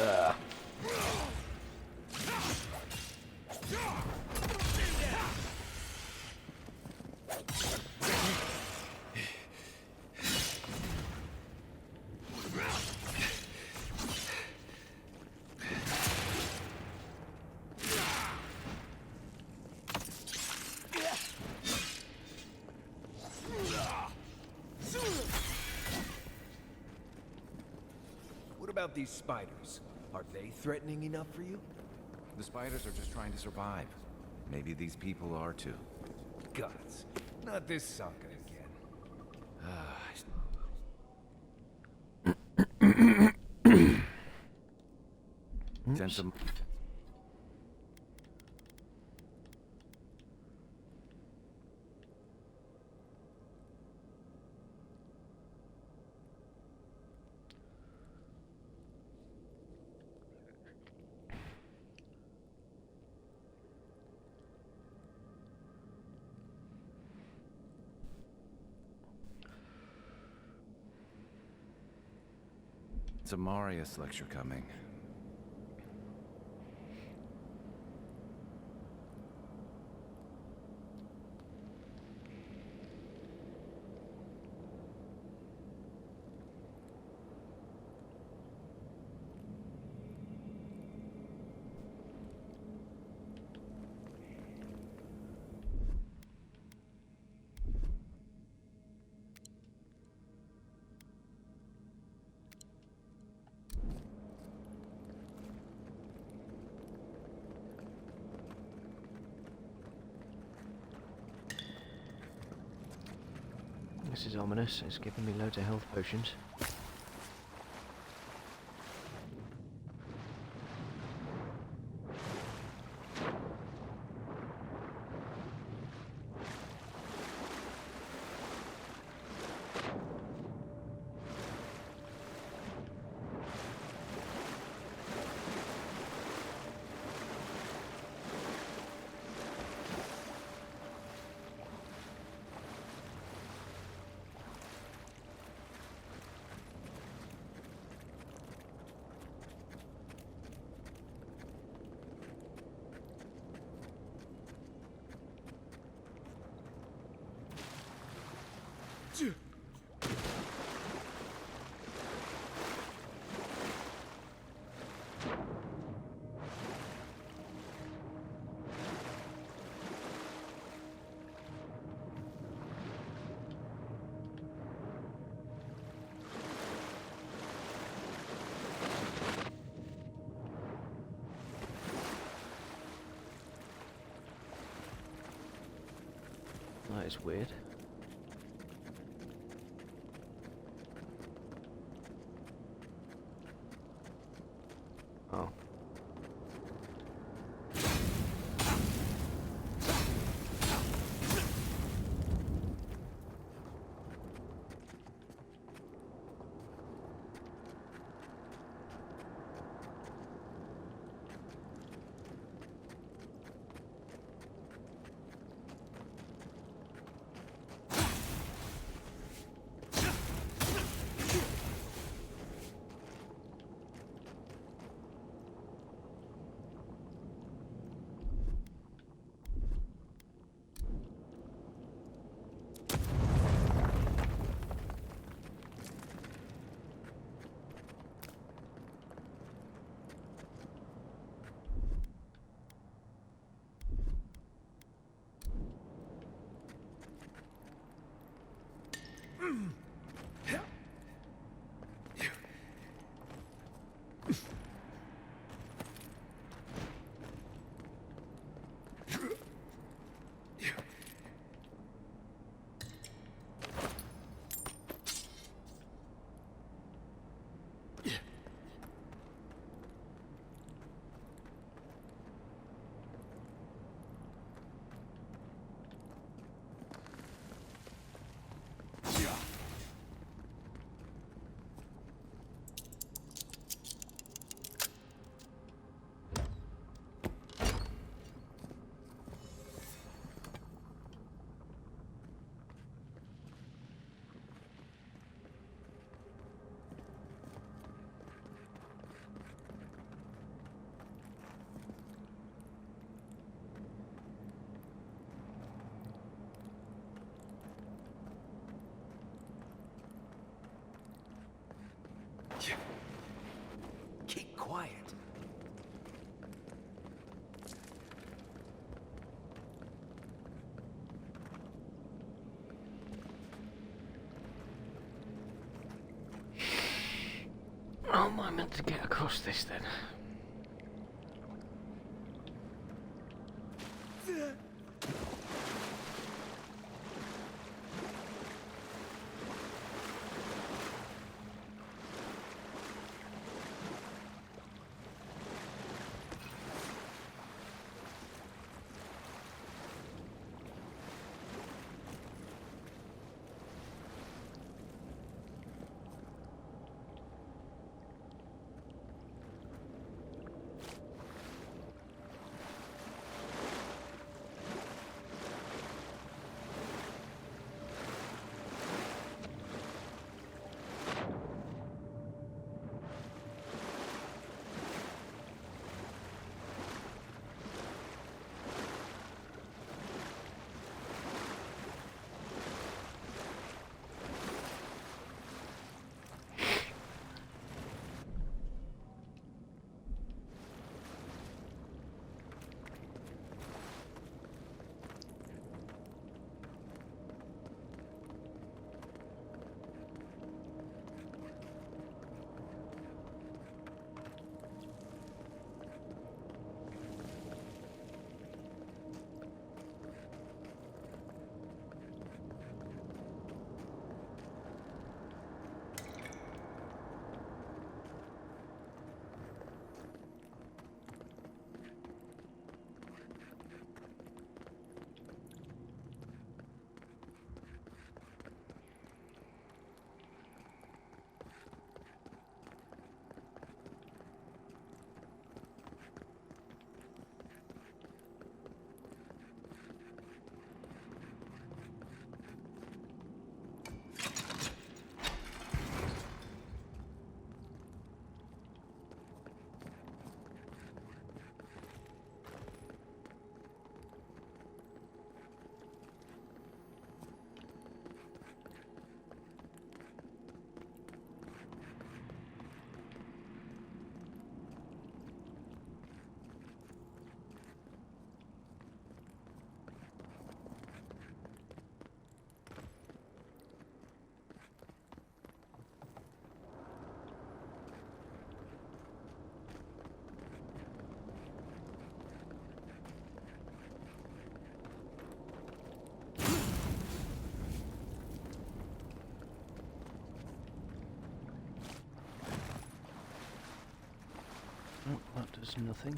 What about these spiders? Are they threatening enough for you? The spiders are just trying to survive. Maybe these people are too. Gods, not this saga again. Send some. It's a Marius lecture coming. this is ominous. It's giving me loads of health potions. That is weird. Oh. quiet. How am I meant to get across this then? Oh, that does nothing.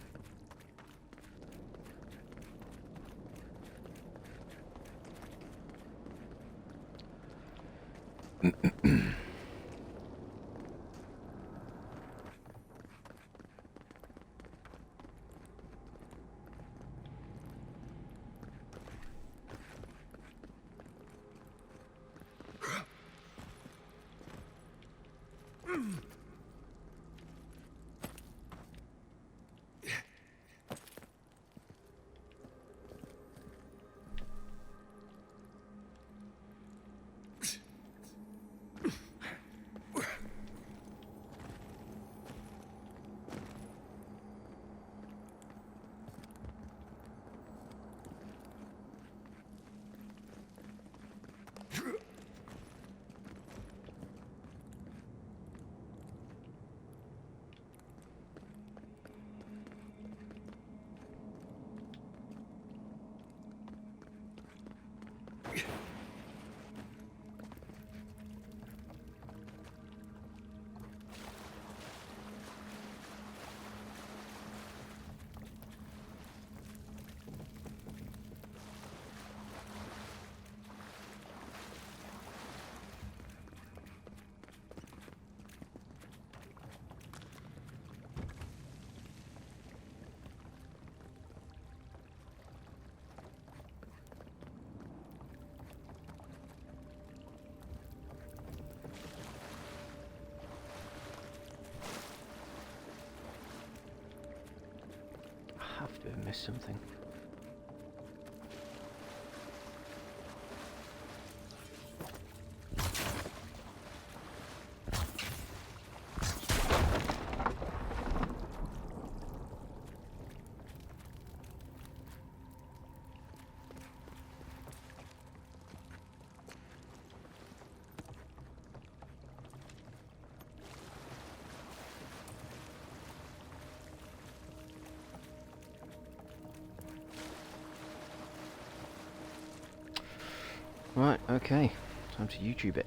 I have to have missed something. Right, okay. Time to YouTube it.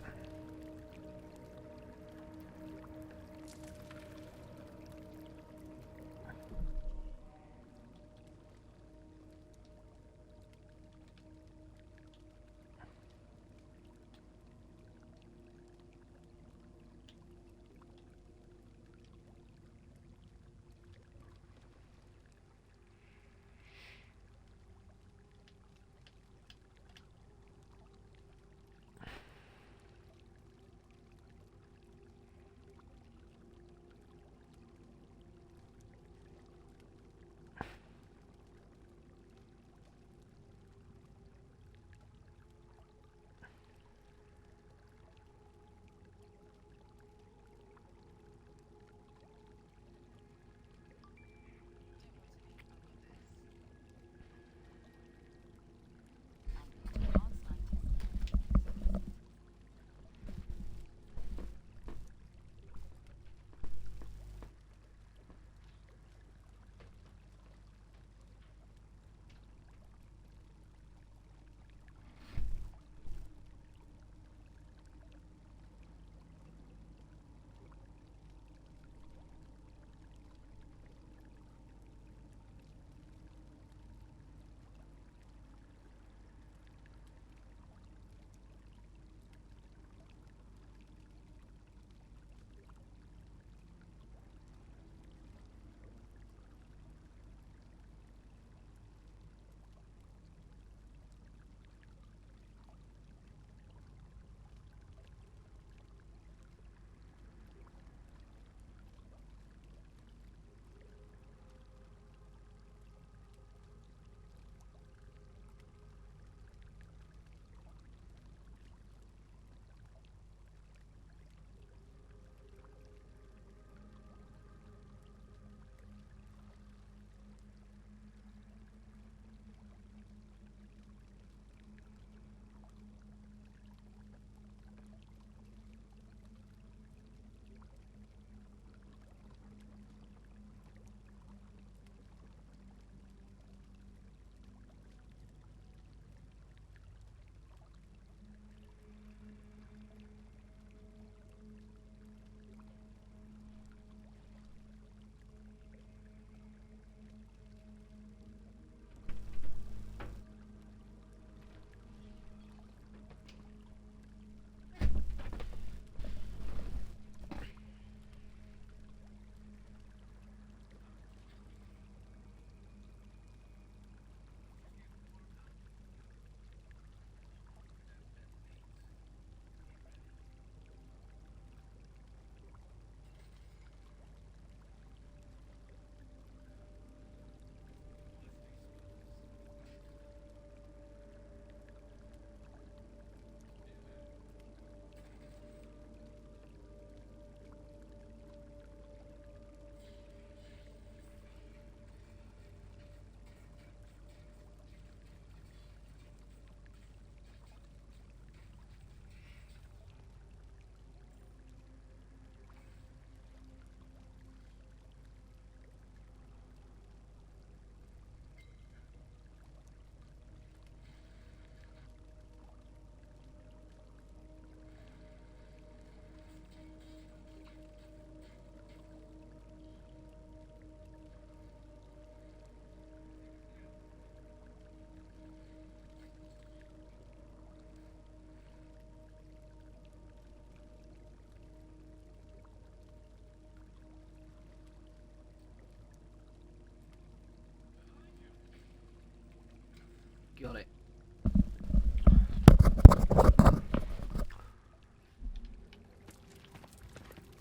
Got it.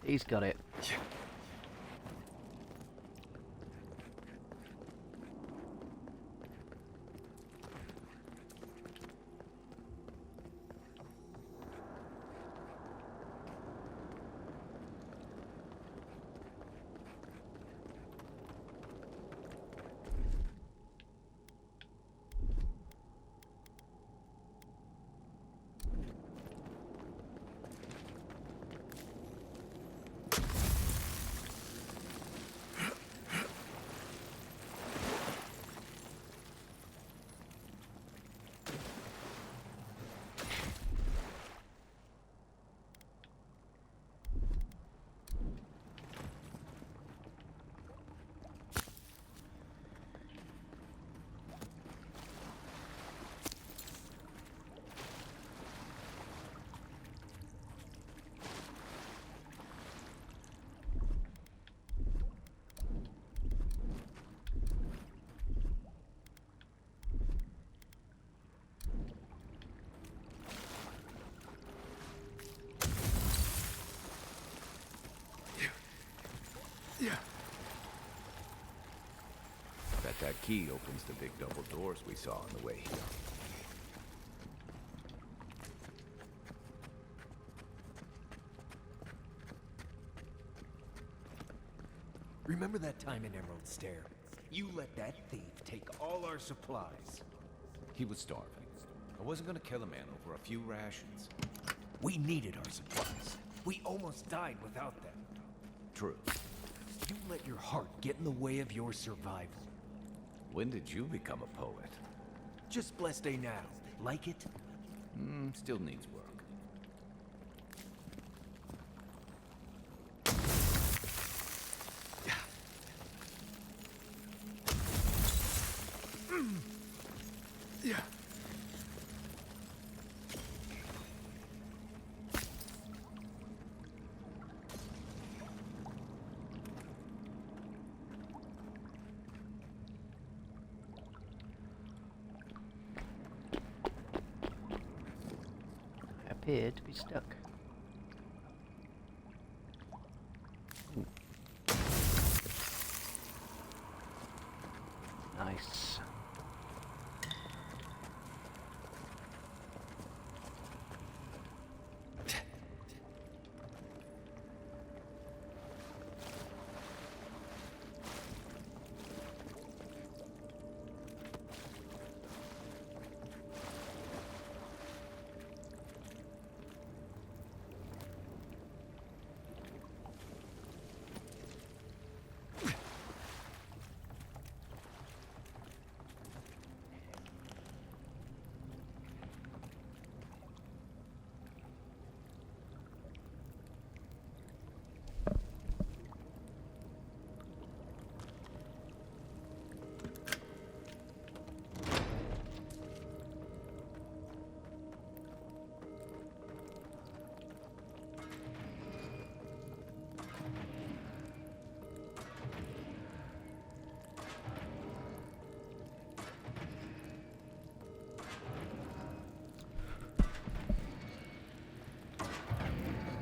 He's got it. Bet that key opens the big double doors we saw on the way here. Remember that time in Emerald Stair? You let that thief take all our supplies. He was starving. I wasn't gonna kill a man over a few rations. We needed our supplies. We almost died without them. True. You let your heart get in the way of your survival. When did you become a poet? Just blessed day now. Like it? Still needs work. Yeah. I appear to be stuck. Nice.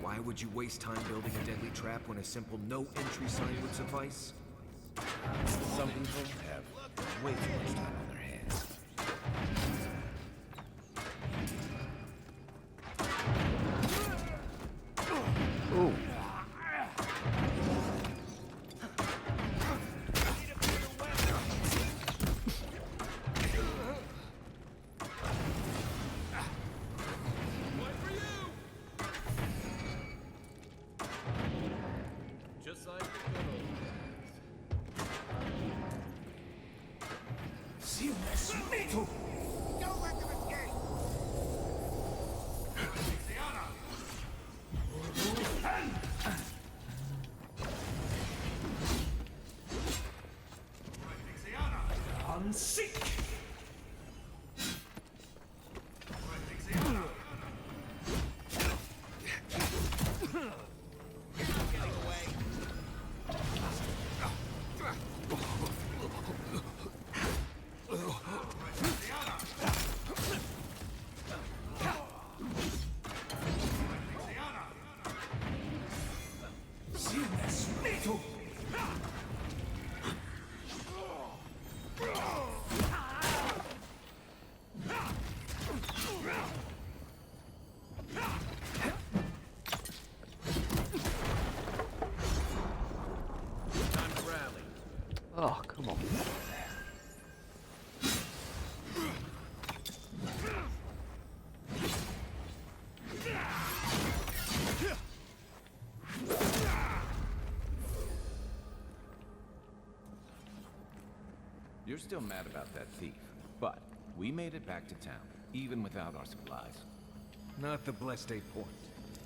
Why would you waste time building a deadly trap when a simple no-entry sign would suffice? Some people have way too much time on their hands. Ooh. Just like the good old Don't let them escape! Unseek! Oh, come on. You're still mad about that thief, but we made it back to town, even without our supplies. Not the blessed day point.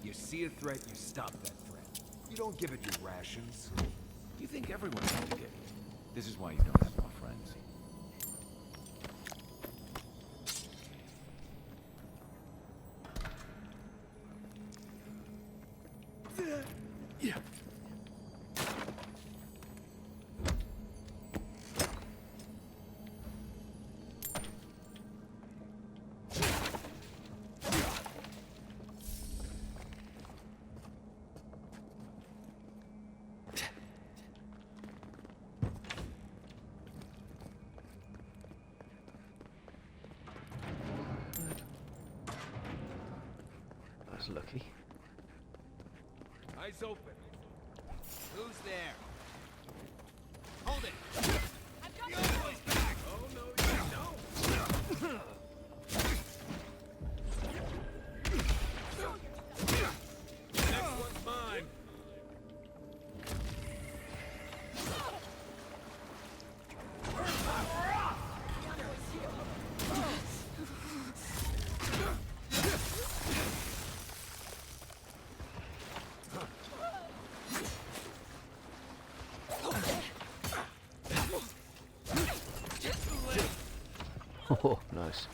You see a threat, you stop that threat. You don't give it your rations. You think everyone's gonna get it. This is why you don't have more friends. Yeah. was lucky. Eyes open. Who's there? Hold it. The old boy's back. Oh no, you don't. Next one's mine. Oh, nice.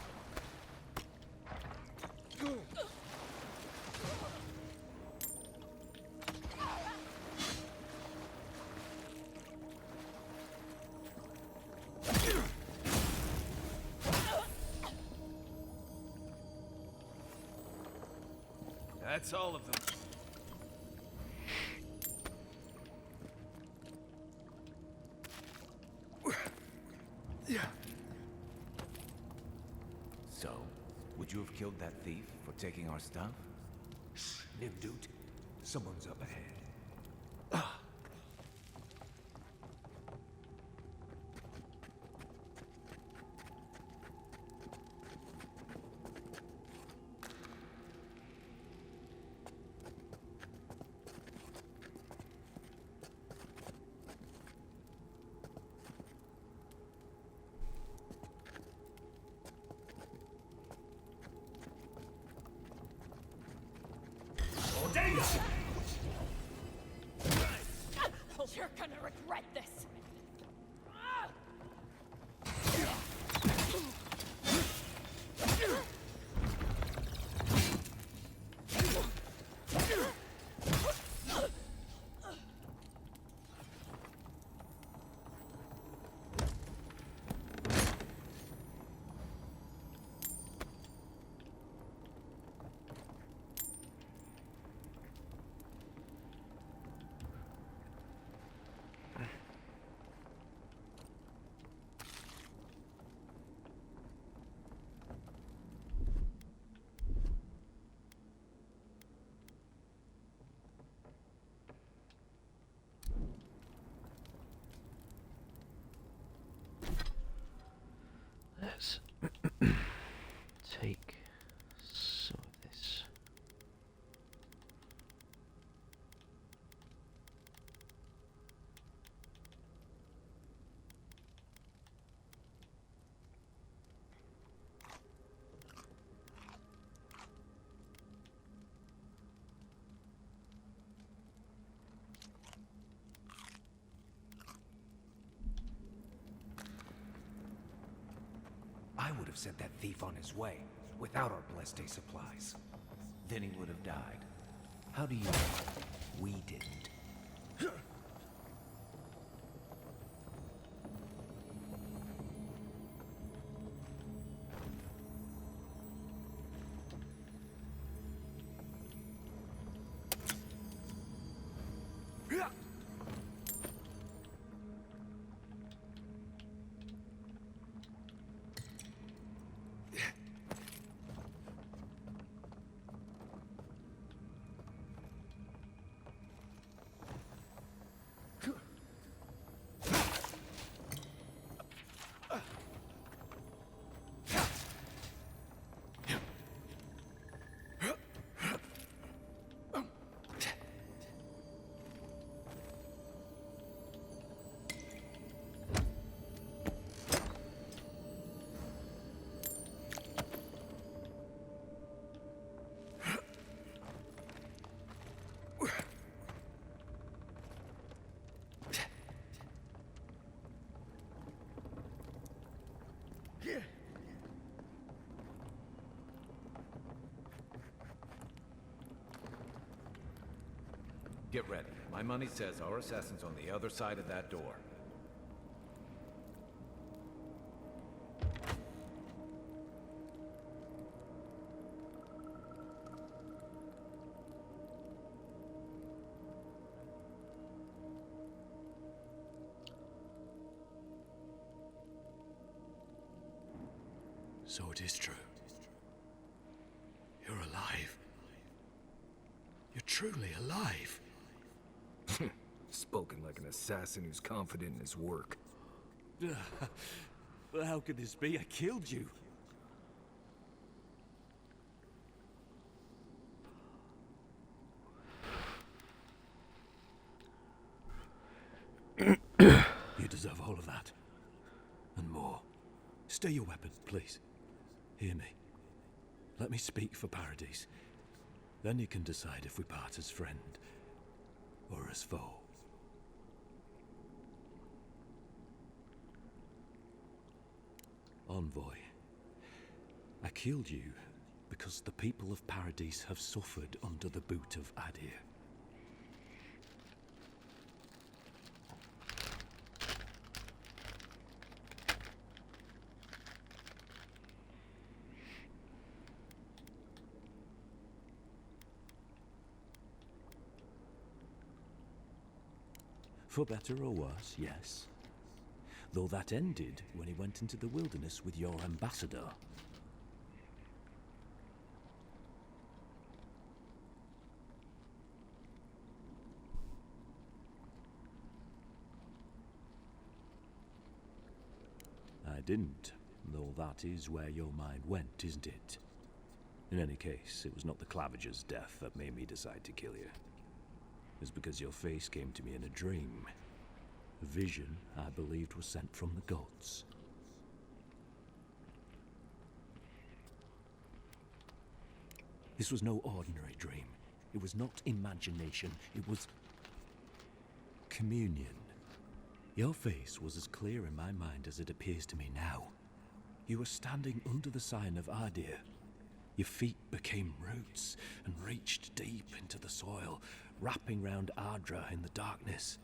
That's all of them. Yeah. So, would you have killed that thief for taking our stuff? Nimdut, someone's up ahead. You're gonna regret this. Let's take some of this. I would have sent that thief on his way, without our blessed day supplies. Then he would have died. How do you know? We didn't. Get ready. My money says our assassin's on the other side of that door. So it is true. You're alive. truly alive. Spoken like an assassin who's confident in his work. But how could this be? I killed you. You deserve all of that. And more. Stay your weapon, please. Hear me. Let me speak for Paradise. Then you can decide if we part as friend or as foe. Envoy, I killed you because the people of Paradise have suffered under the boot of Adir. For better or worse, yes. Though that ended when he went into the wilderness with your ambassador. I didn't, though that is where your mind went, isn't it? In any case, it was not the Clavager's death that made me decide to kill you. It was because your face came to me in a dream. A vision I believed was sent from the gods. This was no ordinary dream. It was not imagination. It was communion. Your face was as clear in my mind as it appears to me now. You were standing under the sign of Adir. Your feet became roots and reached deep into the soil, wrapping round Ardra in the darkness.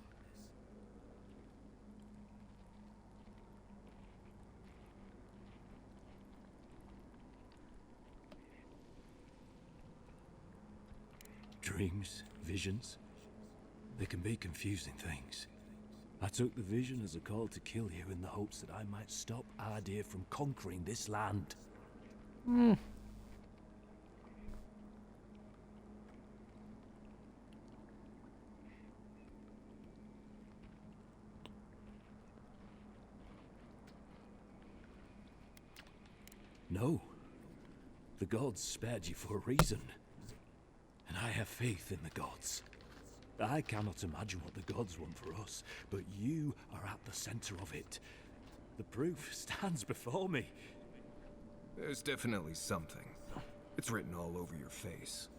Dreams, visions, they can be confusing things. I took the vision as a call to kill you in the hopes that I might stop Adir from conquering this land. No. The gods spared you for a reason. And I have faith in the gods. I cannot imagine what the gods want for us, but you are at the center of it. The proof stands before me. There's definitely something. It's written all over your face.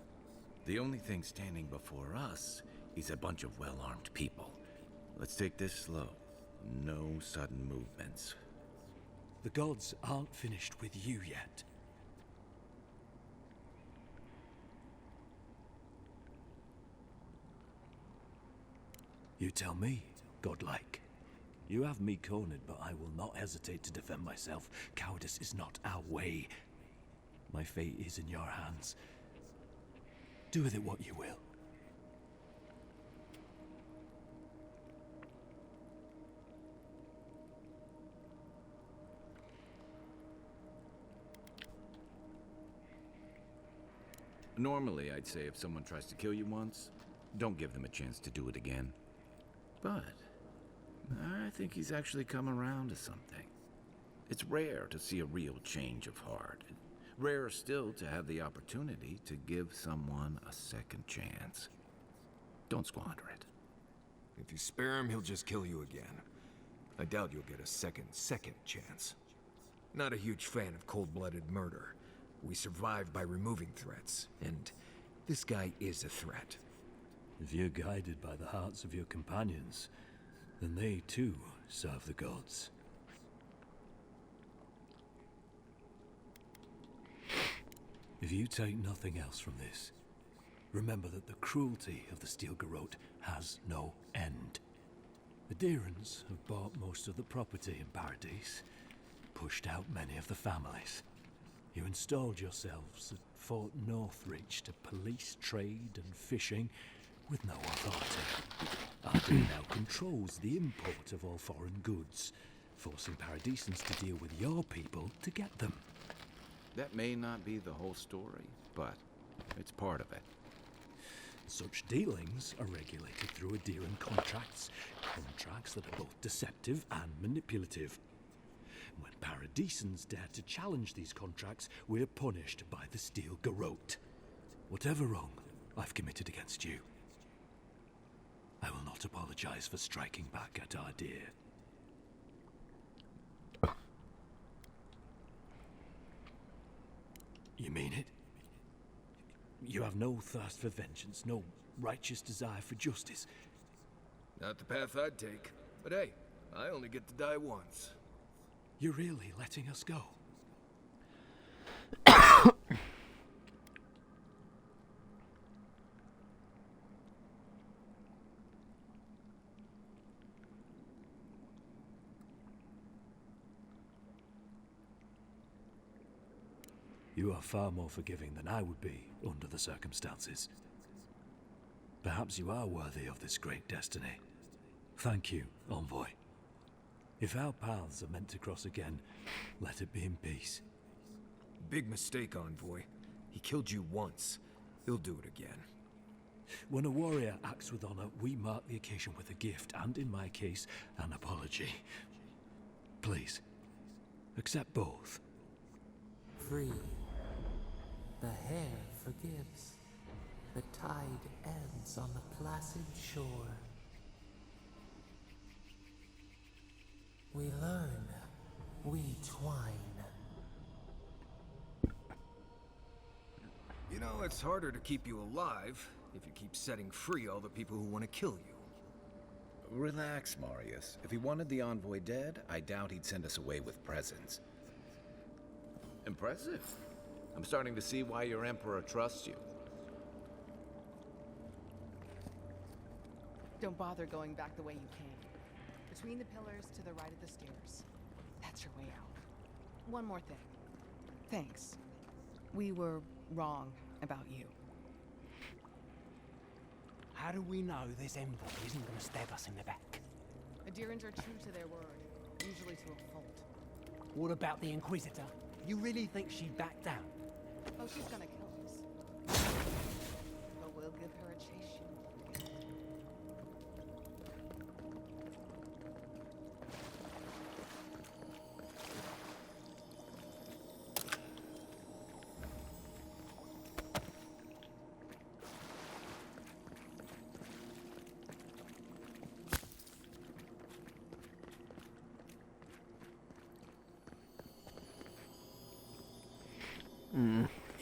The only thing standing before us is a bunch of well-armed people. Let's take this slow. No sudden movements. The gods aren't finished with you yet. You tell me, godlike. You have me cornered, but I will not hesitate to defend myself. Cowardice is not our way. My fate is in your hands. Do with it what you will. Normally, I'd say if someone tries to kill you once, don't give them a chance to do it again. But I think he's actually come around to something. It's rare to see a real change of heart. Rarer still to have the opportunity to give someone a second chance. Don't squander it. If you spare him, he'll just kill you again. I doubt you'll get a second chance. Not a huge fan of cold-blooded murder. We survive by removing threats, and this guy is a threat. If you're guided by the hearts of your companions, then they too serve the gods. If you take nothing else from this, remember that the cruelty of the Steel Garrote has no end. The Deerans have bought most of the property in Paradise, pushed out many of the families. You installed yourselves at Fort Northreach to police trade and fishing with no authority. Adir now controls the import of all foreign goods, forcing Paradisans to deal with your people to get them. That may not be the whole story, but it's part of it. Such dealings are regulated through Adheran contracts, contracts that are both deceptive and manipulative. When Paradisans dare to challenge these contracts, we're punished by the Steel Garrote. Whatever wrong I've committed against you, I will not apologize for striking back at our dear. You mean it? You have no thirst for vengeance, no righteous desire for justice? Not the path I'd take. But hey, I only get to die once. You're really letting us go? You are far more forgiving than I would be under the circumstances. Perhaps you are worthy of this great destiny. Thank you, Envoy. If our paths are meant to cross again, let it be in peace. Big mistake, Envoy. He killed you once. He'll do it again. When a warrior acts with honor, we mark the occasion with a gift, and in my case, an apology. Please, accept both. Free. The hair forgives. The tide ends on the placid shore. We learn. We twine. You know, it's harder to keep you alive if you keep setting free all the people who want to kill you. Relax, Marius. If he wanted the Envoy dead, I doubt he'd send us away with presents. Impressive. I'm starting to see why your Emperor trusts you. Don't bother going back the way you came. Between the pillars to the right of the stairs. That's your way out. One more thing. Thanks. We were wrong about you. How do we know this Envoy isn't going to stab us in the back? Adherans are true to their word, usually to a fault. What about the Inquisitor? You really think she'd back down? Oh, she's gonna kill us. But we'll give her a chase she won't get.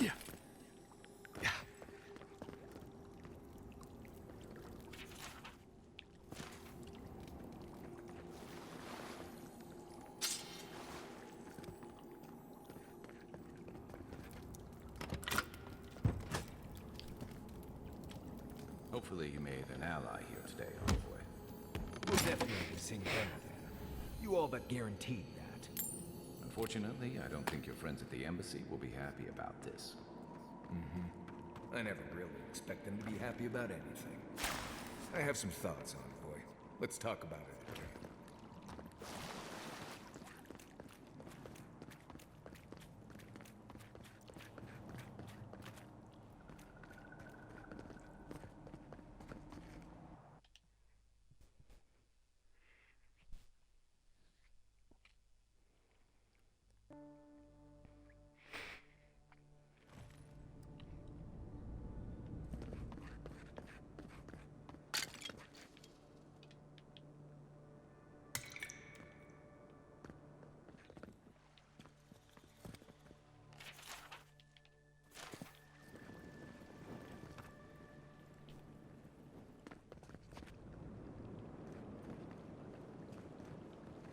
Yeah. Hopefully you made an ally here today, Envoy. We'll definitely sing better then. You all but guaranteed that. Unfortunately, I don't think your friends at the embassy will be happy about this. I never really expect them to be happy about anything. I have some thoughts, Envoy. Let's talk about it again.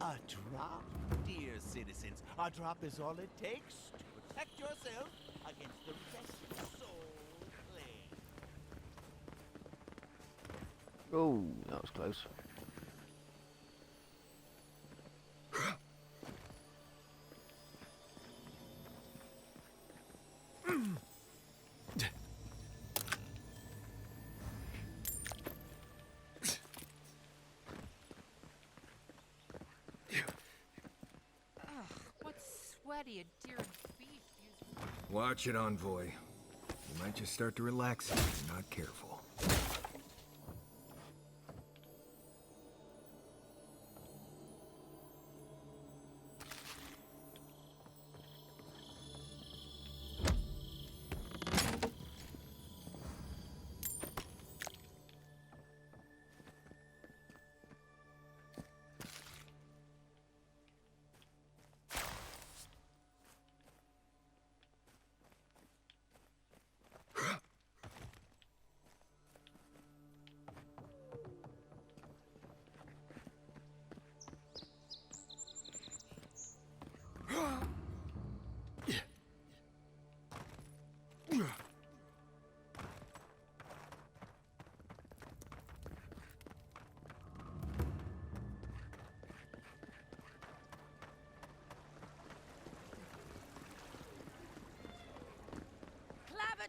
A drop, dear citizens. A drop is all it takes to protect yourself against the restless soul plague. Oh, that was close. Sweaty adherent beef used. Watch it, Envoy. You might just start to relax if you're not careful.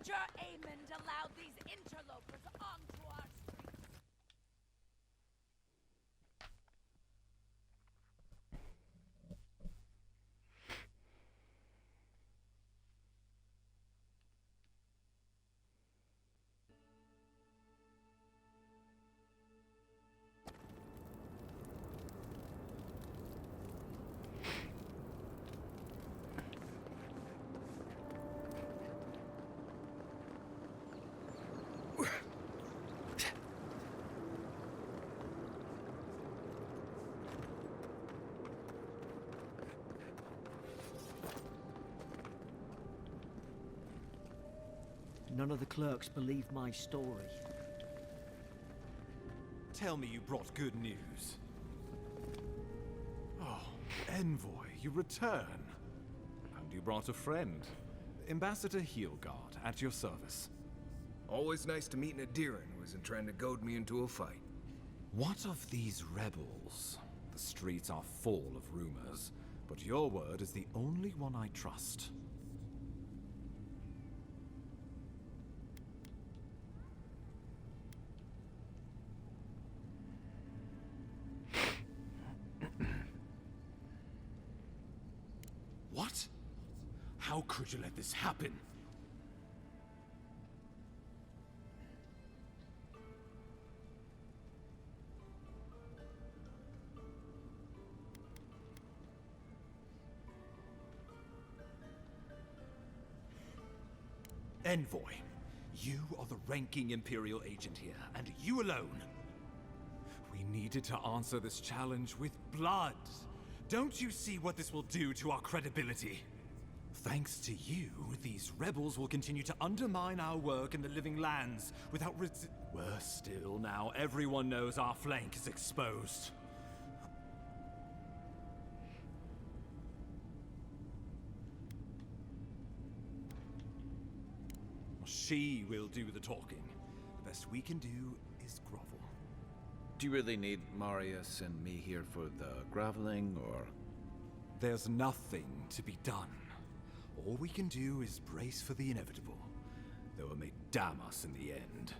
Major Aemond allowed these interlopers onto our streets. None of the clerks believed my story. Tell me you brought good news. Oh, Envoy, you return. And you brought a friend. Ambassador Heelguard, at your service. Always nice to meet an Adiran who isn't trying to goad me into a fight. What of these rebels? The streets are full of rumors, but your word is the only one I trust. What? How could you let this happen? Envoy, you are the ranking Imperial agent here, and you alone. We needed to answer this challenge with blood. Don't you see what this will do to our credibility? Thanks to you, these rebels will continue to undermine our work in the Living Lands without Worse still, now everyone knows our flank is exposed. She will do the talking. The best we can do is grovel. Do you really need Marius and me here for the groveling, or...? There's nothing to be done. All we can do is brace for the inevitable, though it may damn us in the end.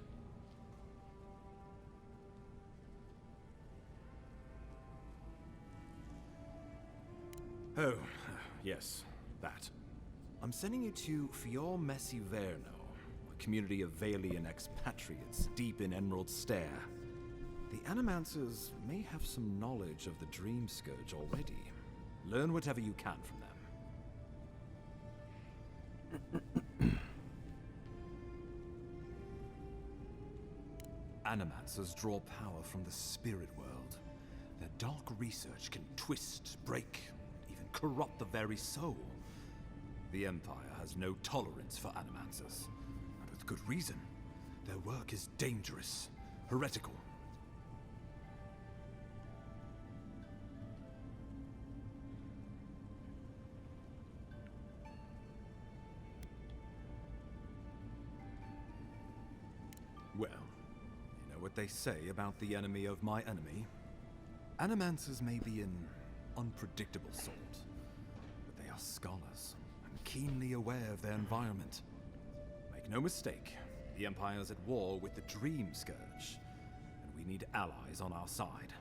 Oh, yes, that. I'm sending you to Fior Messi Verno, a community of Valian expatriates deep in Emerald Stair. The Animancers may have some knowledge of the Dream Scourge already. Learn whatever you can from them. Animancers draw power from the spirit world. Their dark research can twist, break, even corrupt the very soul. The Empire has no tolerance for Animancers, and with good reason. Their work is dangerous, heretical. Well, you know what they say about the enemy of my enemy? Animancers may be an unpredictable sort, but they are scholars and keenly aware of their environment. Make no mistake, the Empire's at war with the Dream Scourge, and we need allies on our side.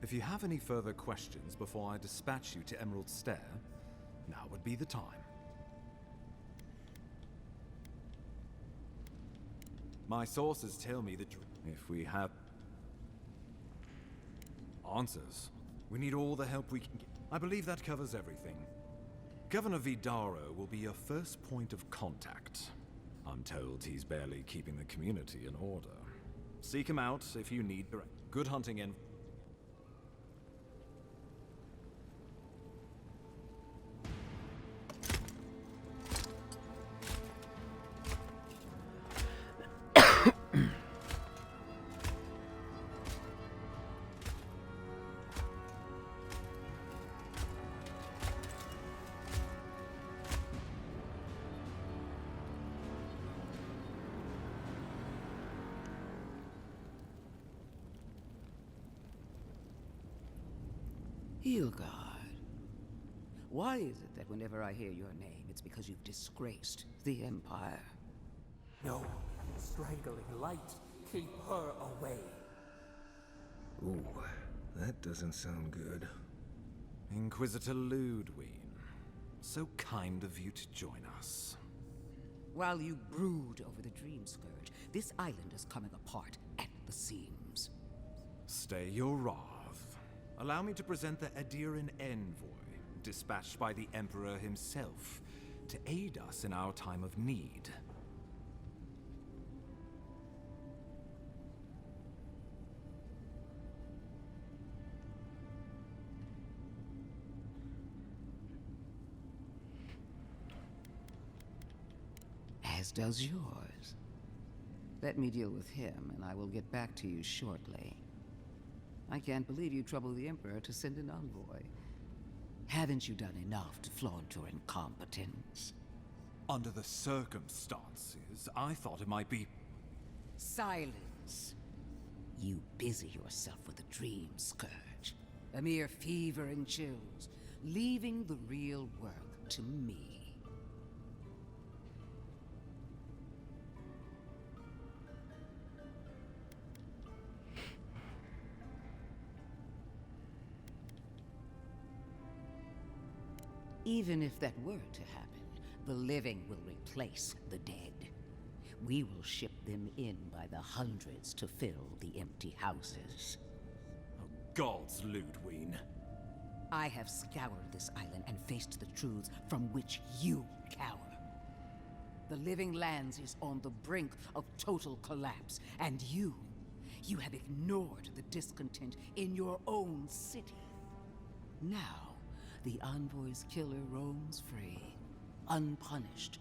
If you have any further questions before I dispatch you to Emerald Stair, now would be the time. My sources tell me that if we have answers, we need all the help we can get. I believe that covers everything. Governor Vidaro will be your first point of contact. I'm told he's barely keeping the community in order. Seek him out if you need. Good hunting in. Hilgard. Why is it that whenever I hear your name, it's because you've disgraced the Empire? No, strangling light. Keep her away. Ooh, that doesn't sound good. Inquisitor Ludwig, so kind of you to join us. While you brood over the Dream Scourge, this island is coming apart at the seams. Stay your wrath. Allow me to present the Adiran envoy, dispatched by the Emperor himself, to aid us in our time of need. As does yours. Let me deal with him, and I will get back to you shortly. I can't believe you troubled the Emperor to send an envoy. Haven't you done enough to flaunt your incompetence? Under the circumstances, I thought it might be... Silence. You busy yourself with the Dream Scourge. A mere fever and chills, leaving the real work to me. Even if that were to happen, the living will replace the dead. We will ship them in by the hundreds to fill the empty houses. Oh, gods, Ludwig. I have scoured this island and faced the truths from which you cower. The Living Lands is on the brink of total collapse, and you have ignored the discontent in your own city. Now, the Envoy's killer roams free, unpunished,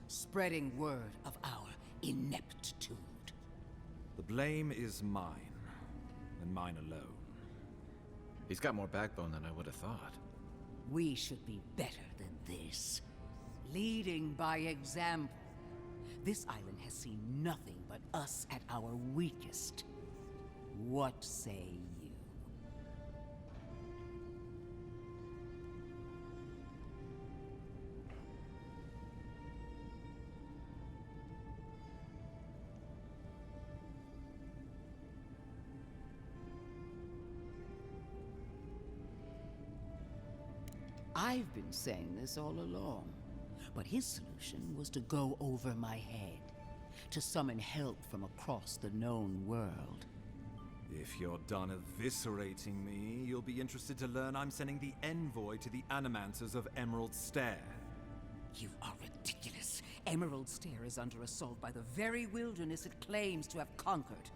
spreading word of our ineptitude. The blame is mine, and mine alone. He's got more backbone than I would have thought. We should be better than this. Leading by example. This island has seen nothing but us at our weakest. What say you? I've been saying this all along, but his solution was to go over my head, to summon help from across the known world. If you're done eviscerating me, you'll be interested to learn I'm sending the envoy to the Animancers of Emerald Stair. You are ridiculous. Emerald Stair is under assault by the very wilderness it claims to have conquered.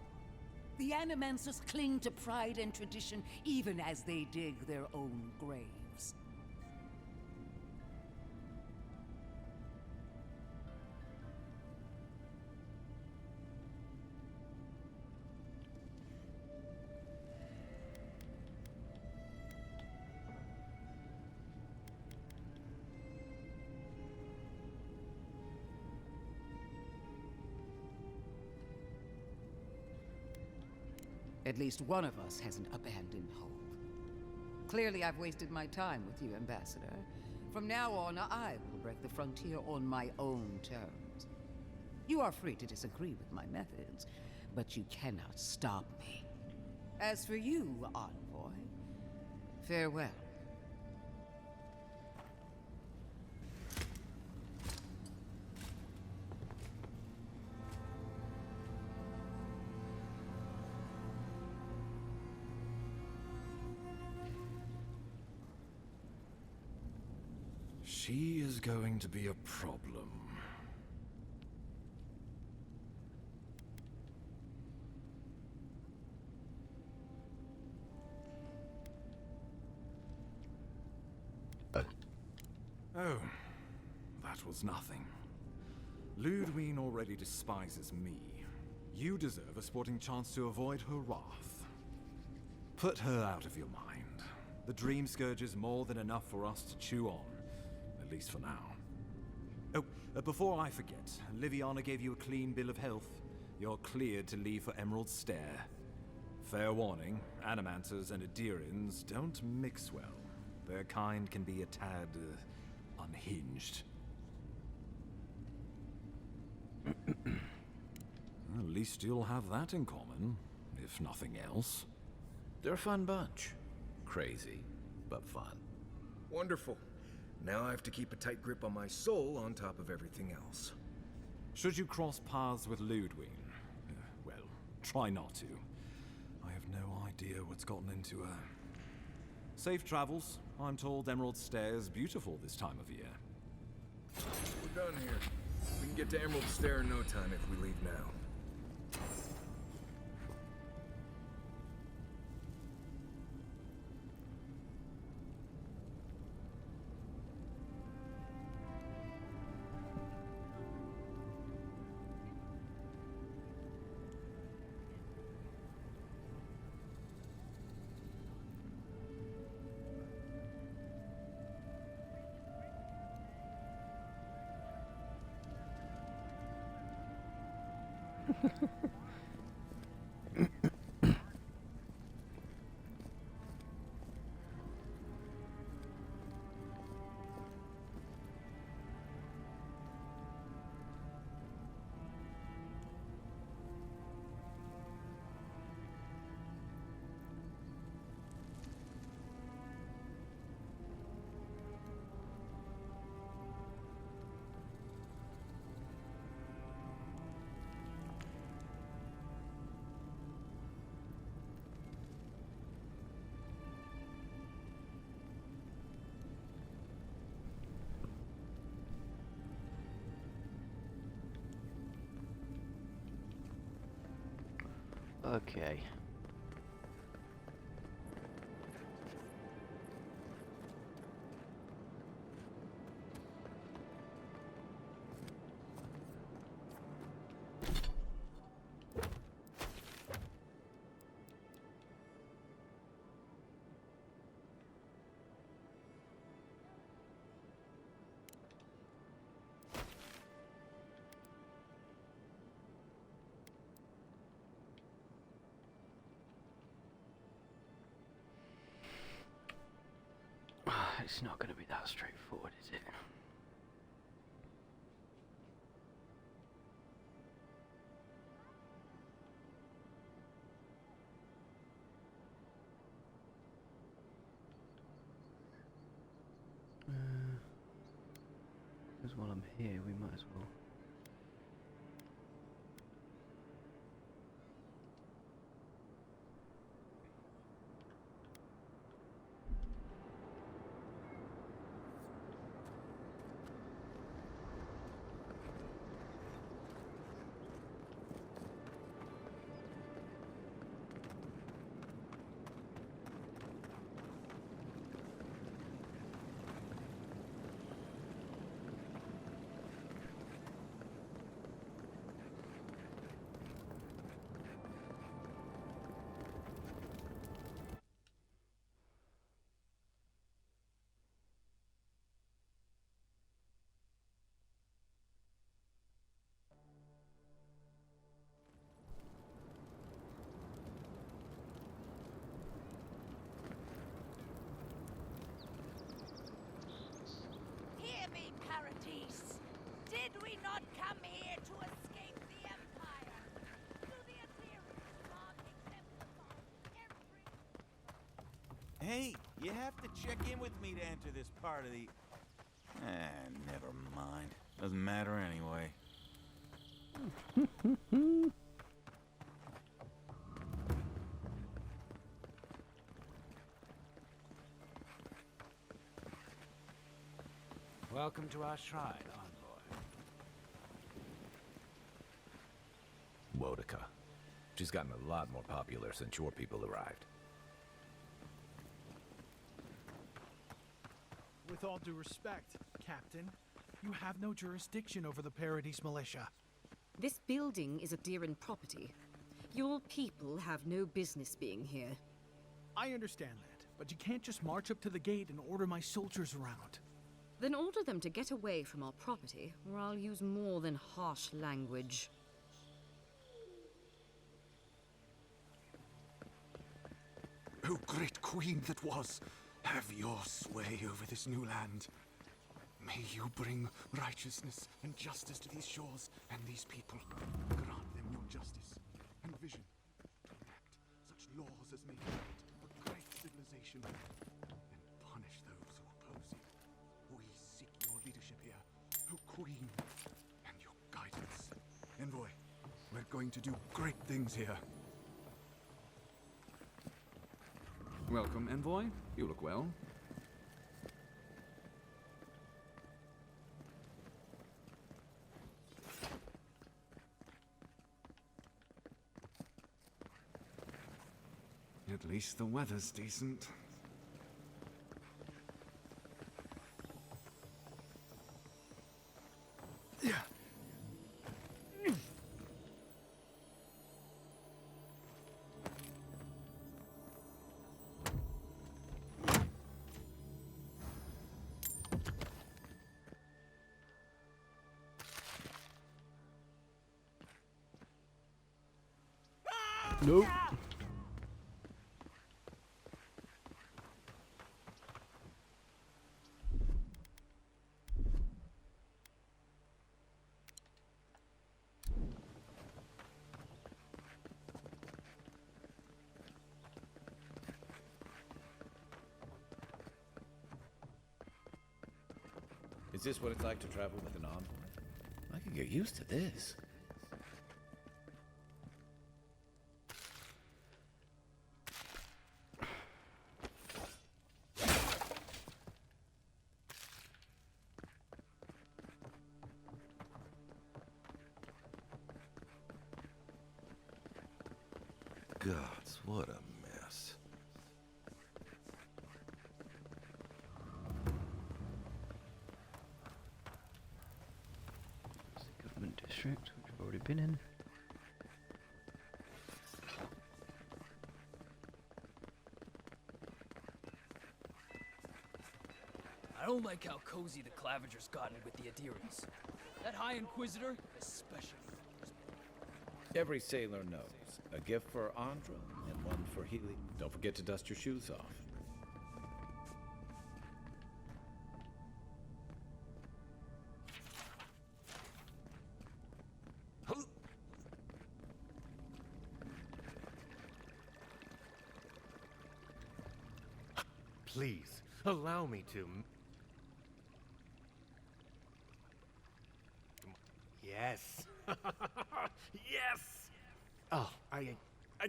The Animancers cling to pride and tradition even as they dig their own graves. At least one of us hasn't abandoned hope. Clearly, I've wasted my time with you, Ambassador. From now on, I will break the frontier on my own terms. You are free to disagree with my methods, but you cannot stop me. As for you, Envoy, farewell. She is going to be a problem. Oh, that was nothing. Ludwig already despises me. You deserve a sporting chance to avoid her wrath. Put her out of your mind. The Dream Scourge is more than enough for us to chew on. At least for now. Oh, before I forget, Liviana gave you a clean bill of health. You're cleared to leave for Emerald Stair. Fair warning, Animanters and Adirians don't mix well. Their kind can be a tad unhinged. At least you'll have that in common, if nothing else. They're a fun bunch. Crazy, but fun. Wonderful. Now I have to keep a tight grip on my soul on top of everything else. Should you cross paths with Ludwig, well, try not to. I have no idea what's gotten into her. Safe travels. I'm told Emerald Stair is beautiful this time of year. We're done here. We can get to Emerald Stair in no time if we leave now. Okay. It's not going to be that straightforward, is it? Because while I'm here, we might as well. Hear me, Paradise. Did we not come here to escape the Empire? Do the Assyrians not exemplify every... Hey, you have to check in with me to enter this part of the... never mind. Doesn't matter anyway. Welcome to our shrine, envoy. Wodica. She's gotten a lot more popular since your people arrived. With all due respect, Captain, you have no jurisdiction over the Paradise Militia. This building is Adiran property. Your people have no business being here. I understand that, but you can't just march up to the gate and order my soldiers around. Then order them to get away from our property, or I'll use more than harsh language. O great queen that was, have your sway over this new land. May you bring righteousness and justice to these shores and these people. Grant them your justice and vision to enact such laws as may guide a great civilization and punish those who oppose you. We seek your leadership here, O Queen, and your guidance. Envoy, we're going to do great things here. Welcome, Envoy. You look well. At least the weather's decent. Nope. Is this what it's like to travel with an envoy? I could get used to this. Gods, what a mess. It's the government district, which we've already been in. I don't like how cozy the Clavager's gotten with the adherents. That High Inquisitor, especially. Every sailor knows. A gift for Andra and one for Healy. Don't forget to dust your shoes off. Please, allow me to... Yes. Yes! Oh, I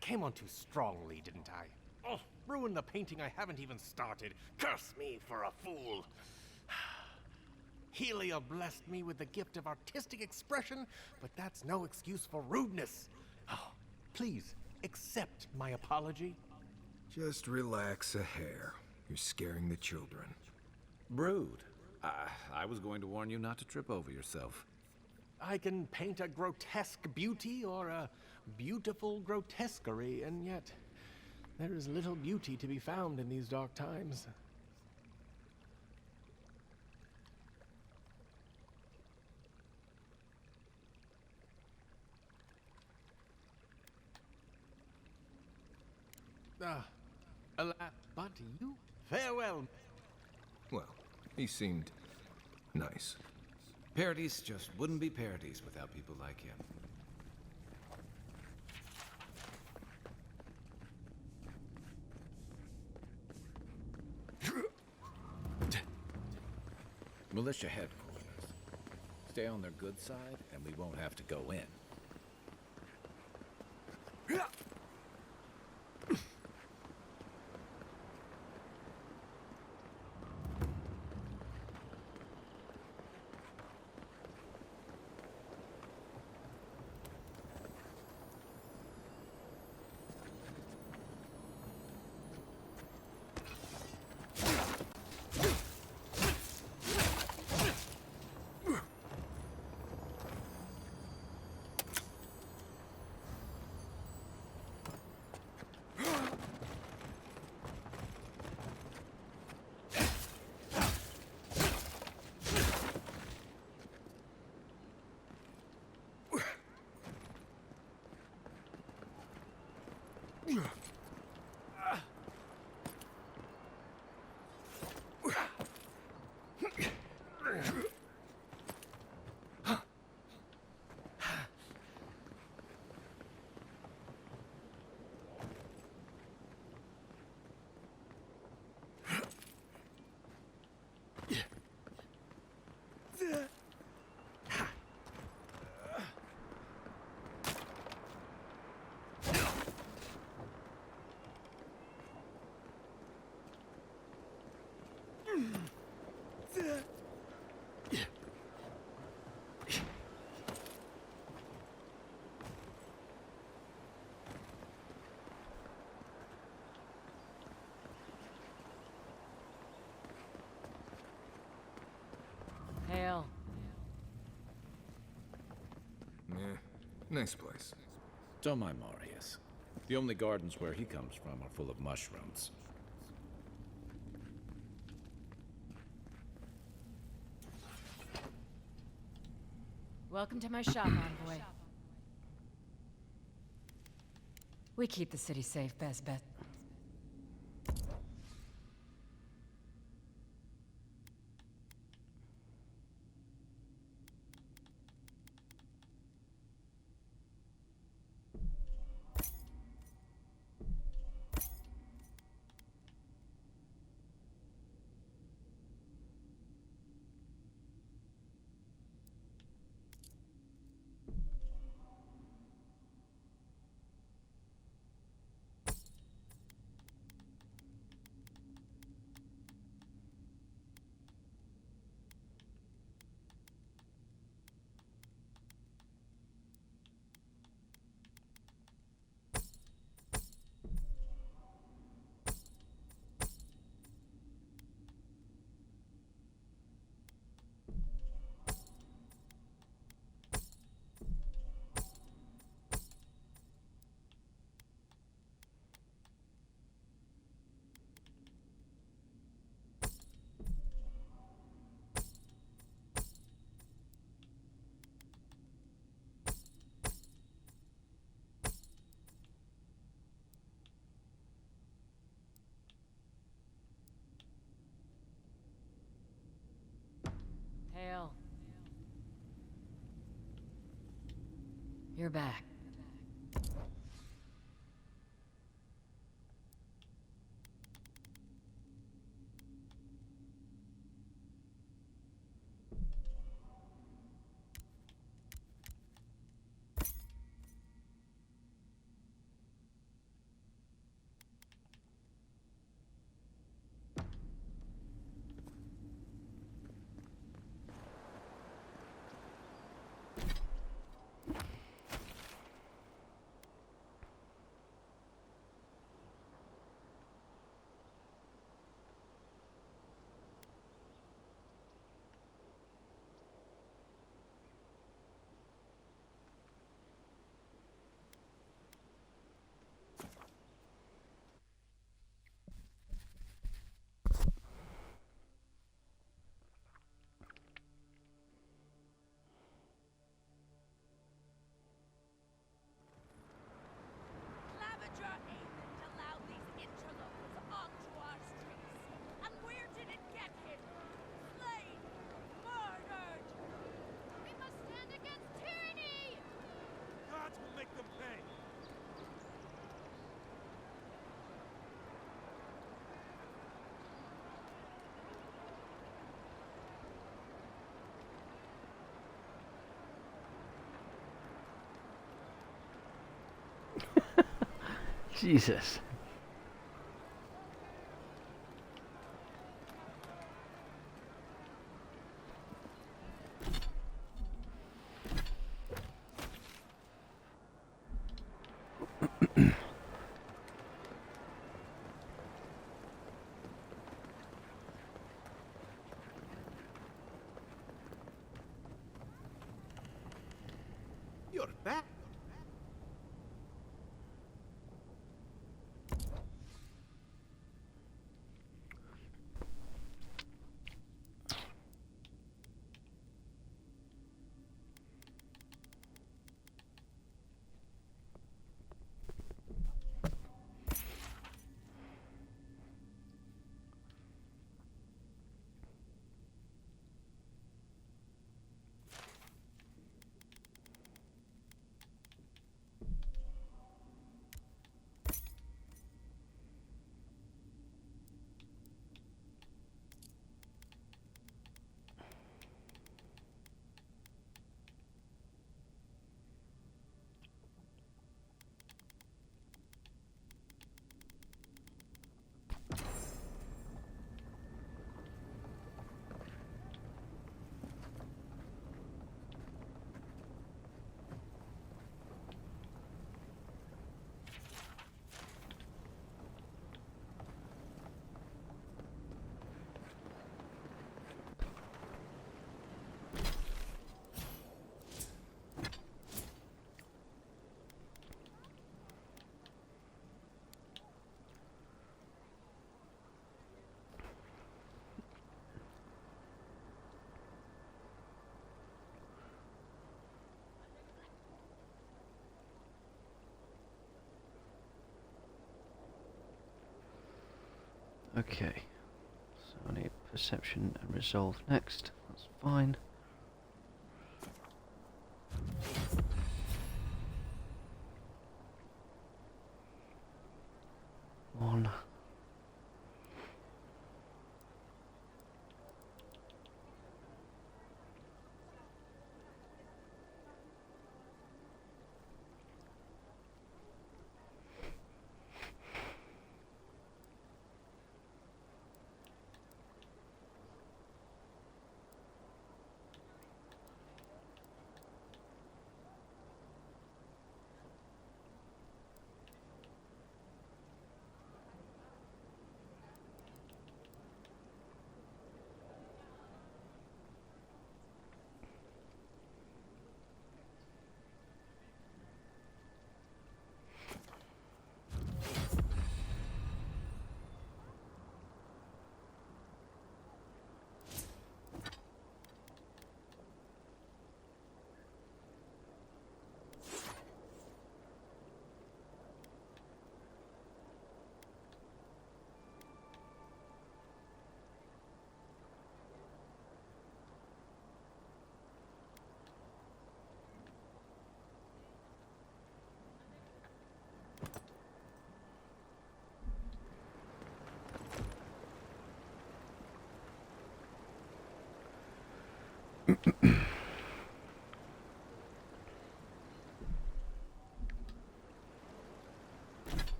came on too strongly, didn't I? Oh, ruined the painting I haven't even started. Curse me for a fool. Helia blessed me with the gift of artistic expression, but that's no excuse for rudeness. Oh, please, accept my apology. Just relax a hair. You're scaring the children. Brood. I was going to warn you not to trip over yourself. I can paint a grotesque beauty or a beautiful grotesquerie, and yet there is little beauty to be found in these dark times. But you? Farewell. Well, he seemed nice. Parodies just wouldn't be parodies without people like him. Militia headquarters. Stay on their good side, and we won't have to go in. Nice place. Don't mind Marius. The only gardens where he comes from are full of mushrooms. Welcome to my shop, envoy. We keep the city safe, best bet. Hail. You're back. Clavager Aiden allowed these interlopers onto our streets. And where did it get him? Slain! Murdered! We must stand against tyranny! Gods will make them pay! Jesus. You're back. Okay, so I need perception and resolve next. That's fine. One.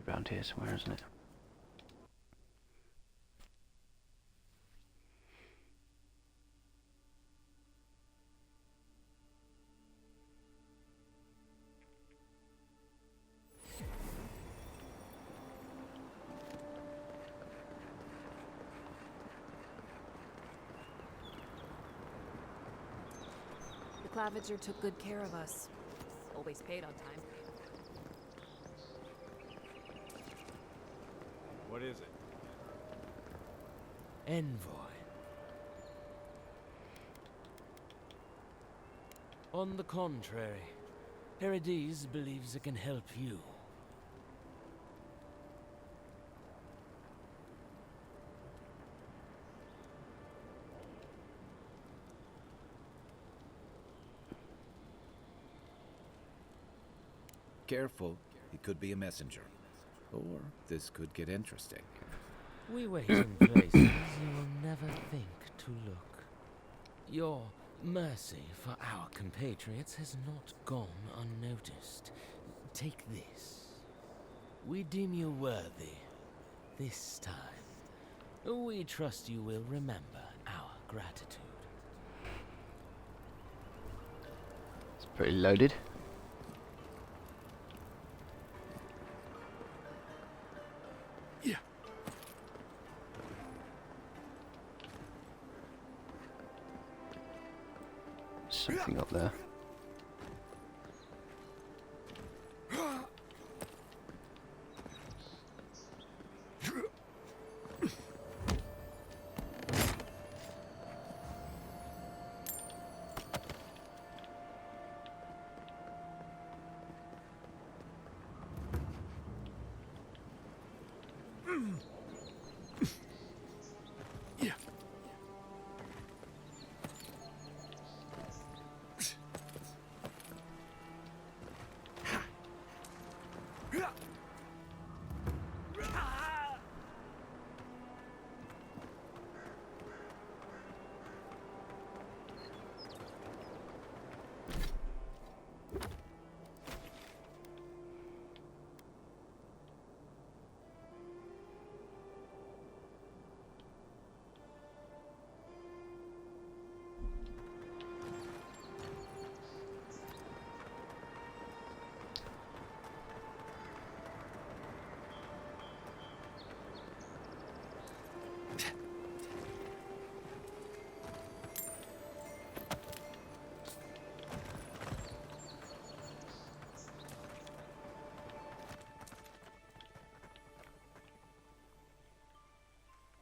Around here somewhere, isn't it? The Claviger took good care of us. Always paid on time. What is it? Envoy. On the contrary, Paradise believes it can help you. Careful, he could be a messenger. Or this could get interesting. We wait in places you will never think to look. Your mercy for our compatriots has not gone unnoticed. Take this. We deem you worthy. This time. We trust you will remember our gratitude. It's pretty loaded. Something up there.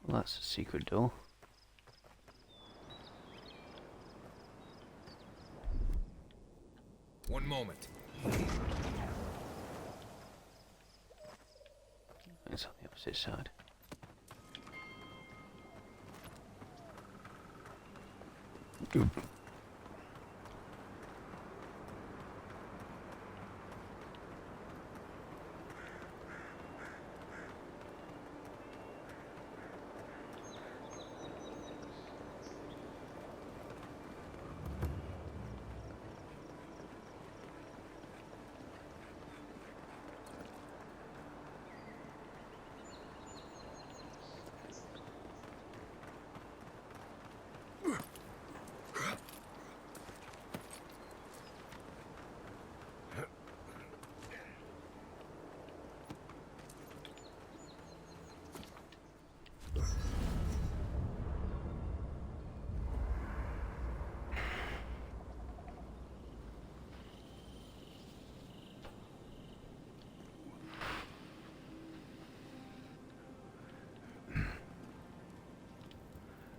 Well, that's a secret door. One moment. It's on the opposite side.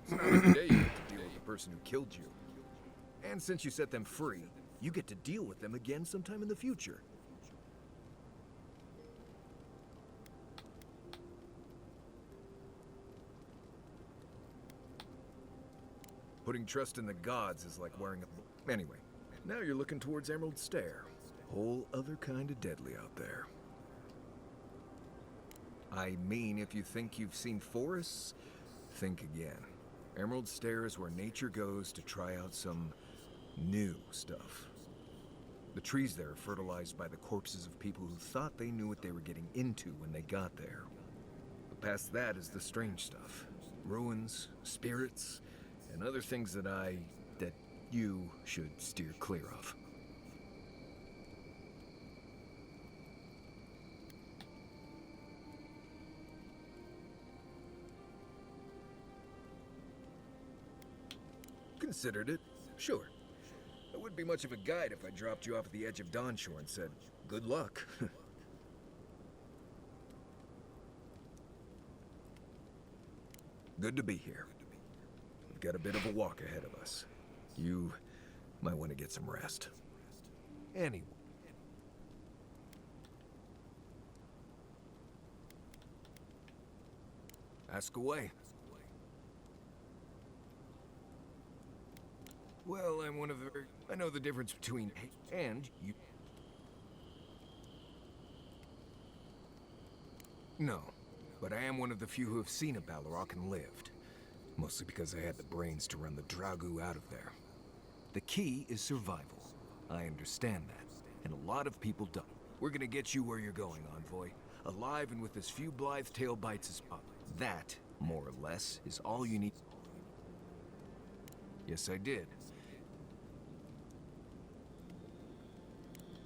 It's not every day you get to deal with the person who killed you. And since you set them free, you get to deal with them again sometime in the future. Putting trust in the gods is like wearing a... Anyway, now you're looking towards Emerald Stair. Whole other kind of deadly out there. I mean, if you think you've seen forests, think again. Emerald Stair is where nature goes to try out some new stuff. The trees there are fertilized by the corpses of people who thought they knew what they were getting into when they got there. But past that is the strange stuff. Ruins, spirits, and other things that you should steer clear of. Considered it, sure. I wouldn't be much of a guide if I dropped you off at the edge of Dawnshore and said, good luck. Good to be here. We've got a bit of a walk ahead of us. You might want to get some rest. Anyway. Ask away. Well, I'm one of the... I know the difference between and you... No, but I am one of the few who have seen a Balrog and lived. Mostly because I had the brains to run the Dragu out of there. The key is survival. I understand that, and a lot of people don't. We're gonna get you where you're going, Envoy. Alive and with as few blithe tail bites as possible. That, more or less, is all you need. Yes, I did.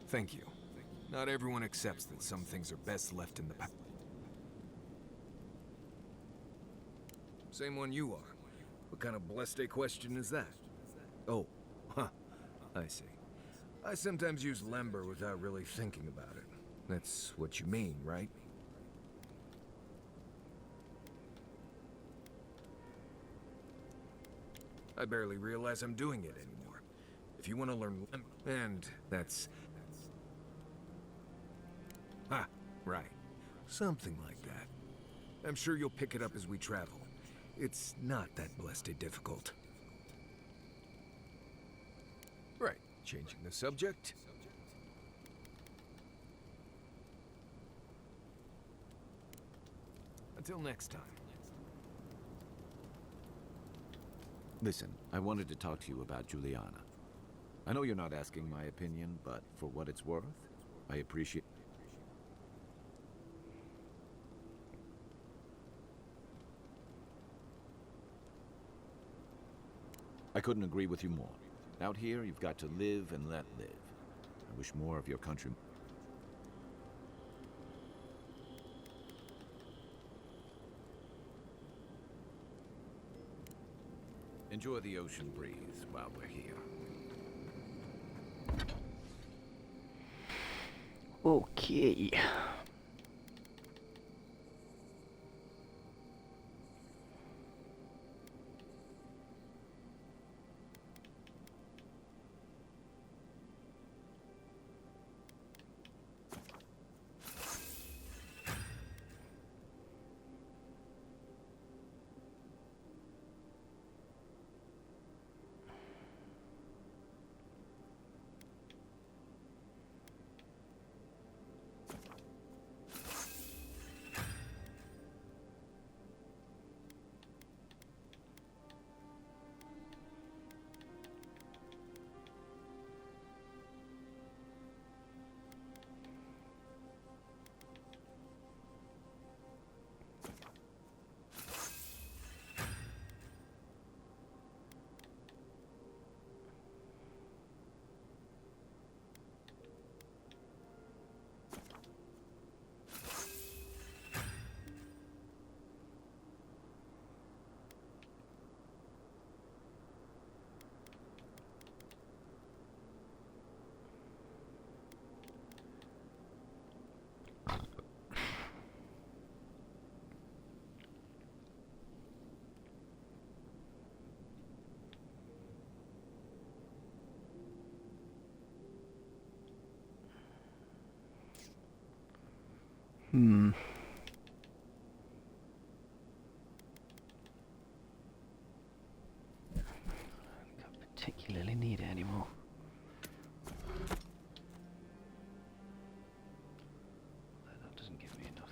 Thank you. Not everyone accepts that some things are best left in the past. Same one you are. What kind of blessed question is that? Oh, huh. I see. I sometimes use Lember without really thinking about it. That's what you mean, right? I barely realize I'm doing it anymore. If you want to learn Lember, and that's... Ah, right. Something like that. I'm sure you'll pick it up as we travel. It's not that blessed difficult. Right, changing the subject. Until next time. Listen, I wanted to talk to you about Juliana. I know you're not asking my opinion, but for what it's worth, I appreciate... I couldn't agree with you more. Out here, you've got to live and let live. I wish more of your country... Enjoy the ocean breeze while we're here. Okay. Hmm. Don't particularly need it anymore. That doesn't give me enough.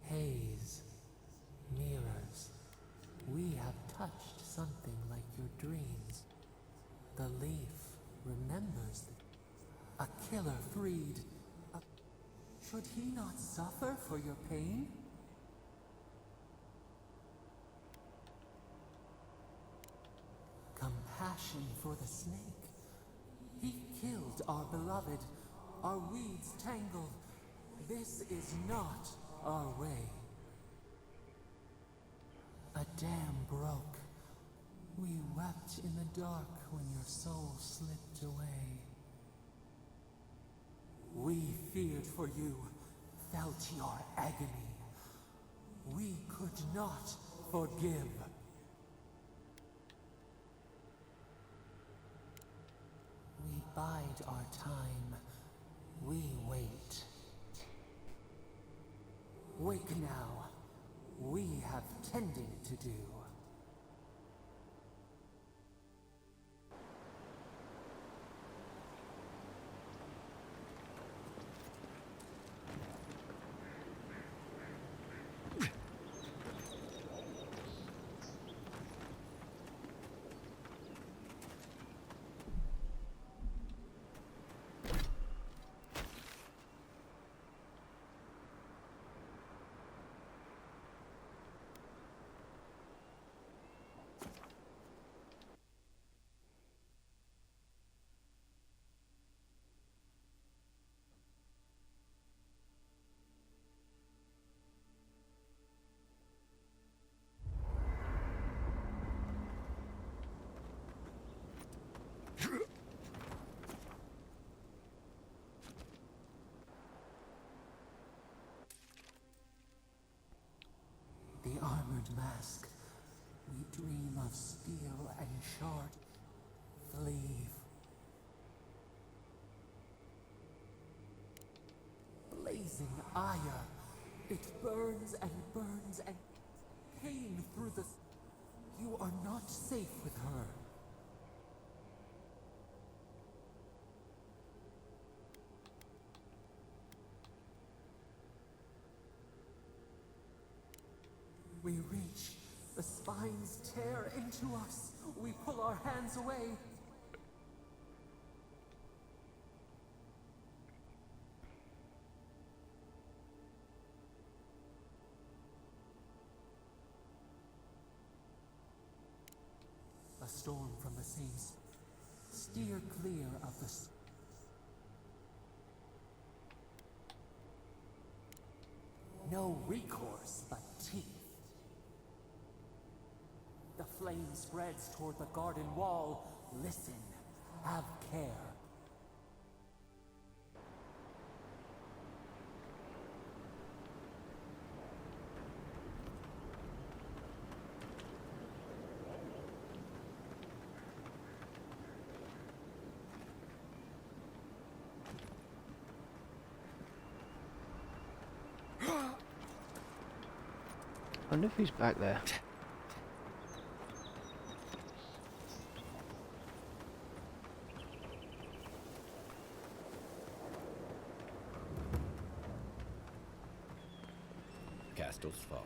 Haze, mirrors, we have touched something like your dreams. The leaf remembers a killer freed. Should he not suffer for your pain? Compassion for the snake. He killed our beloved, our weeds tangled. This is not our way. A dam broke. We wept in the dark when your soul slipped away. We feared for you, felt your agony. We could not forgive. We bide our time. We wait. Wake now. We have tending to do. different mask. We dream of steel and shard. Leave. Blazing ire. It burns and burns and pain through the... You are not safe with her. We reach. The spines tear into us. We pull our hands away. A storm from the seas. Steer clear of the... No recourse but teeth. The flame spreads toward the garden wall. Listen. Have care. I wonder if he's back there. Castle's Fall.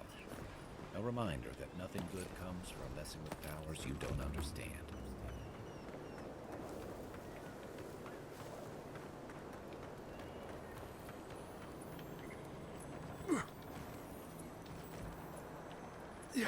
A reminder that nothing good comes from messing with powers you don't understand. Yeah.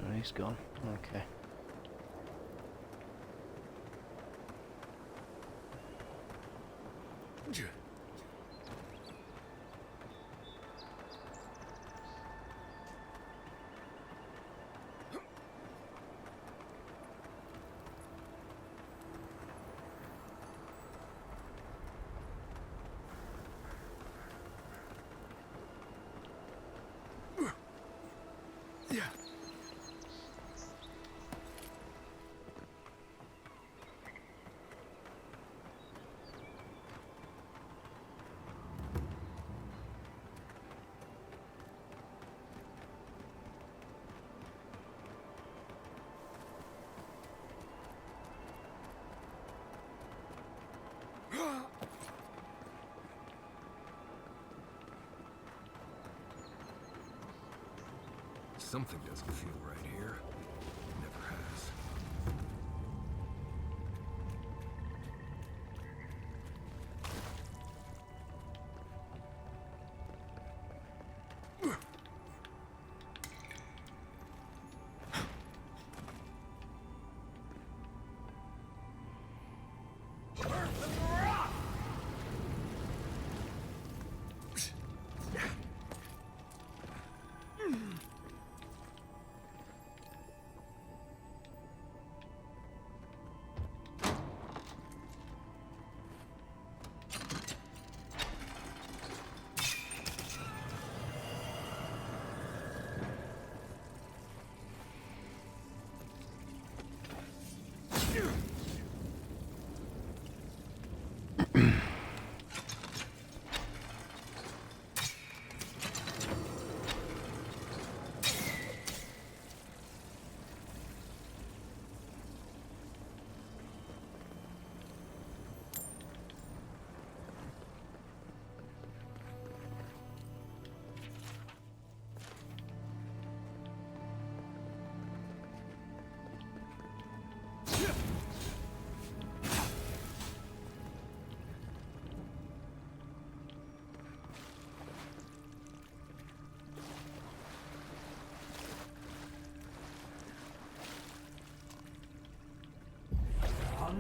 Oh, he's gone. Okay. Yeah. Something doesn't feel right here. Never has.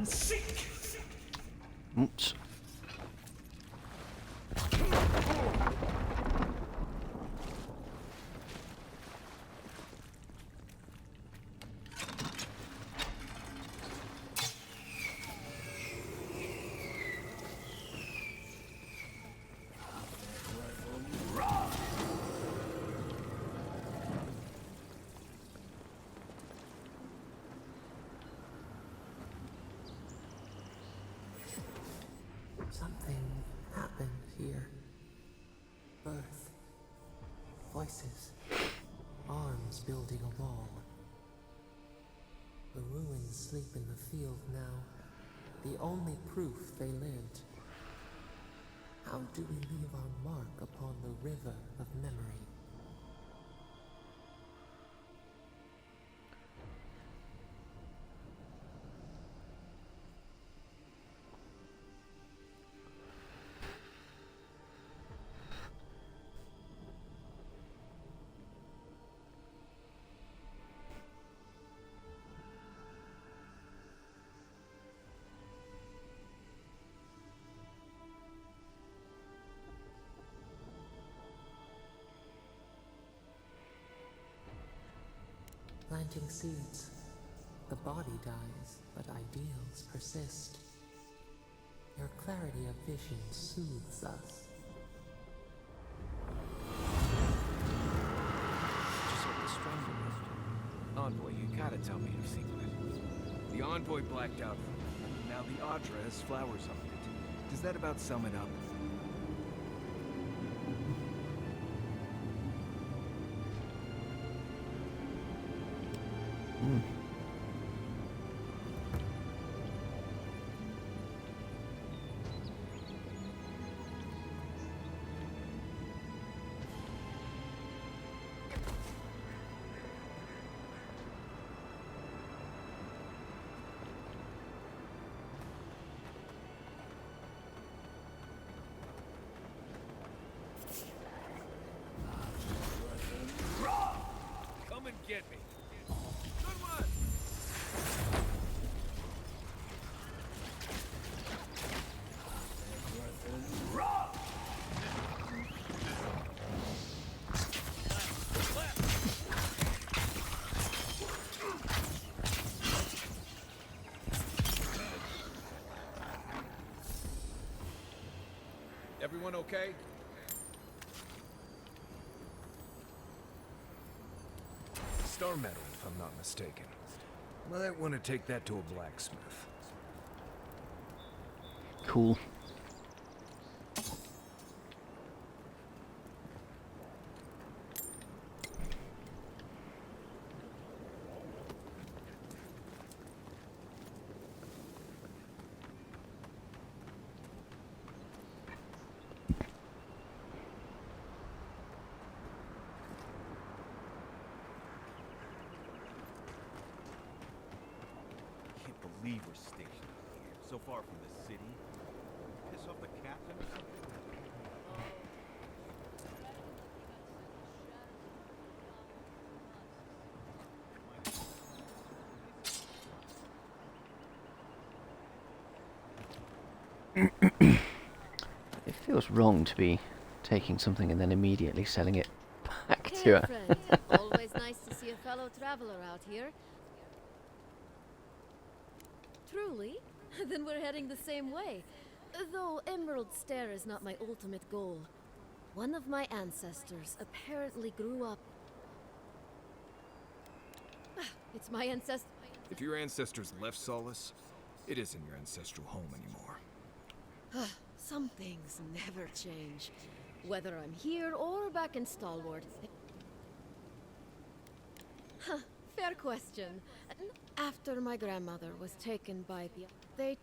and seek. Oops. Something happened here. Birth. Voices. Arms building a wall. The ruins sleep in the field now. The only proof they lived. How do we leave our mark upon the river of memory? Planting seeds. The body dies, but ideals persist. Your clarity of vision soothes us. Just what the stranger was. Envoy, you gotta tell me your secret. The Envoy blacked out. Now the Audra has flowers on it. Does that about sum it up? Come and get me. Good one. Everyone okay? Star metal, if I'm not mistaken. Might want to take that to a blacksmith. Cool. Can't believe we're stationed here, so far from the city. Piss off the captain or something? It feels wrong to be taking something and then immediately selling it back to Hey, her. friend. Always nice to see a fellow traveler out here. Truly? Then we're heading the same way. Though Emerald Stair is not my ultimate goal. One of my ancestors apparently grew up... It's my ancestor... If your ancestors left Solace, it isn't your ancestral home anymore. Some things never change. Whether I'm here or back in Stalwart. Huh, fair question. After my grandmother was taken by the... They...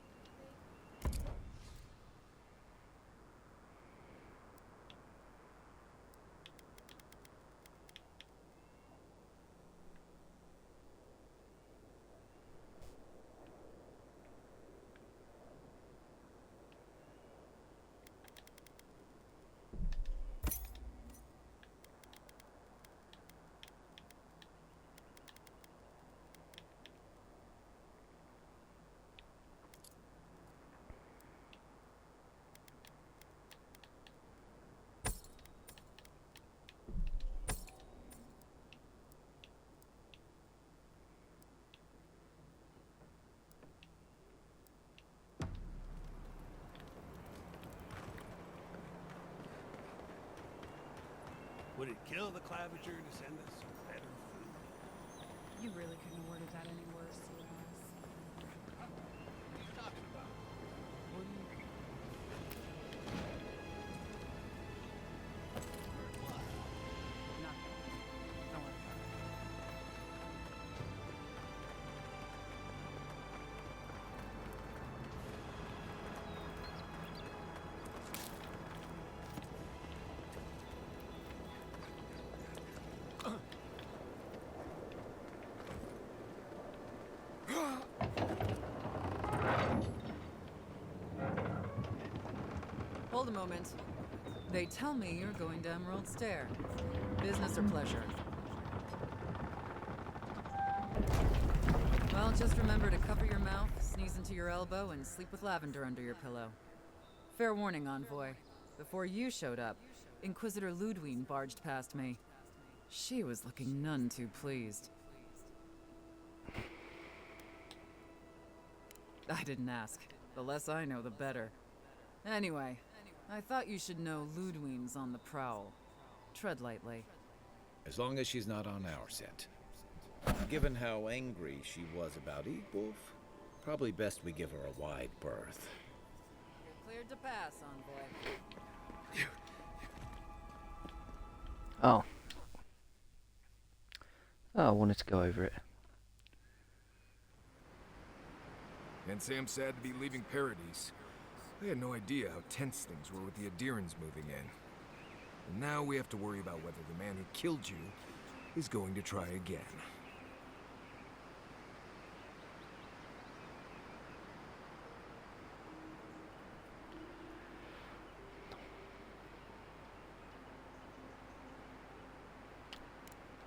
Would it kill the Claviger to send us better food? You really couldn't have worded that any worse, Silas. What are you talking about? What do you... Nothing. Don't worry about it. Hold a moment. They tell me you're going to Emerald Stair. Business or pleasure? Well, just remember to cover your mouth, sneeze into your elbow, and sleep with lavender under your pillow. Fair warning, Envoy. Before you showed up, Inquisitor Ludwine barged past me. She was looking none too pleased. I didn't ask. The less I know, the better. Anyway, I thought you should know Ludwine's on the prowl. Tread lightly. As long as she's not on our scent. Given how angry she was about Wolf, probably best we give her a wide berth. You're cleared to pass, Envoy. Oh. Oh, I wanted to go over it. And Sam's sad to be leaving Paradise. I had no idea how tense things were with the Adherans moving in. And now we have to worry about whether the man who killed you is going to try again.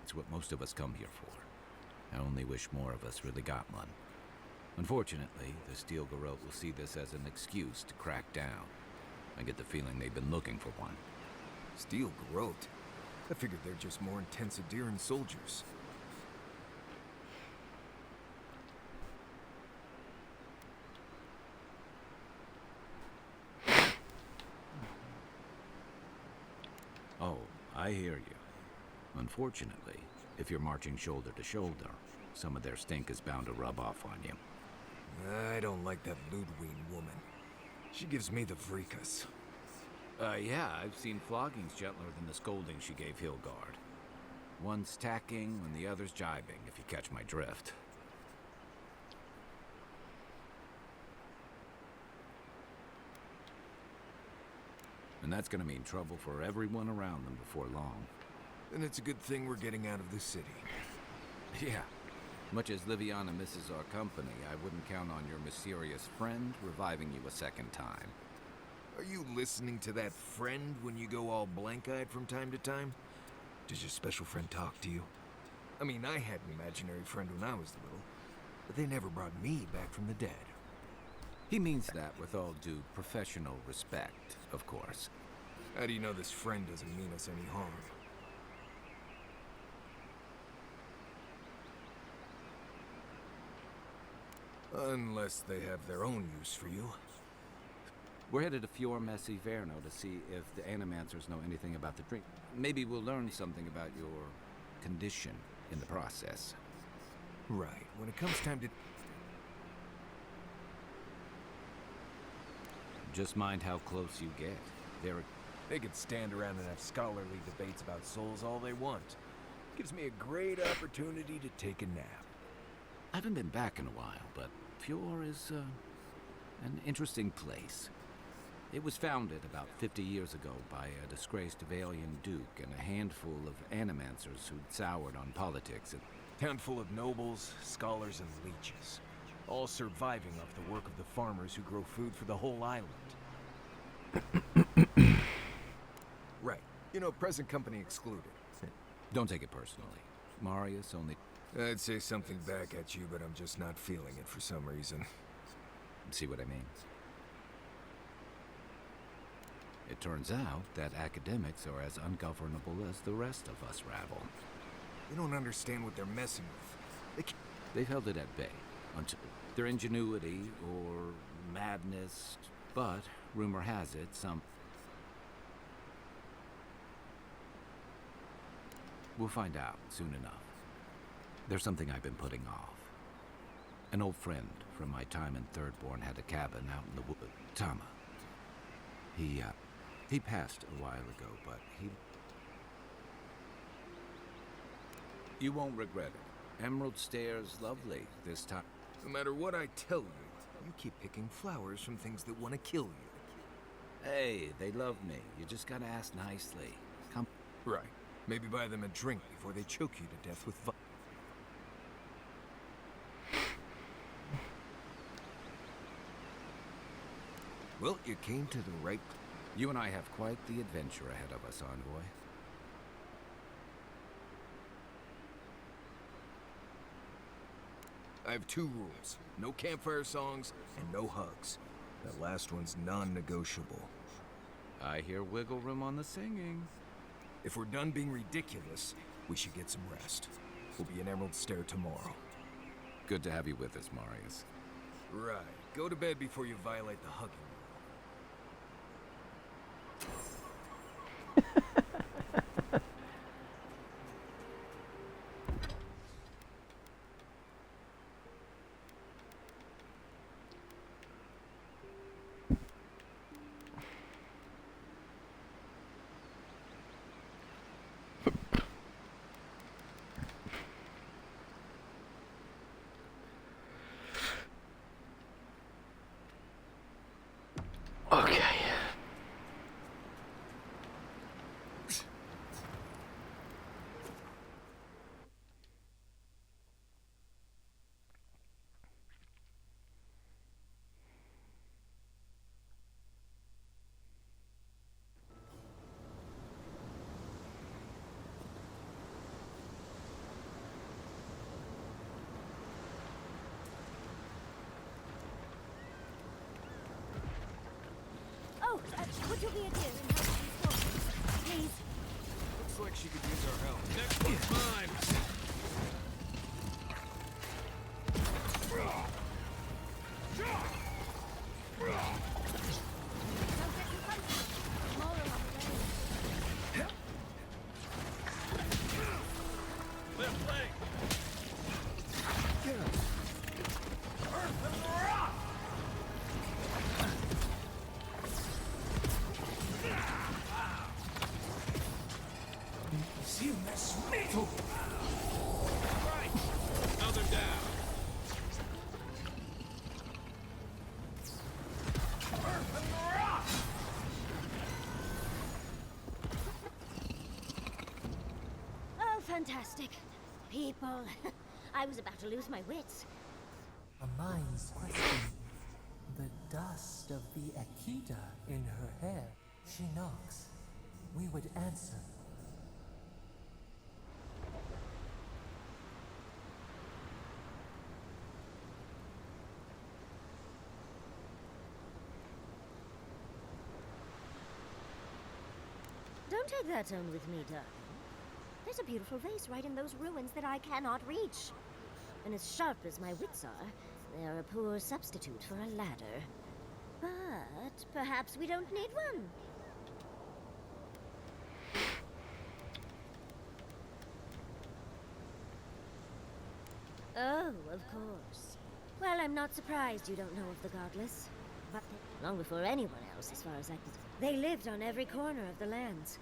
It's what most of us come here for. I only wish more of us really got one. Unfortunately, the Steel Garrote will see this as an excuse to crack down. I get the feeling they've been looking for one. Steel Garrote? I figured they're just more intense Adheran soldiers. Oh, I hear you. Unfortunately, if you're marching shoulder to shoulder, some of their stink is bound to rub off on you. I don't like that Ludwine woman. She gives me the freakus. Yeah, I've seen floggings gentler than the scolding she gave Hildgard. One's tacking and the other's jibing, if you catch my drift. And that's gonna mean trouble for everyone around them before long. And it's a good thing we're getting out of the city. Yeah. Much as Liviana misses our company, I wouldn't count on your mysterious friend reviving you a second time. Are you listening to that friend when you go all blank-eyed from time to time? Does your special friend talk to you? I mean, I had an imaginary friend when I was little, but they never brought me back from the dead. He means that with all due professional respect, of course. How do you know this friend doesn't mean us any harm? Unless they have their own use for you. We're headed to Fior Messi Verno to see if the Animancers know anything about the drink. Maybe we'll learn something about your condition in the process. Right. When it comes time to... Just mind how close you get. They could stand around and have scholarly debates about souls all they want. Gives me a great opportunity to take a nap. I haven't been back in a while, but Fior is an interesting place. It was founded about 50 years ago by a disgraced Avalian duke and a handful of animancers who'd soured on politics. Handful of nobles, scholars, and leeches. All surviving off the work of the farmers who grow food for the whole island. Right. You know, present company excluded. Don't take it personally. Marius only... I'd say something back at you, but I'm just not feeling it for some reason. See what I mean? It turns out that academics are as ungovernable as the rest of us rabble. They don't understand what they're messing with. They've held it at bay until their ingenuity or madness, but rumor has it We'll find out soon enough. There's something I've been putting off. An old friend from my time in Thirdborn had a cabin out in the wood. Tama. He passed a while ago, but he... You won't regret it. Emerald Stairs lovely this time. No matter what I tell you, you keep picking flowers from things that want to kill you. Hey, they love me. You just gotta ask nicely. Come. Right. Maybe buy them a drink before they choke you to death with Well, you came to the right... You and I have quite the adventure ahead of us, Envoy. I have 2 rules. No campfire songs and no hugs. That last one's non-negotiable. I hear wiggle room on the singing. If we're done being ridiculous, we should get some rest. We'll be in Emerald Stair tomorrow. Good to have you with us, Marius. Right. Go to bed before you violate the hugging rule. Okay. Oh, would you be a dear and help these forces, please? Looks like she could use our help. Next one's mine! Left leg! Earth and rock! See this metal! Right! Another down! Earth and rock! Oh, fantastic. People. I was about to lose my wits. A mind's question. The dust of the Akita in her hair. She knocks. We would answer. Don't take that tone with me, darling. There's a beautiful vase right in those ruins that I cannot reach. And as sharp as my wits are, they are a poor substitute for a ladder. But perhaps we don't need one. Oh, of course. Well, I'm not surprised you don't know of the Godless. But long before anyone else, as far as I can tell. They lived on every corner of the lands.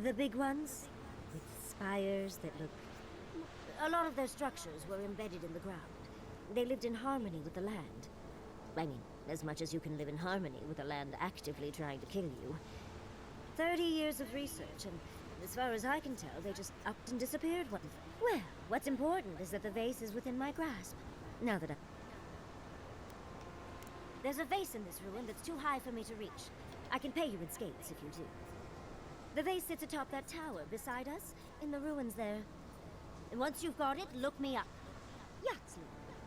The big ones, with spires that look... A lot of their structures were embedded in the ground. They lived in harmony with the land. I mean, as much as you can live in harmony with the land actively trying to kill you. 30 years of research, and as far as I can tell, they just upped and disappeared one day. Well, what's important is that the vase is within my grasp. Now that There's a vase in this ruin that's too high for me to reach. I can pay you in skates if you do. The vase sits atop that tower beside us, in the ruins there. And once you've got it, look me up. Yaxley,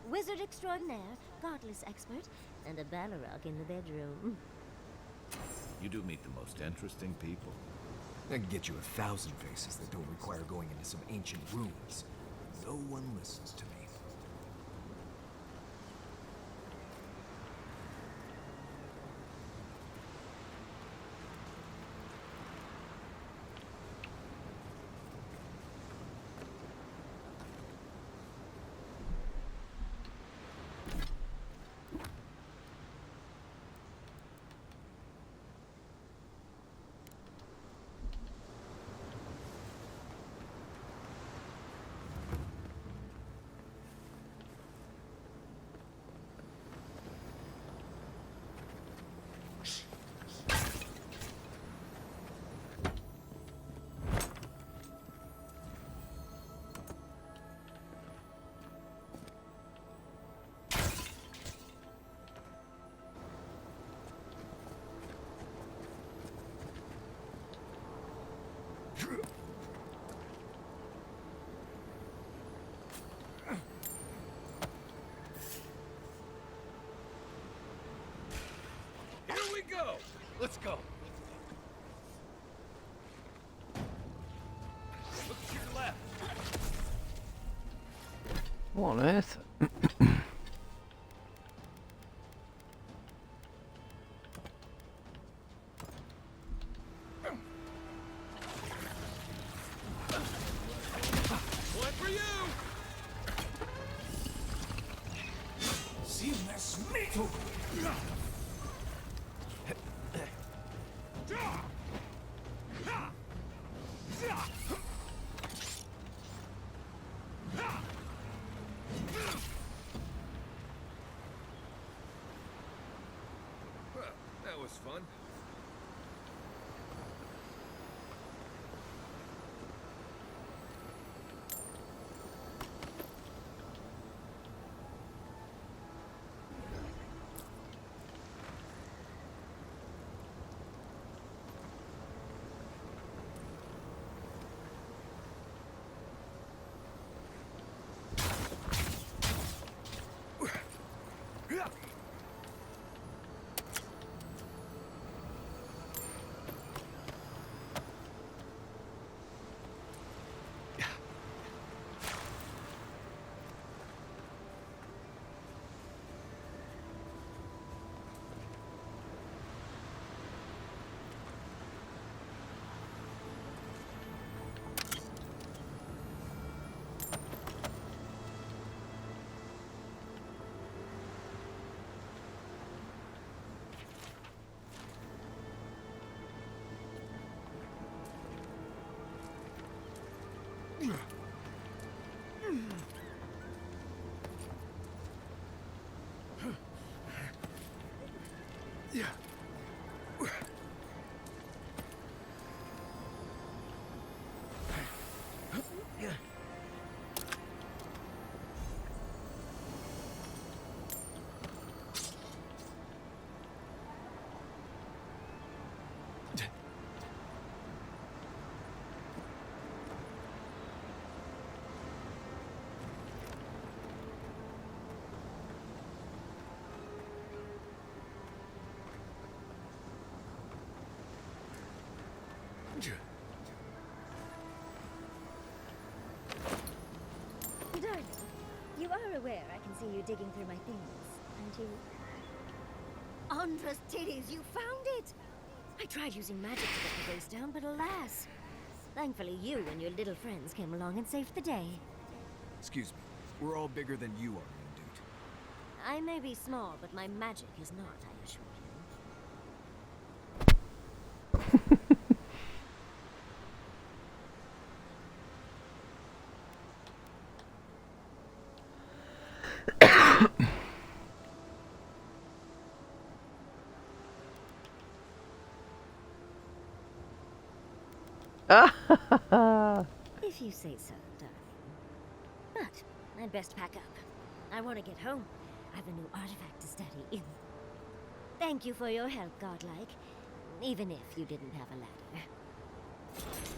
wizard extraordinaire, godless expert, and a Balrog in the bedroom. You do meet the most interesting people. I can get you 1,000 faces that don't require going into some ancient ruins. No one listens to me. Let's go. Look to your left. What on earth? One for you. Zimmes Mito. Well, that was fun. Darling, you are aware I can see you digging through my things, aren't you? Andra's titties, you found it! I tried using magic to get the face down, but alas. Thankfully you and your little friends came along and saved the day. Excuse me. We're all bigger than you are, young dude. I may be small, but my magic is not, I assure you. If you say so, darling. But I'd best pack up. I want to get home. I've a new artifact to study. Thank you for your help, Godlike. Even if you didn't have a ladder.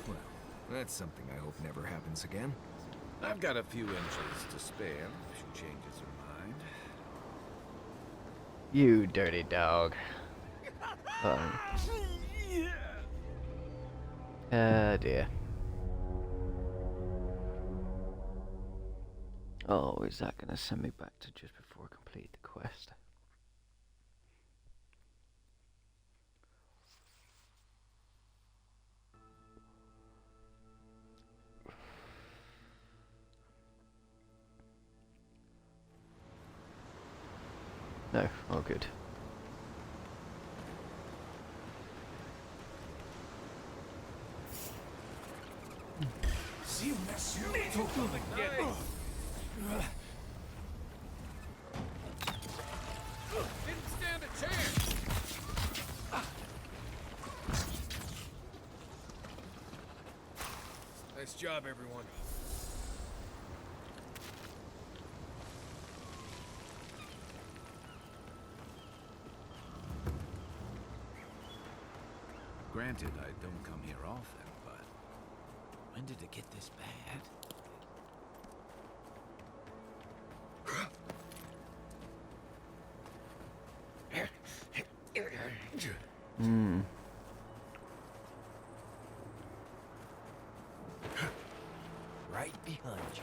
Well, that's something I hope never happens again. I've got a few inches to spare if she changes her mind. You dirty dog. Dear. Oh, is that going to send me back to just before I complete the quest? No, all good. Didn't stand a chance. Nice job, everyone. Granted, I don't come here often, but when did it get this bad? Hmm. Right behind you.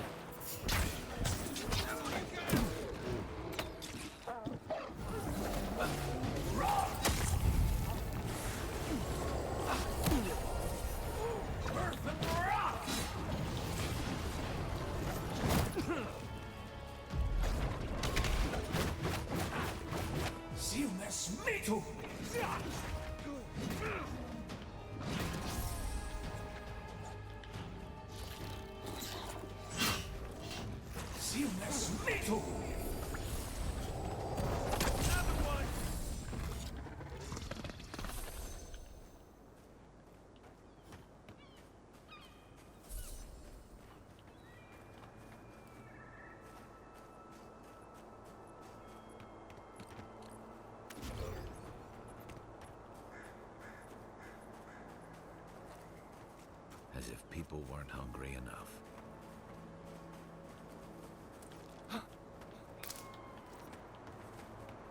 As if people weren't hungry enough.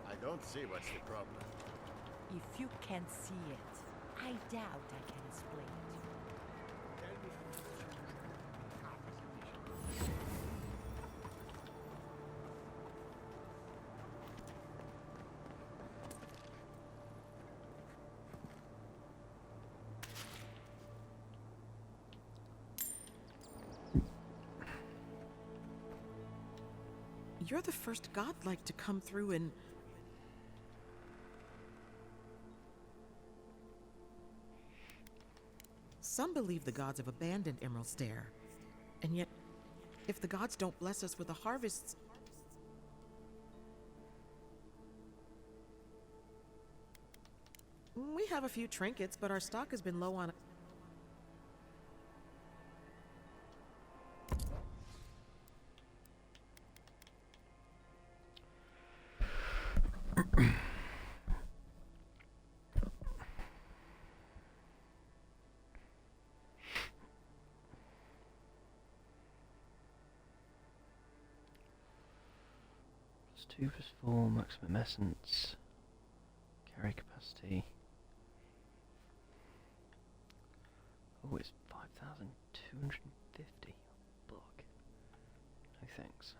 I don't see what's the problem. If you can't see it, I doubt I can explain it. You're the first godlike to come through and... Some believe the gods have abandoned Emerald Stair. And yet, if the gods don't bless us with a harvest... We have a few trinkets, but our stock has been low on... +2/+4 maximum essence. Carry capacity. Oh, it's 5,250. Fuck. No thanks.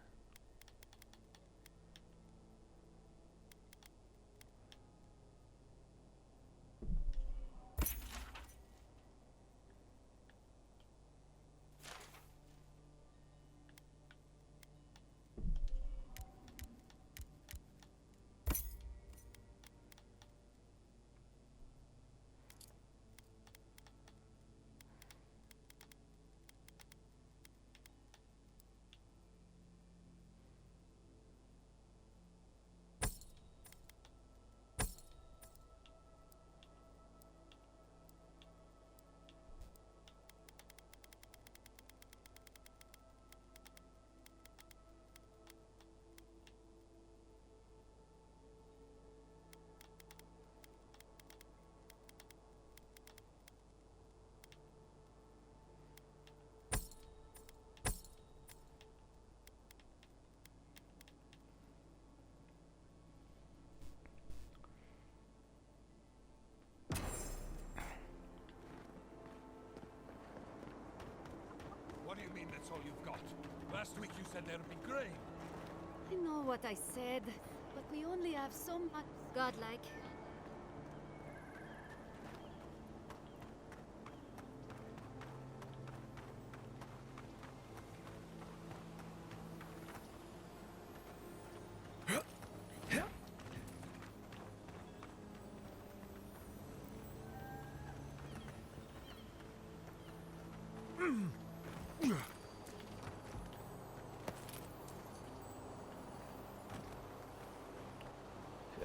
What do you mean that's all you've got? Last week you said there'd be grain. I know what I said, but we only have so much godlike.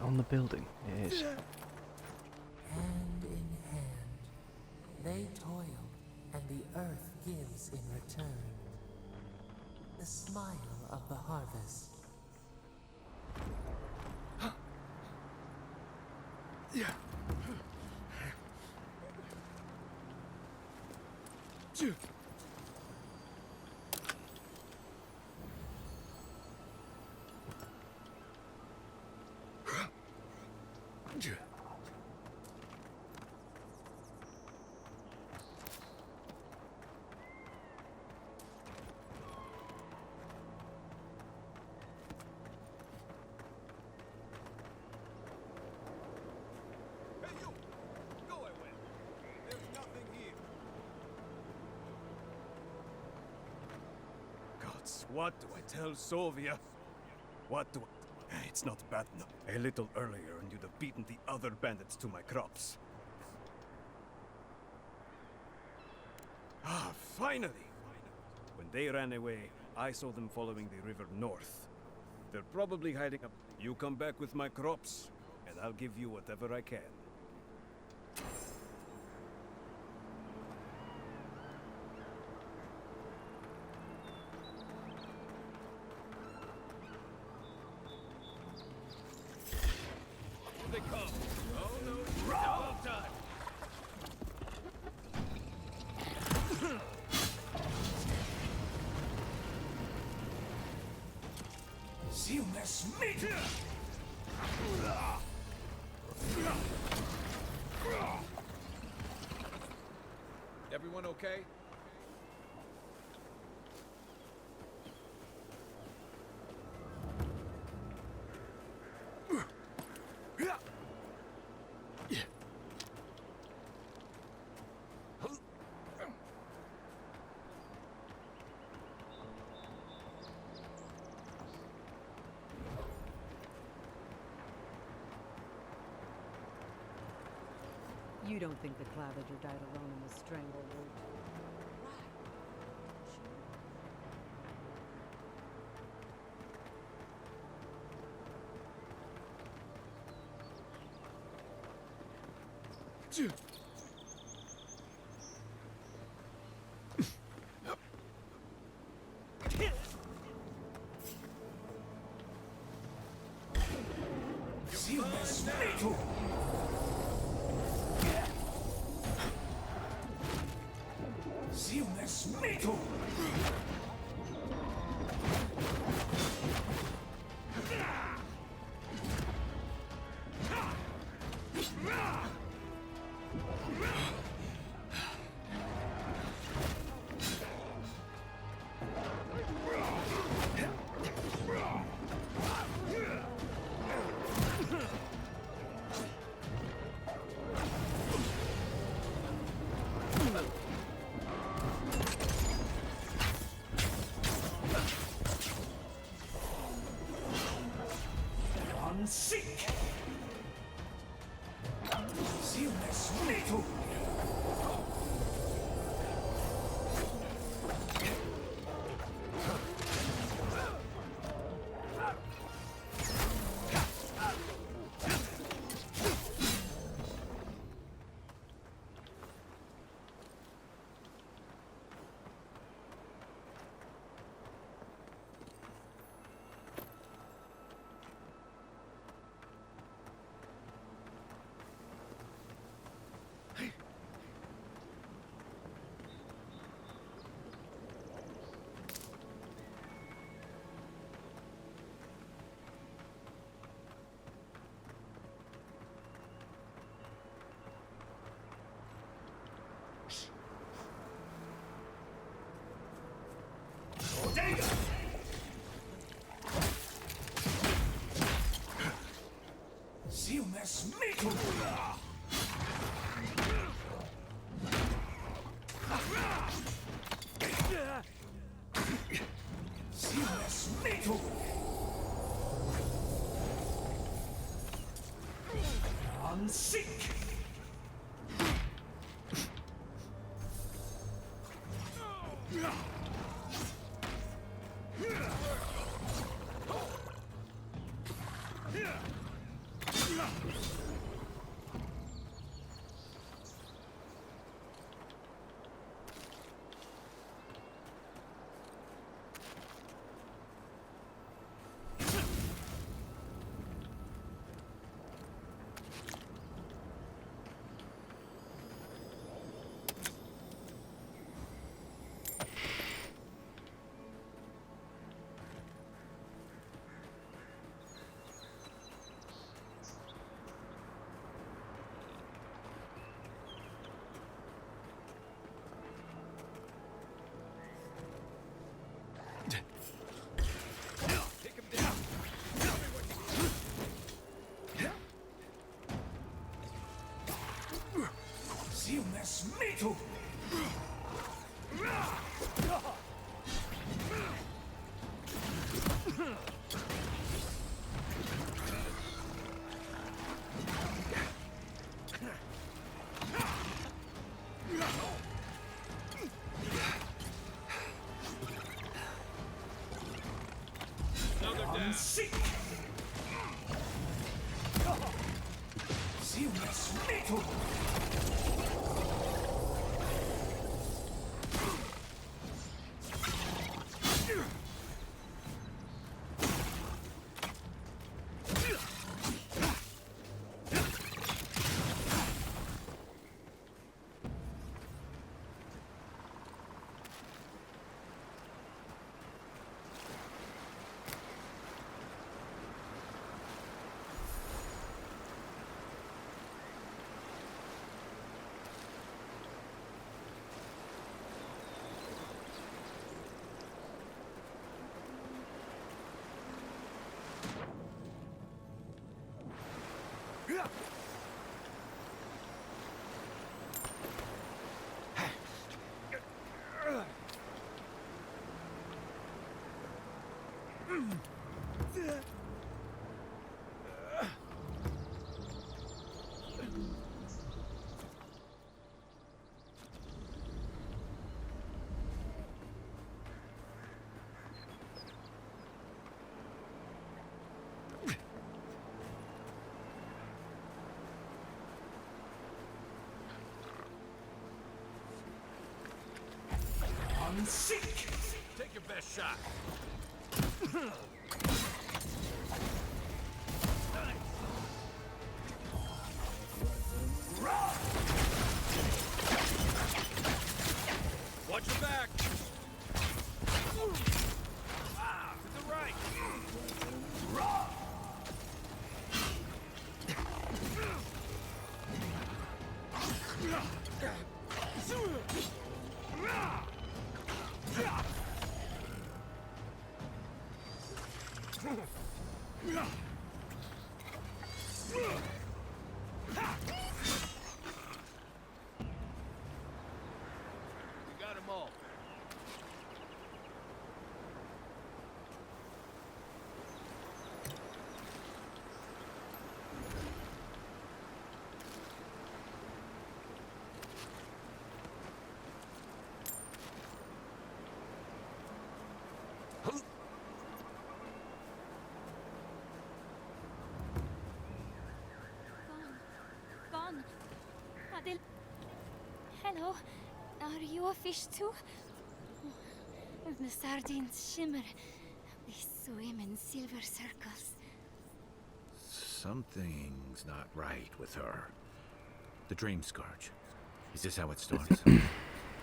On the building, it is. Hand in hand, they toil, and the earth gives in return. The smile of the harvest. bandits. What do I tell Sovia? What do I... It's not bad enough. A little earlier and you'd have beaten the other bandits to my crops. Ah, finally! When they ran away, I saw them following the river north. They're probably hiding up. You come back with my crops, and I'll give you whatever I can. Here they come. Oh no, double time. You mess me! Everyone okay? You don't think the Claviger died alone in the Strangleroot? You mess me too! You mess me too! Sick! You mess me too! You mess me too! You mess me too! I'm sick! You mess me too! Seek! Silnes metal! Seek! Take your best shot. Watch your back. To the right. You got 'em all. Gone. Adil. Hello. Are you a fish too? The sardines shimmer. They swim in silver circles. Something's not right with her. The dream scourge. Is this how it starts?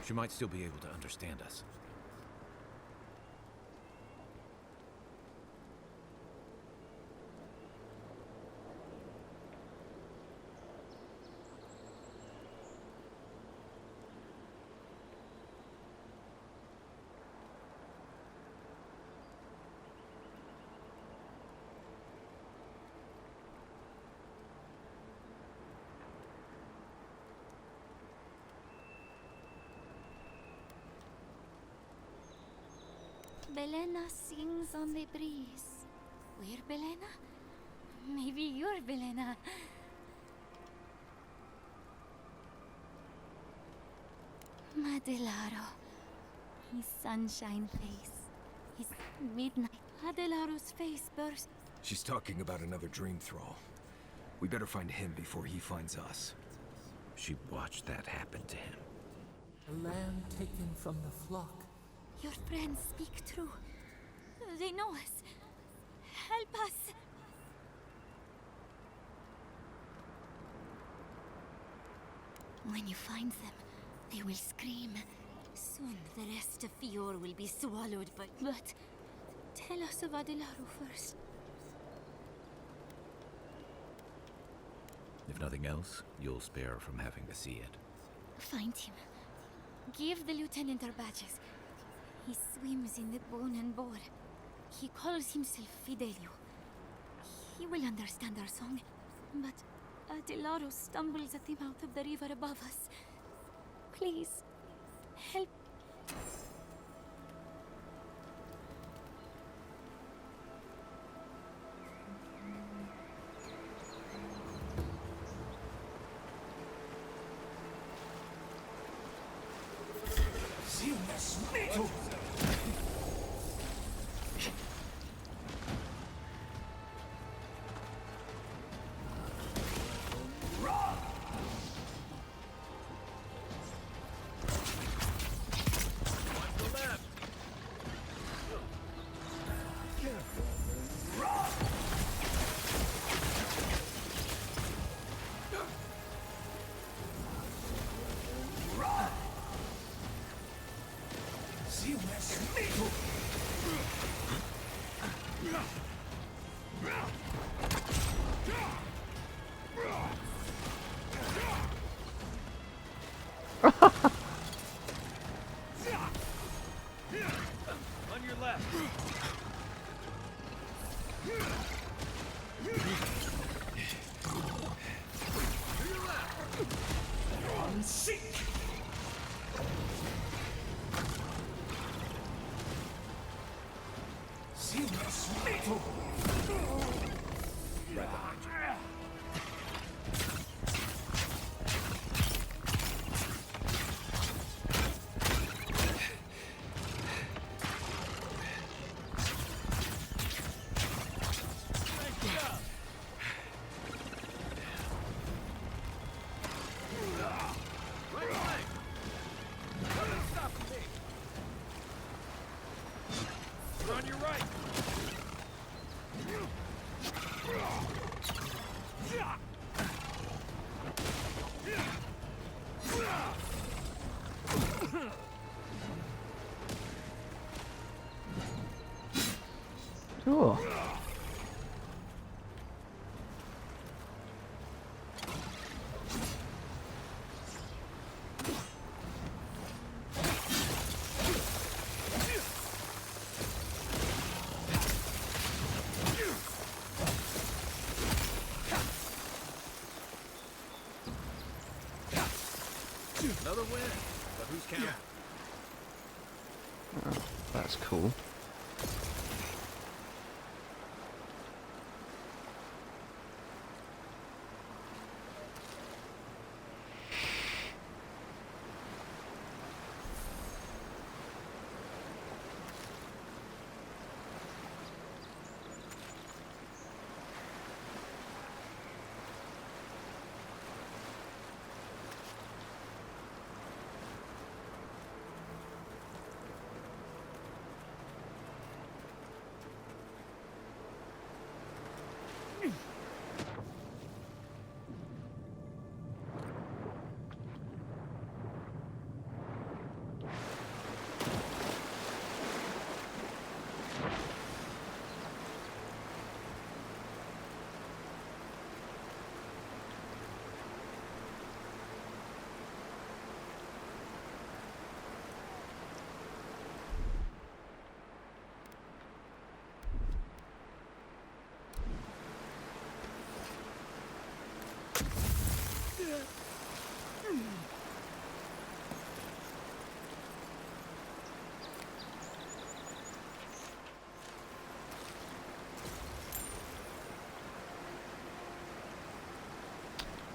She might still be able to understand us. Belena sings on the breeze. We're Belena? Maybe you're Belena. Adelaro. His sunshine face. His midnight. Adelaro's face burst. She's talking about another dream thrall. We better find him before he finds us. She watched that happen to him. A lamb taken from the flock. Your friends speak true. They know us. Help us. When you find them, they will scream. Soon the rest of Fior will be swallowed, but tell us of Adelaro first. If nothing else, you'll spare her from having to see it. Find him. Give the lieutenant our badges. He swims in the bone and boar. He calls himself Fidelio. He will understand our song. But Adelaro stumbles at the mouth of the river above us. Please, help. On your left. To your left. On seek. Right behind you. On your right. Oh. Another win. But who's counting? Oh, that's cool.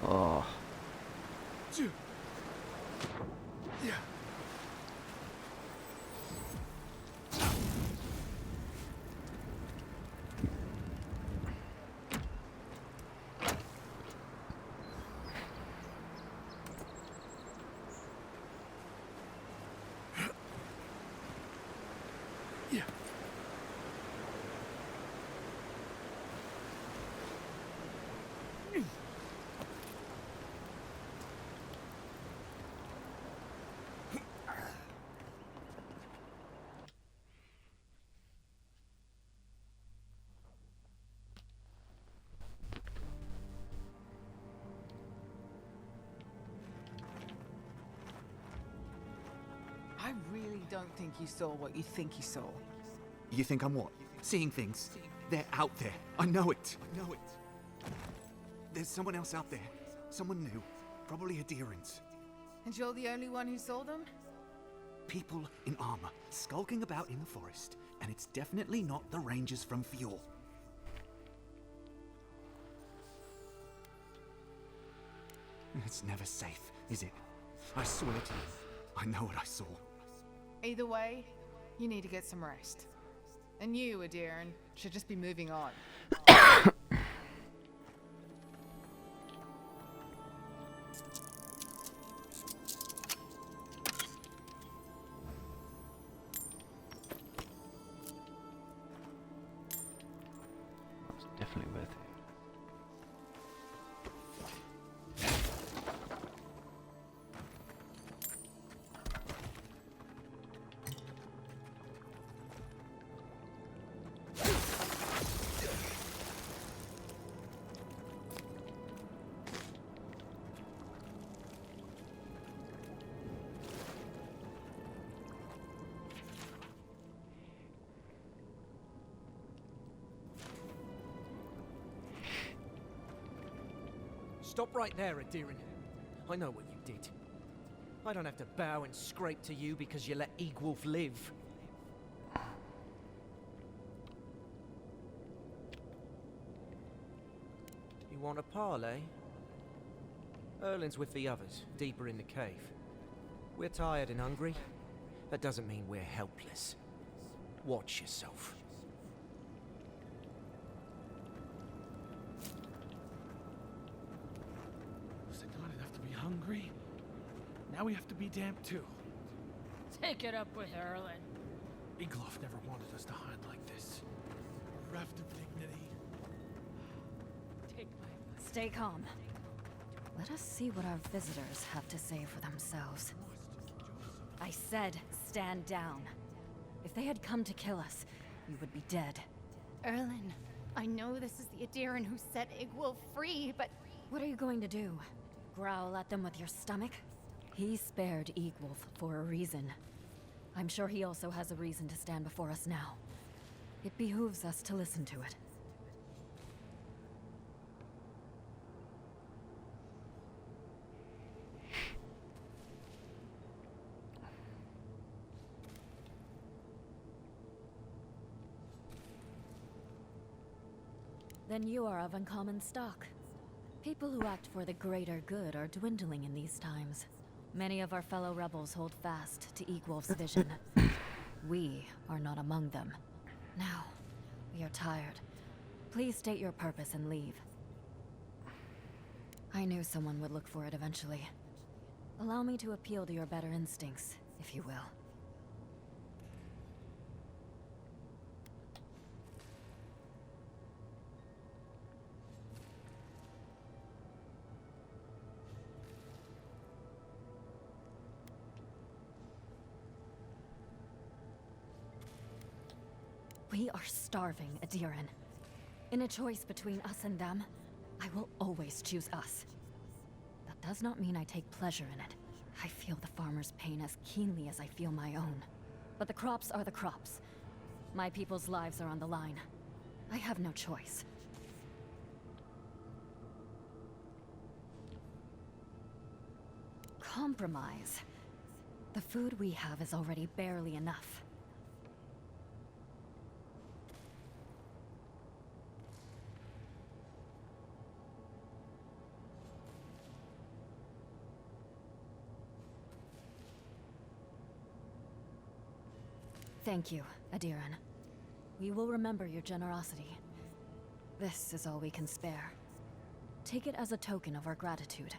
Oh. I really don't think you saw what you think you saw. You think I'm what? Seeing things? They're out there. I know it. I know it. There's someone else out there. Someone new. Probably Adherents. And you're the only one who saw them? People in armor, skulking about in the forest. And it's definitely not the Rangers from Fjord. It's never safe, is it? I swear to you, I know what I saw. Either way, you need to get some rest. And you, Adiran, should just be moving on. That's definitely worth it. Stop right there, Adiran. I know what you did. I don't have to bow and scrape to you because you let Egwolf live. You want a parley? Erlin's with the others, deeper in the cave. We're tired and hungry. That doesn't mean we're helpless. Watch yourself. Was it not enough to be hungry? Now we have to be damp too. Take it up with Erlin. Igloff never wanted us to hide like this. Bereft of dignity. Take my... Stay calm. Let us see what our visitors have to say for themselves. I said, stand down. If they had come to kill us, we would be dead. Erlin, I know this is the Adiran who set Igwolf free, but... What are you going to do? Growl at them with your stomach? He spared Egwolf for a reason. I'm sure he also has a reason to stand before us now. It behooves us to listen to it. Then you are of uncommon stock. People who act for the greater good are dwindling in these times. Many of our fellow rebels hold fast to Egwolf's vision. We are not among them. Now, we are tired. Please state your purpose and leave. I knew someone would look for it eventually. Allow me to appeal to your better instincts, if you will. We are starving, Adiran. In a choice between us and them, I will always choose us. That does not mean I take pleasure in it. I feel the farmer's pain as keenly as I feel my own. But the crops are the crops. My people's lives are on the line. I have no choice. Compromise. The food we have is already barely enough. Thank you, Adiran. We will remember your generosity. This is all we can spare. Take it as a token of our gratitude.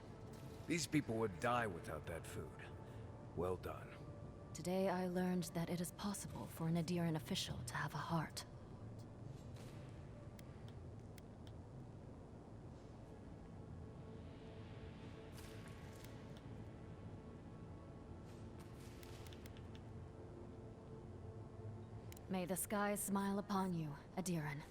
These people would die without that food. Well done. Today I learned that it is possible for an Adiran official to have a heart. May the skies smile upon you, Adiran.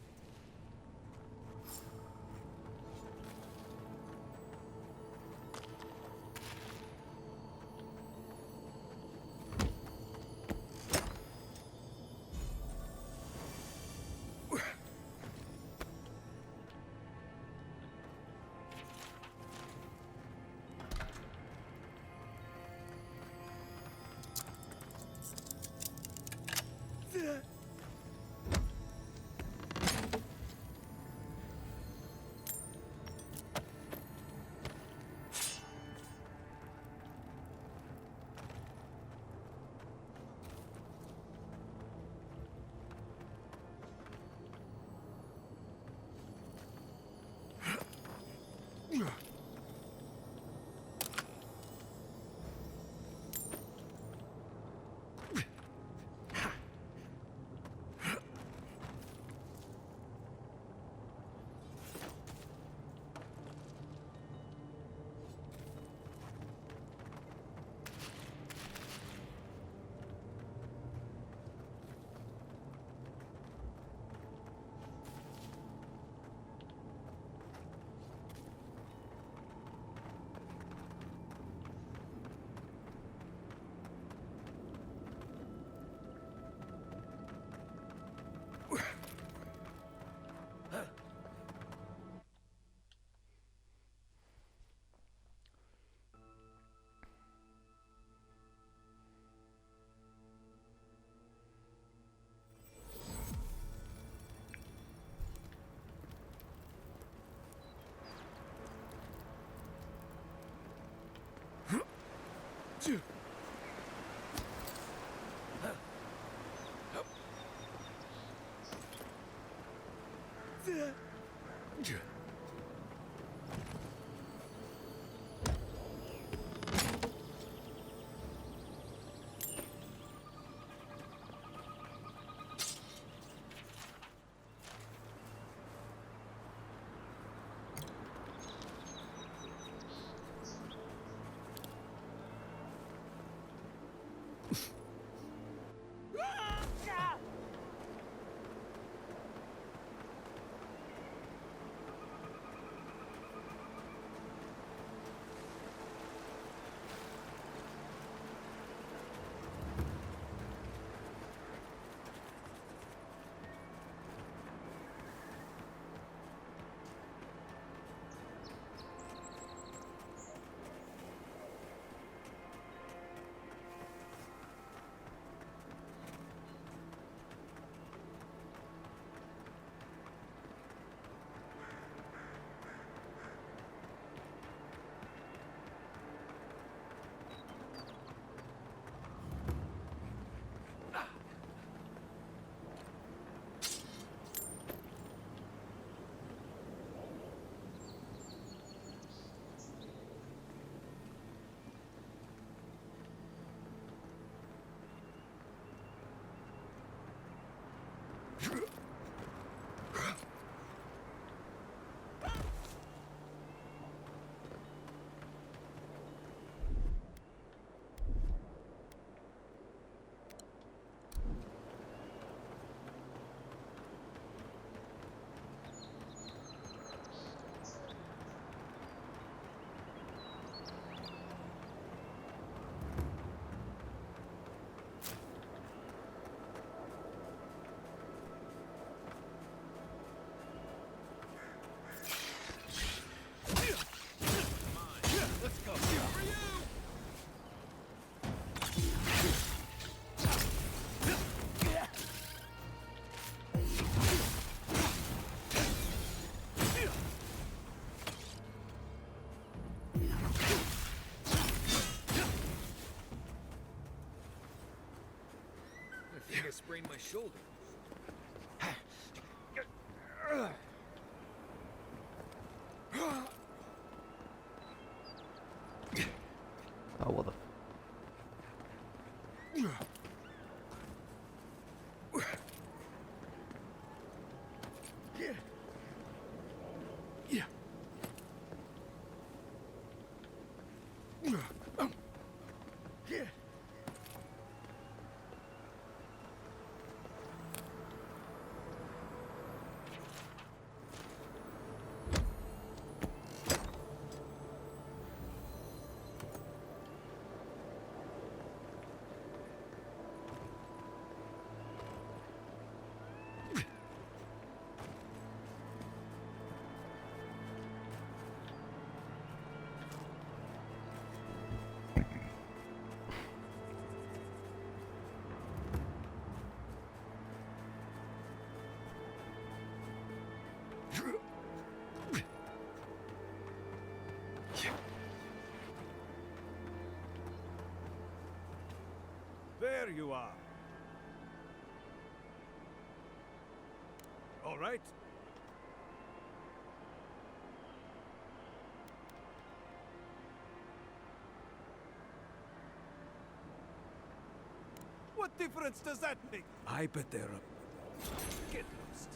I sprained my shoulder. Oh, what the... There you are. All right. What difference does that make? I bet they're up. Get lost.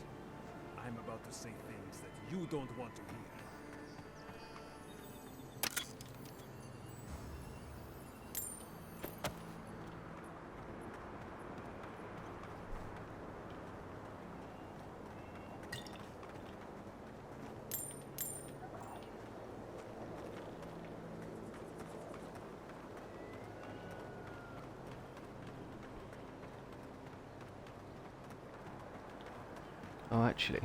I'm about to say things that you don't want to hear. Oh, actually...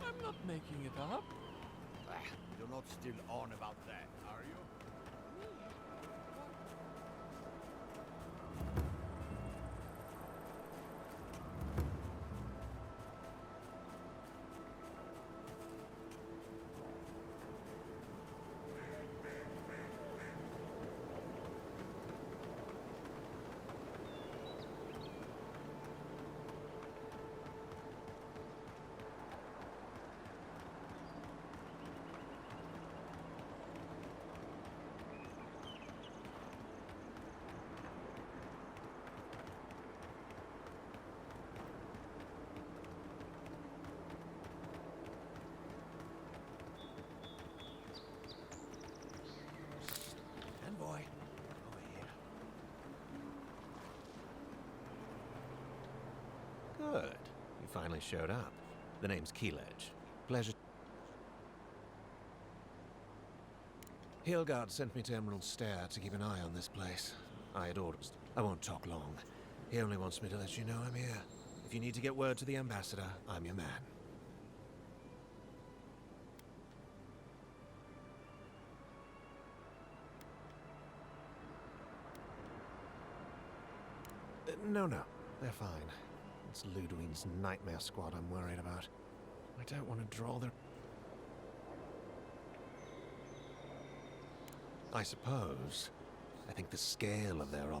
I'm not making it up. You're not still on about that, are you? Good. You finally showed up. The name's Keeledge. Pleasure. Hilgard sent me to Emerald Stair to keep an eye on this place. I had orders. I won't talk long. He only wants me to let you know I'm here. If you need to get word to the ambassador, I'm your man. No, they're fine. It's Ludwig's nightmare squad I'm worried about. I don't want to draw their... I suppose. I think the scale of their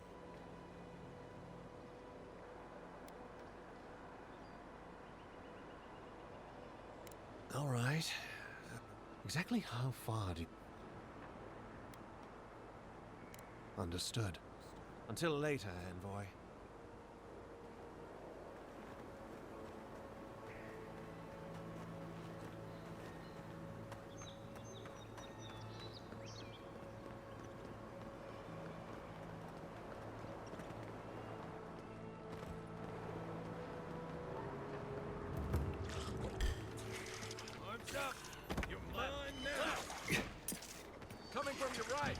All right. Exactly how far do you... Understood. Until later, envoy. Arms up! You're mine now! Coming from your right!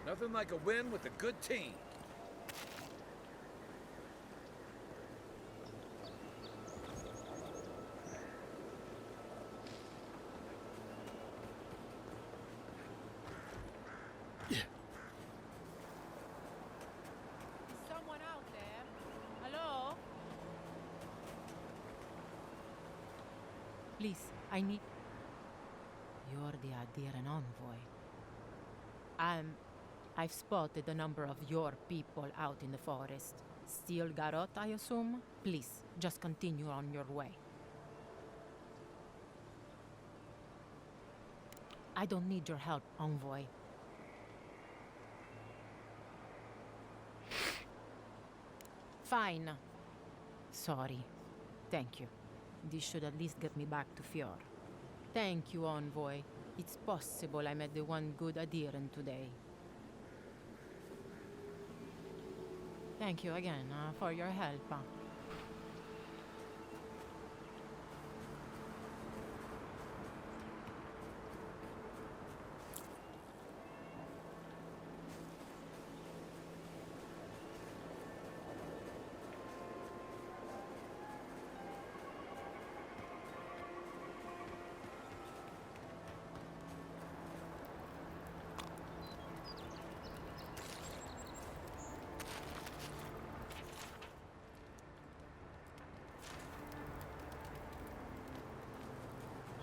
Nothing like a win with a good team. Is someone out there? Hello? Please, I need... You're the Adiran envoy. I've spotted a number of your people out in the forest. Still Garot, I assume? Please, just continue on your way. I don't need your help, envoy. Fine. Sorry. Thank you. This should at least get me back to Fjord. Thank you, envoy. It's possible I met the one good adherent today. Thank you again for your help.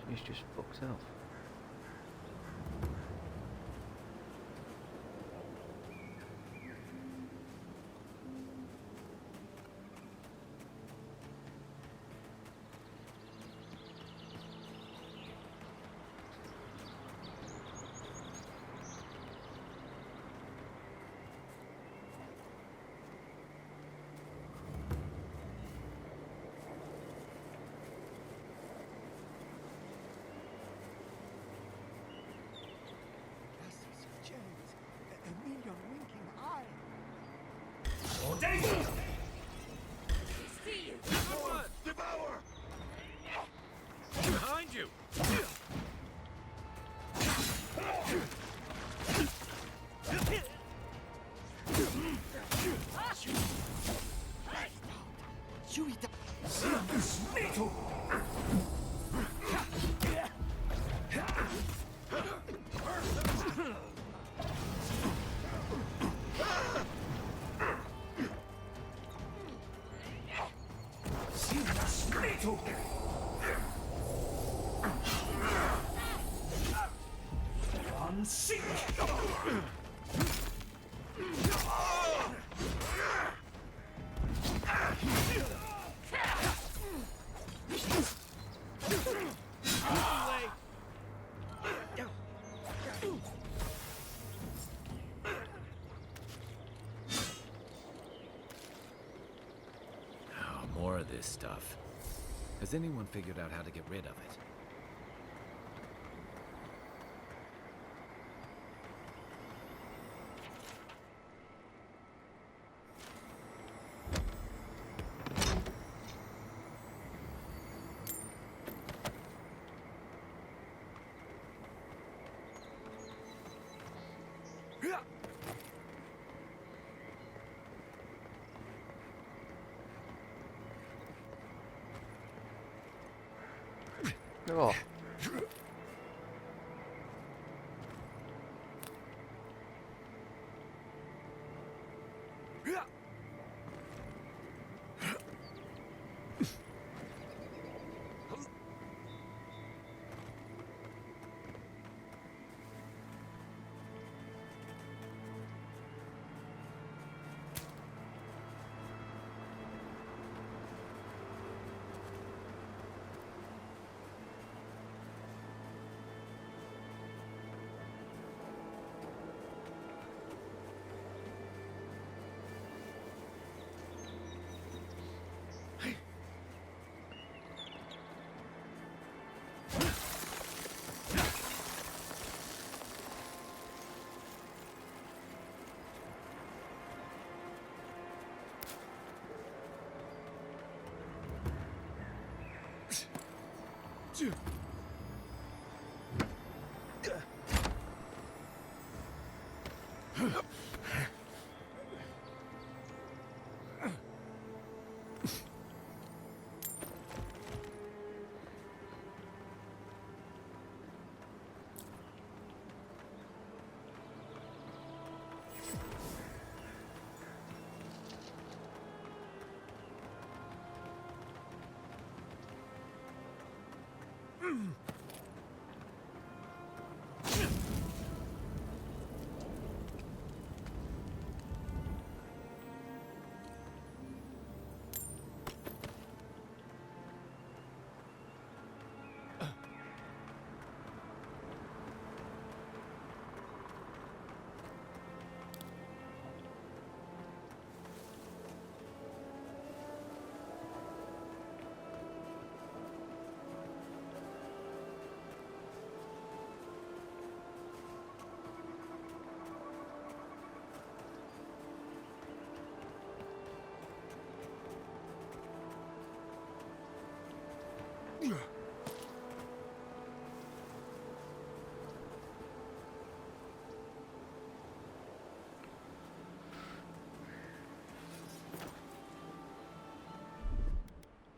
She's just fucked up. Unseek! Oh, more of this stuff. Has anyone figured out how to get rid of it? Oh.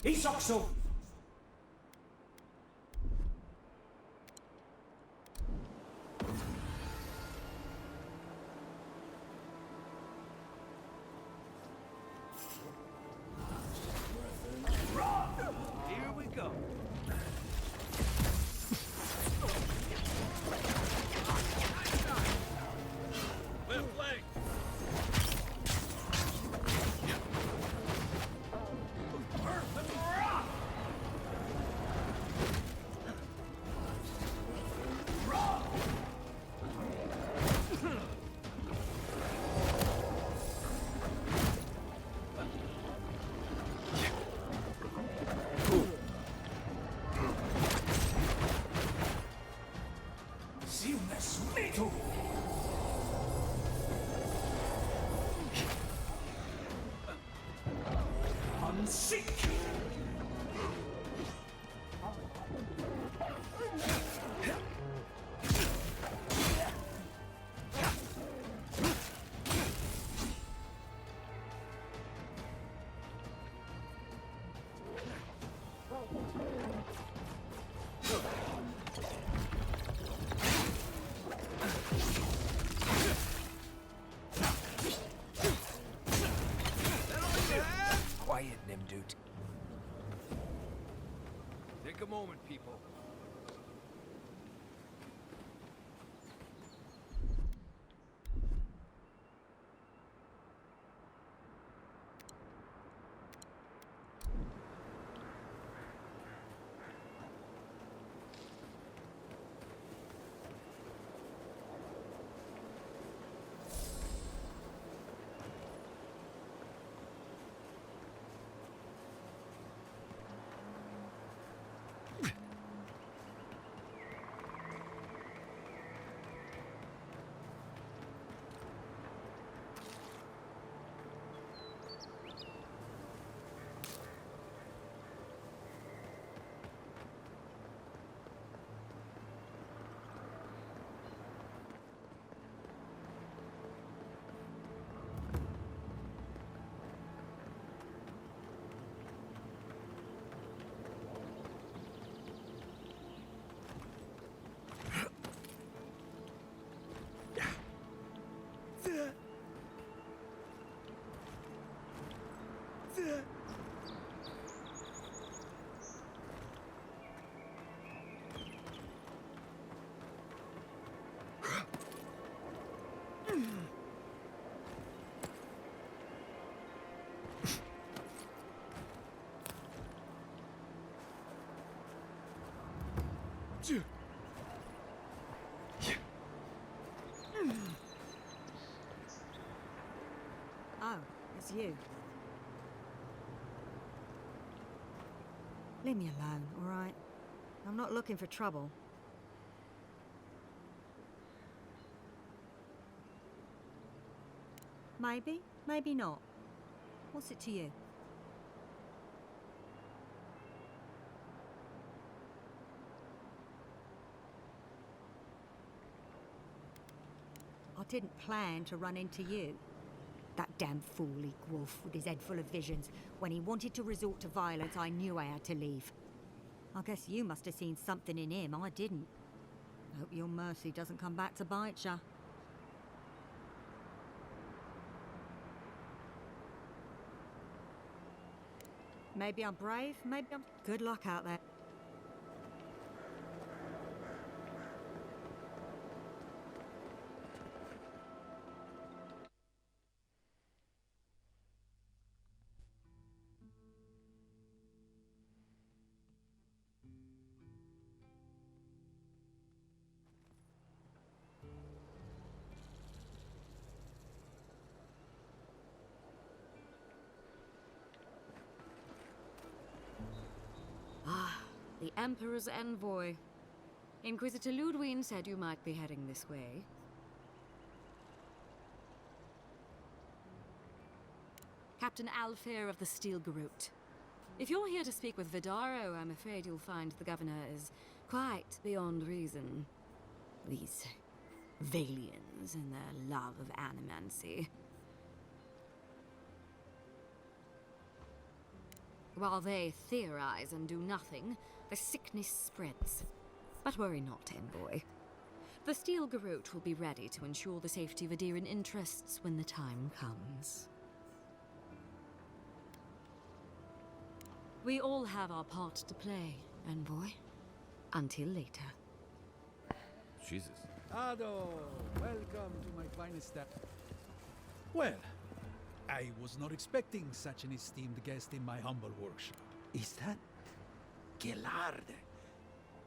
Isokso! Here we go. Left flank! Silnes Meto! Unseek! Quiet, Nimdut. Take a moment, people. Oh, it's you. Leave me alone, all right? I'm not looking for trouble. Maybe, maybe not. What's it to you? I didn't plan to run into you. That damn fool Wolf with his head full of visions. When he wanted to resort to violence, I knew I had to leave. I guess you must have seen something in him I didn't. Hope your mercy doesn't come back to bite ya. Maybe I'm brave, maybe I'm... Good luck out there. The Emperor's envoy. Inquisitor Ludwine said you might be heading this way. Captain Alfair of the Steel Garrote. If you're here to speak with Vidaro, I'm afraid you'll find the governor is quite beyond reason. These Valians and their love of animancy. While they theorize and do nothing, the sickness spreads. But worry not, envoy. The Steel Garrote will be ready to ensure the safety of Adiran interests when the time comes. We all have our part to play, envoy. Until later. Jesus. Ado, welcome to my finest step. Well, I was not expecting such an esteemed guest in my humble workshop. Is that Gelarde?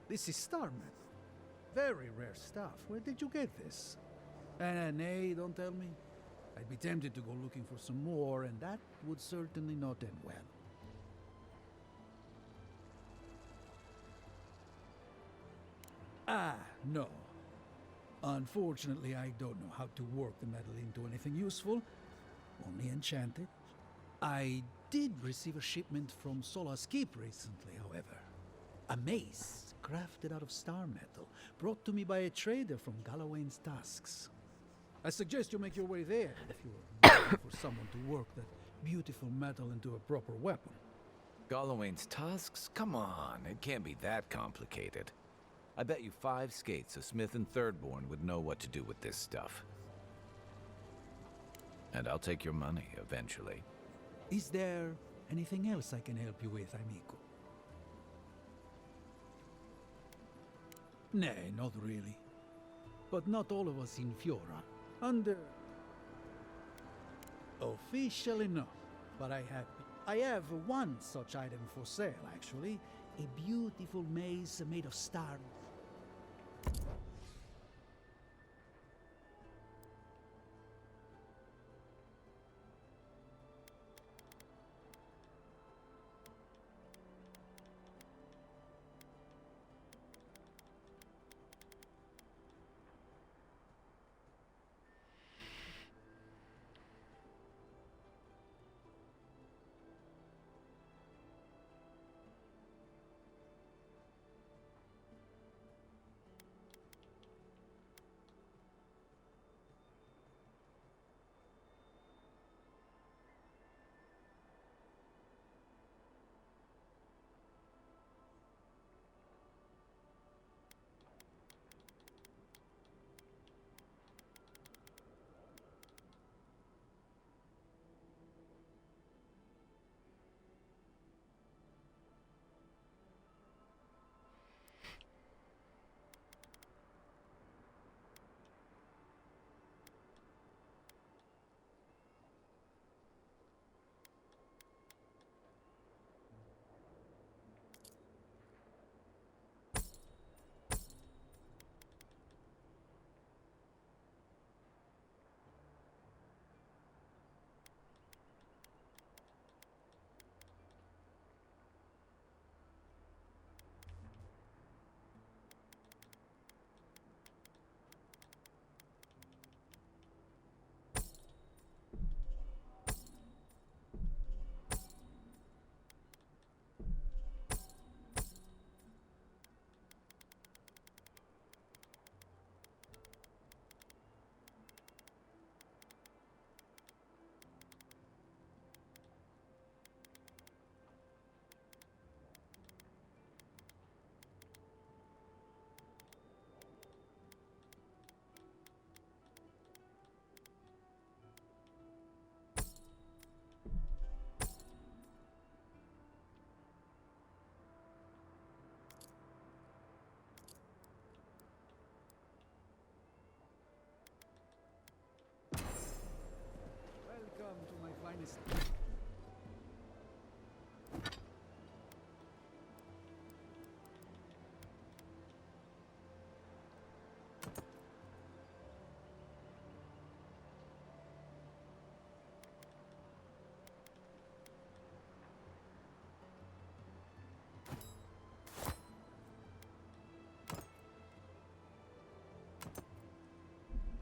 This is Star Metal. Very rare stuff. Where did you get this? Nay, don't tell me. I'd be tempted to go looking for some more, and that would certainly not end well. Ah, no. Unfortunately, I don't know how to work the metal into anything useful. Only enchanted. I did receive a shipment from Sola's Keep recently, however. A mace crafted out of star metal, brought to me by a trader from Galloway's Tusks. I suggest you make your way there if you're looking for someone to work that beautiful metal into a proper weapon. Galloway's Tusks? Come on, it can't be that complicated. I bet you 5 skates a Smith and Thirdborn would know what to do with this stuff. And I'll take your money, eventually. Is there anything else I can help you with, amico? Nay, not really. But not all of us in Fiora. Officially no. But I have one such item for sale, actually. A beautiful maze made of star.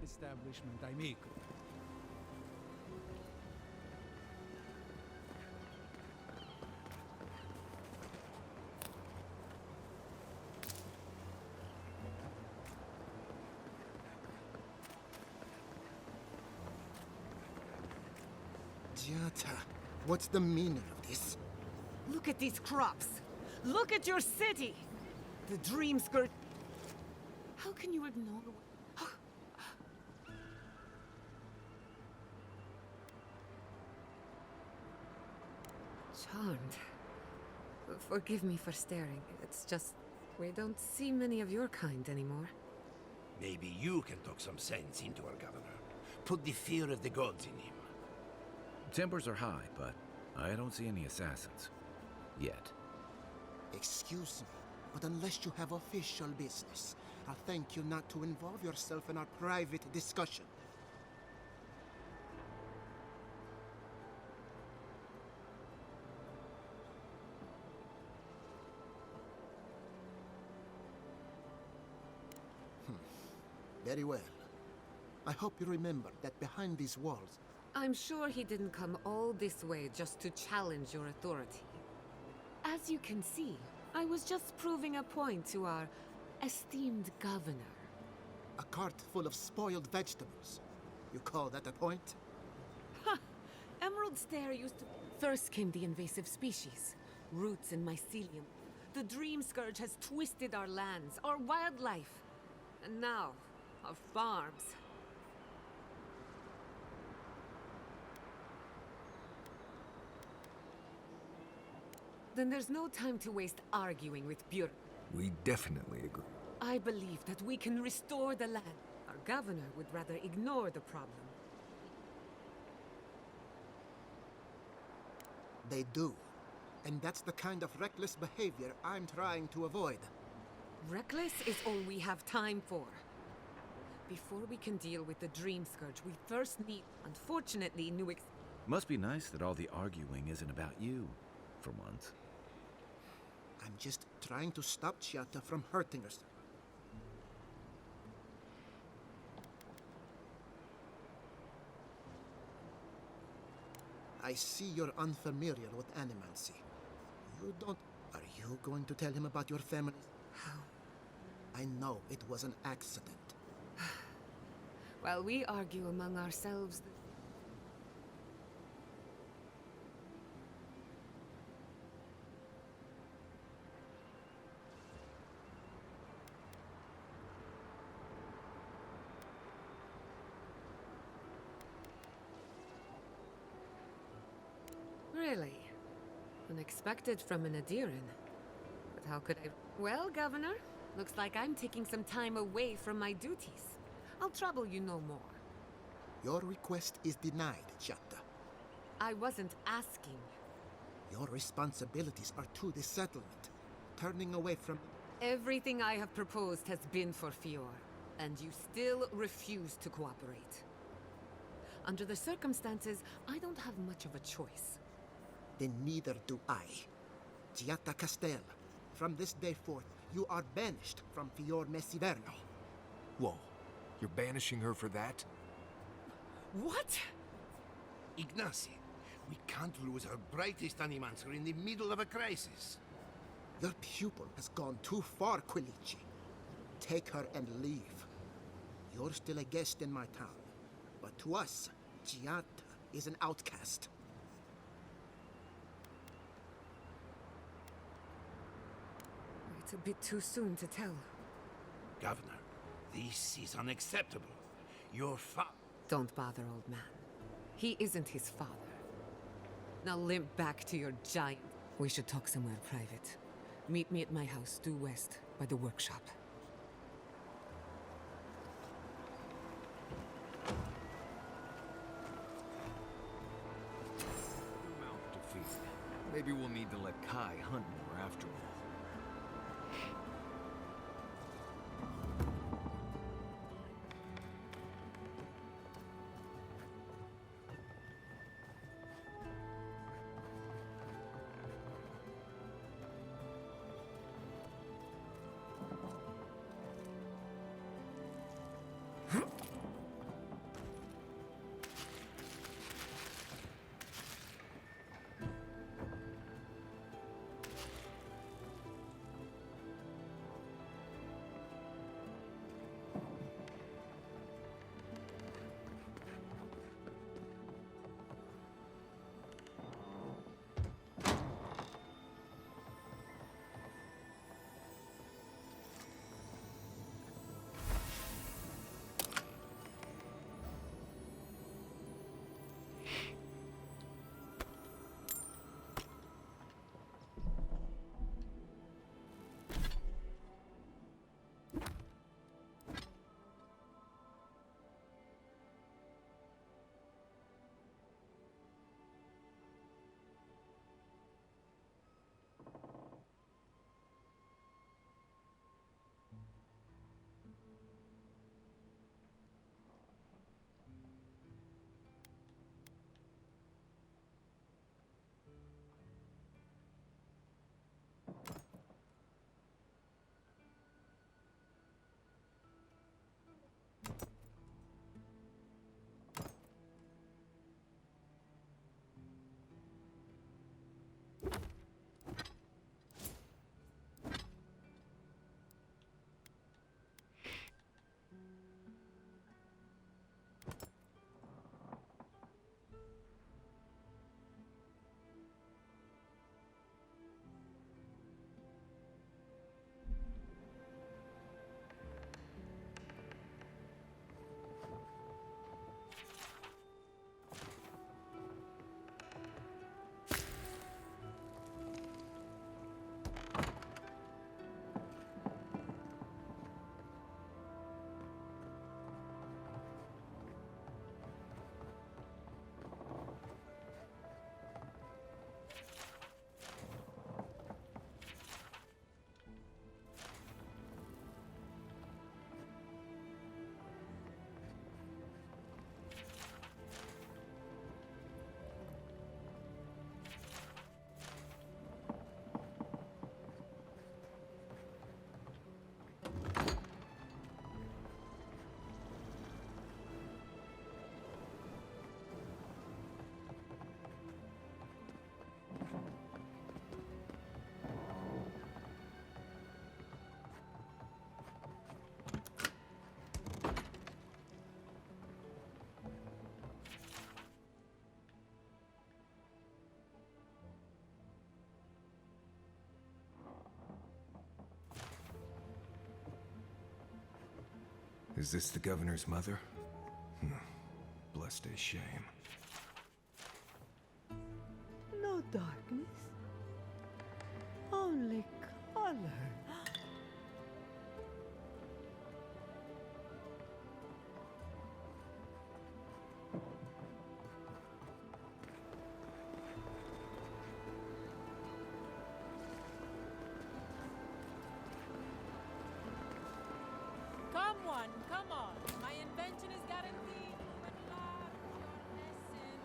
establishment amico. Giata, what's the meaning of this? Look at these crops. Look at your city. The dream skirt. How can you ignore? Charmed. Forgive me for staring. It's just we don't see many of your kind anymore. Maybe you can talk some sense into our governor. Put the fear of the gods in him. Tempers are high, but I don't see any assassins. Yet. Excuse me, but unless you have official business, I'll thank you not to involve yourself in our private discussion. Very well. I hope you remember that behind these walls... I'm sure he didn't come all this way just to challenge your authority. As you can see, I was just proving a point to our esteemed governor. A cart full of spoiled vegetables. You call that a point? Ha! Emerald Stair used to... First came the invasive species, roots and mycelium. The Dream Scourge has twisted our lands, our wildlife, and now, our farms. Then there's no time to waste arguing with Björn. We definitely agree. I believe that we can restore the land. Our governor would rather ignore the problem. They do. And that's the kind of reckless behavior I'm trying to avoid. Reckless is all we have time for. Before we can deal with the Dream Scourge, we first need, unfortunately, new Must be nice that all the arguing isn't about you, for once. I'm just trying to stop Chiata from hurting herself. I see you're unfamiliar with animancy. You don't... Are you going to tell him about your family? How? I know it was an accident. While we argue among ourselves... Really? Unexpected from an Adiran. But how could I... Well, Governor, looks like I'm taking some time away from my duties. I'll trouble you no more. Your request is denied, Chiata. I wasn't asking. Your responsibilities are to the settlement. Turning away from... Everything I have proposed has been for Fior, and you still refuse to cooperate. Under the circumstances, I don't have much of a choice. Then neither do I. Giatta Castel, from this day forth, you are banished from Fior Messiverno. Whoa, you're banishing her for that? What? Ignacy, we can't lose our brightest animancer in the middle of a crisis. Your pupil has gone too far, Quilici. Take her and leave. You're still a guest in my town, but to us, Giatta is an outcast. It's a bit too soon to tell. Governor, this is unacceptable. Your Don't bother, old man. He isn't his father. Now limp back to your giant... We should talk somewhere private. Meet me at my house, due west, by the workshop. Mouth to feed. Maybe we'll need to let Kai hunt more after all. Is this the governor's mother? Blessed a shame. No darkness. Only color. Come one, come on. My invention is guaranteed to unlock your essence.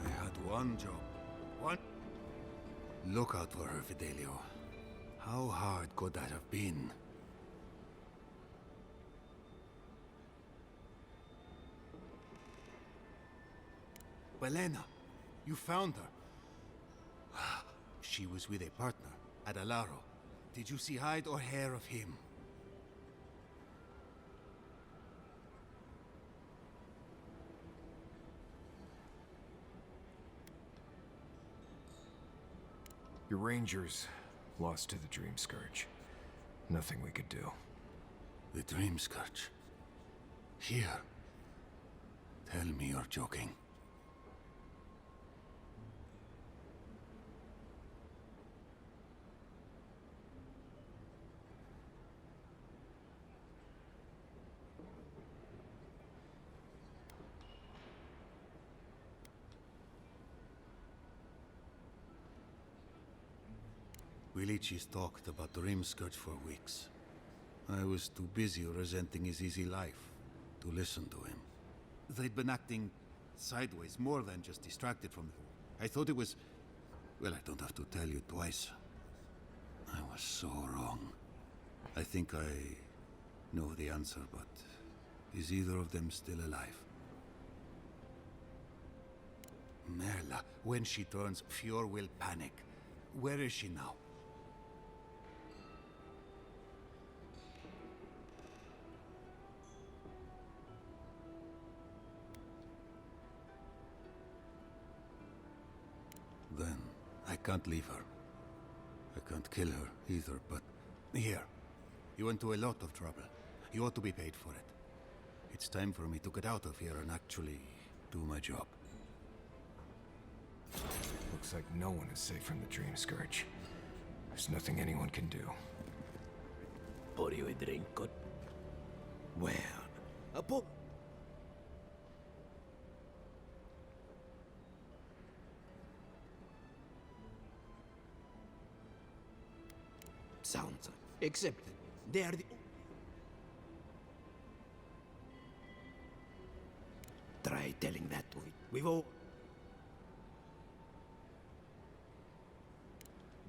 I had one job. One. Look out for her, Fidelio. How hard could that have been? Belena, you found her. She was with a partner at Alaro. Did you see hide or hair of him? Your rangers lost to the Dream Scourge. Nothing we could do. The Dream Scourge. Here. Tell me you're joking. Willich's talked about the Dream Scourge for weeks. I was too busy resenting his easy life to listen to him. They'd been acting sideways, more than just distracted from the... I thought it was... Well, I don't have to tell you twice. I was so wrong. I think I know the answer, but is either of them still alive? Merla, when she turns, Fior will panic. Where is she now? Then I can't leave her. I can't kill her either, but... Here. You went to a lot of trouble. You ought to be paid for it. It's time for me to get out of here and actually do my job. Looks like no one is safe from the Dream Scourge. There's nothing anyone can do. Pour you a drink, good? Well, a pour... Sounds accepted. They are the... Try telling that to it. We've all...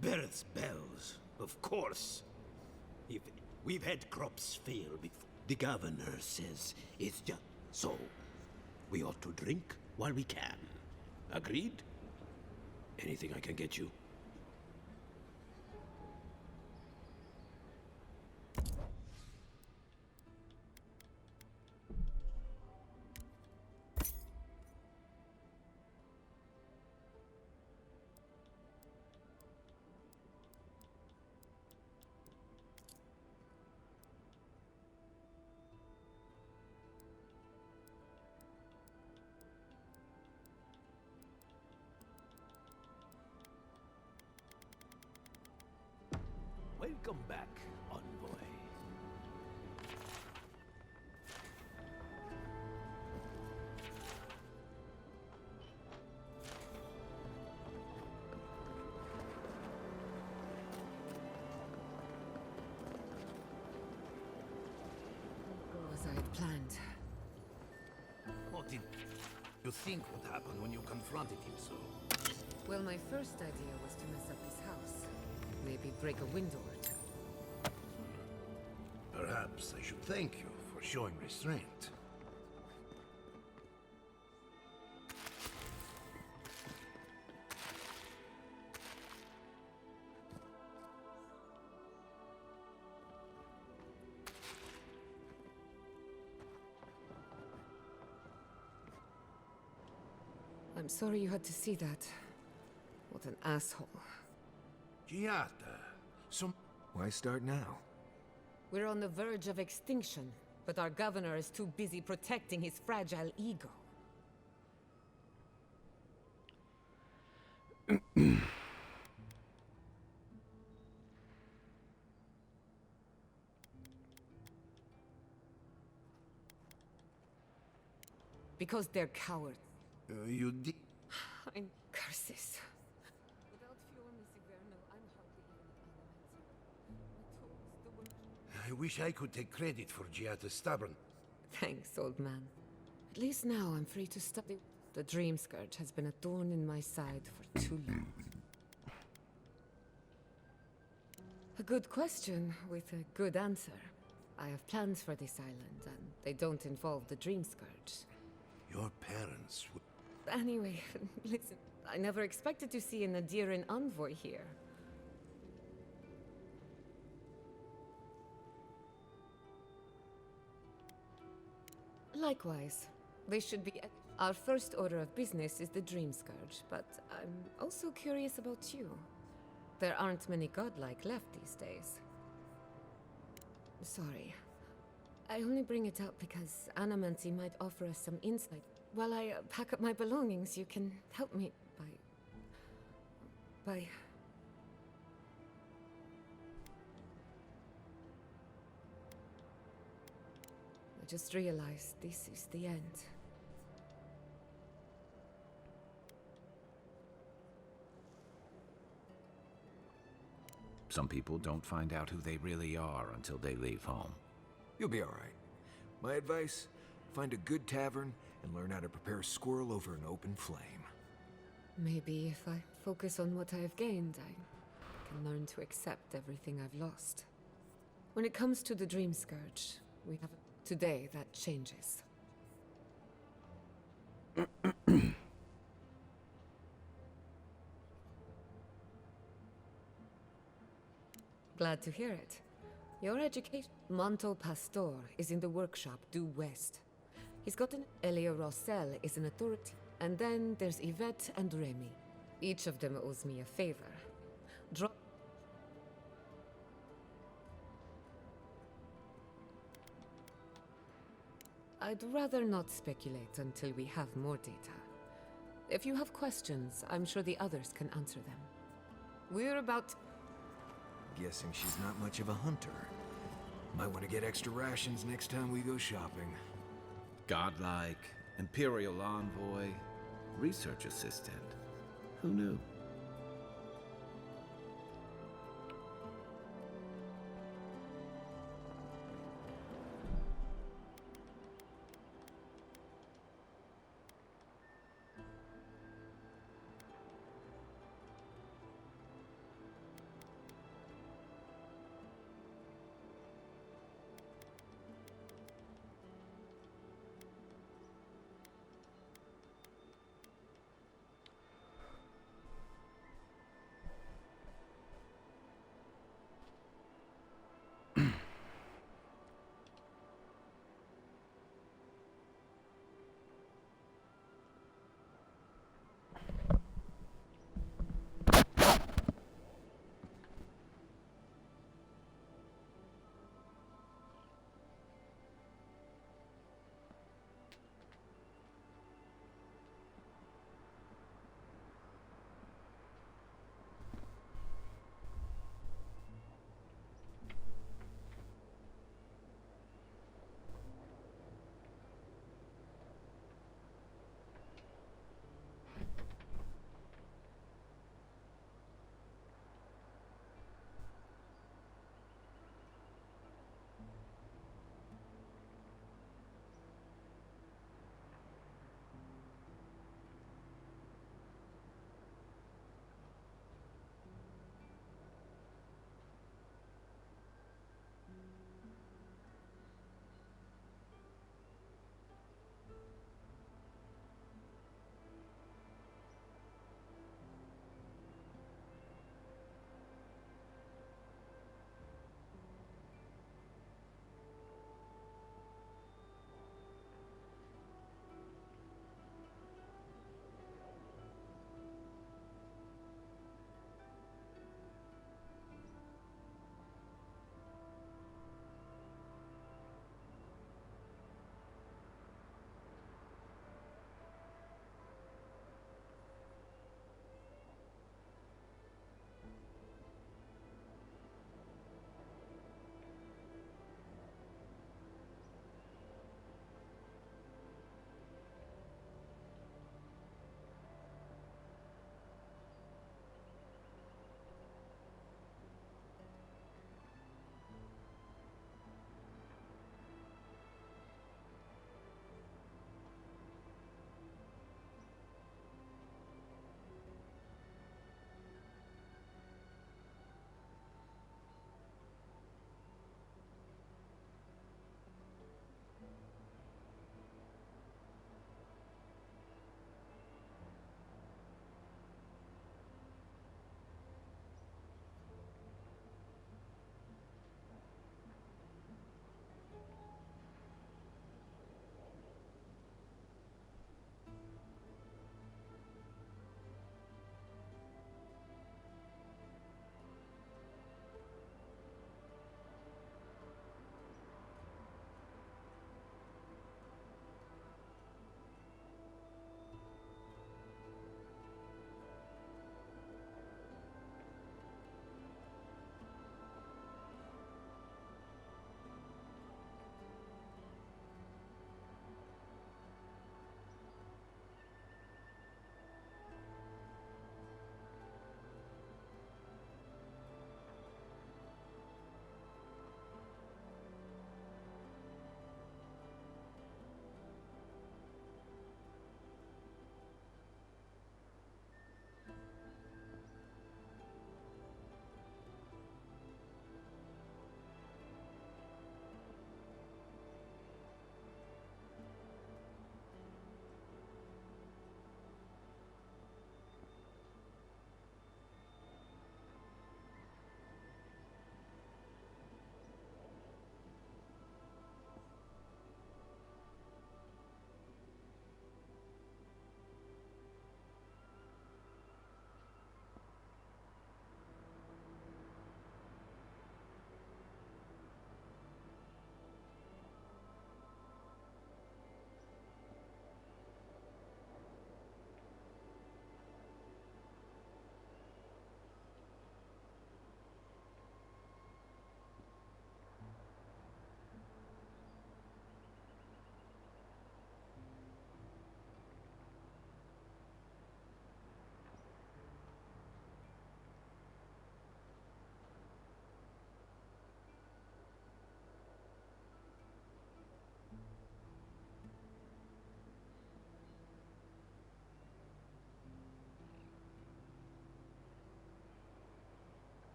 Births bells, of course. If we've had crops fail before. The governor says it's just so. We ought to drink while we can. Agreed? Anything I can get you? Welcome back, envoy. Go as I had planned. What did you think would happen when you confronted him so? Well, my first idea was to mess up his house. Maybe break a window or two. Perhaps I should thank you for showing restraint. I'm sorry you had to see that. What an asshole. Giata, Why start now? We're on the verge of extinction, but our governor is too busy protecting his fragile ego. Because they're cowards. You did. I'm curses. I wish I could take credit for Giata's stubborn. Thanks, old man. At least now I'm free to study. The Dream Scourge has been a thorn in my side for too long. A good question with a good answer. I have plans for this island, and they don't involve the Dream Scourge. Your parents would... Anyway, listen, I never expected to see an Adiran envoy here. Likewise, they should be... Our first order of business is the Dream Scourge, but I'm also curious about you. There aren't many godlike left these days. Sorry. I only bring it up because Anamancy might offer us some insight. While I pack up my belongings, you can help me by... I just realized this is the end. Some people don't find out who they really are until they leave home. You'll be all right. My advice, find a good tavern and learn how to prepare squirrel over an open flame. Maybe if I focus on what I have gained, I can learn to accept everything I've lost. When it comes to the Dream Scourge, we have... Today, that changes. Glad to hear it. Your education... Monto Pastor is in the workshop due west. He's got an... Elia Rossell is an authority. And then there's Yvette and Remy. Each of them owes me a favor. Drop... I'd rather not speculate until we have more data. If you have questions, I'm sure the others can answer them. We're about... Guessing she's not much of a hunter. Might want to get extra rations next time we go shopping. Godlike, Imperial Envoy, Research Assistant. Who knew?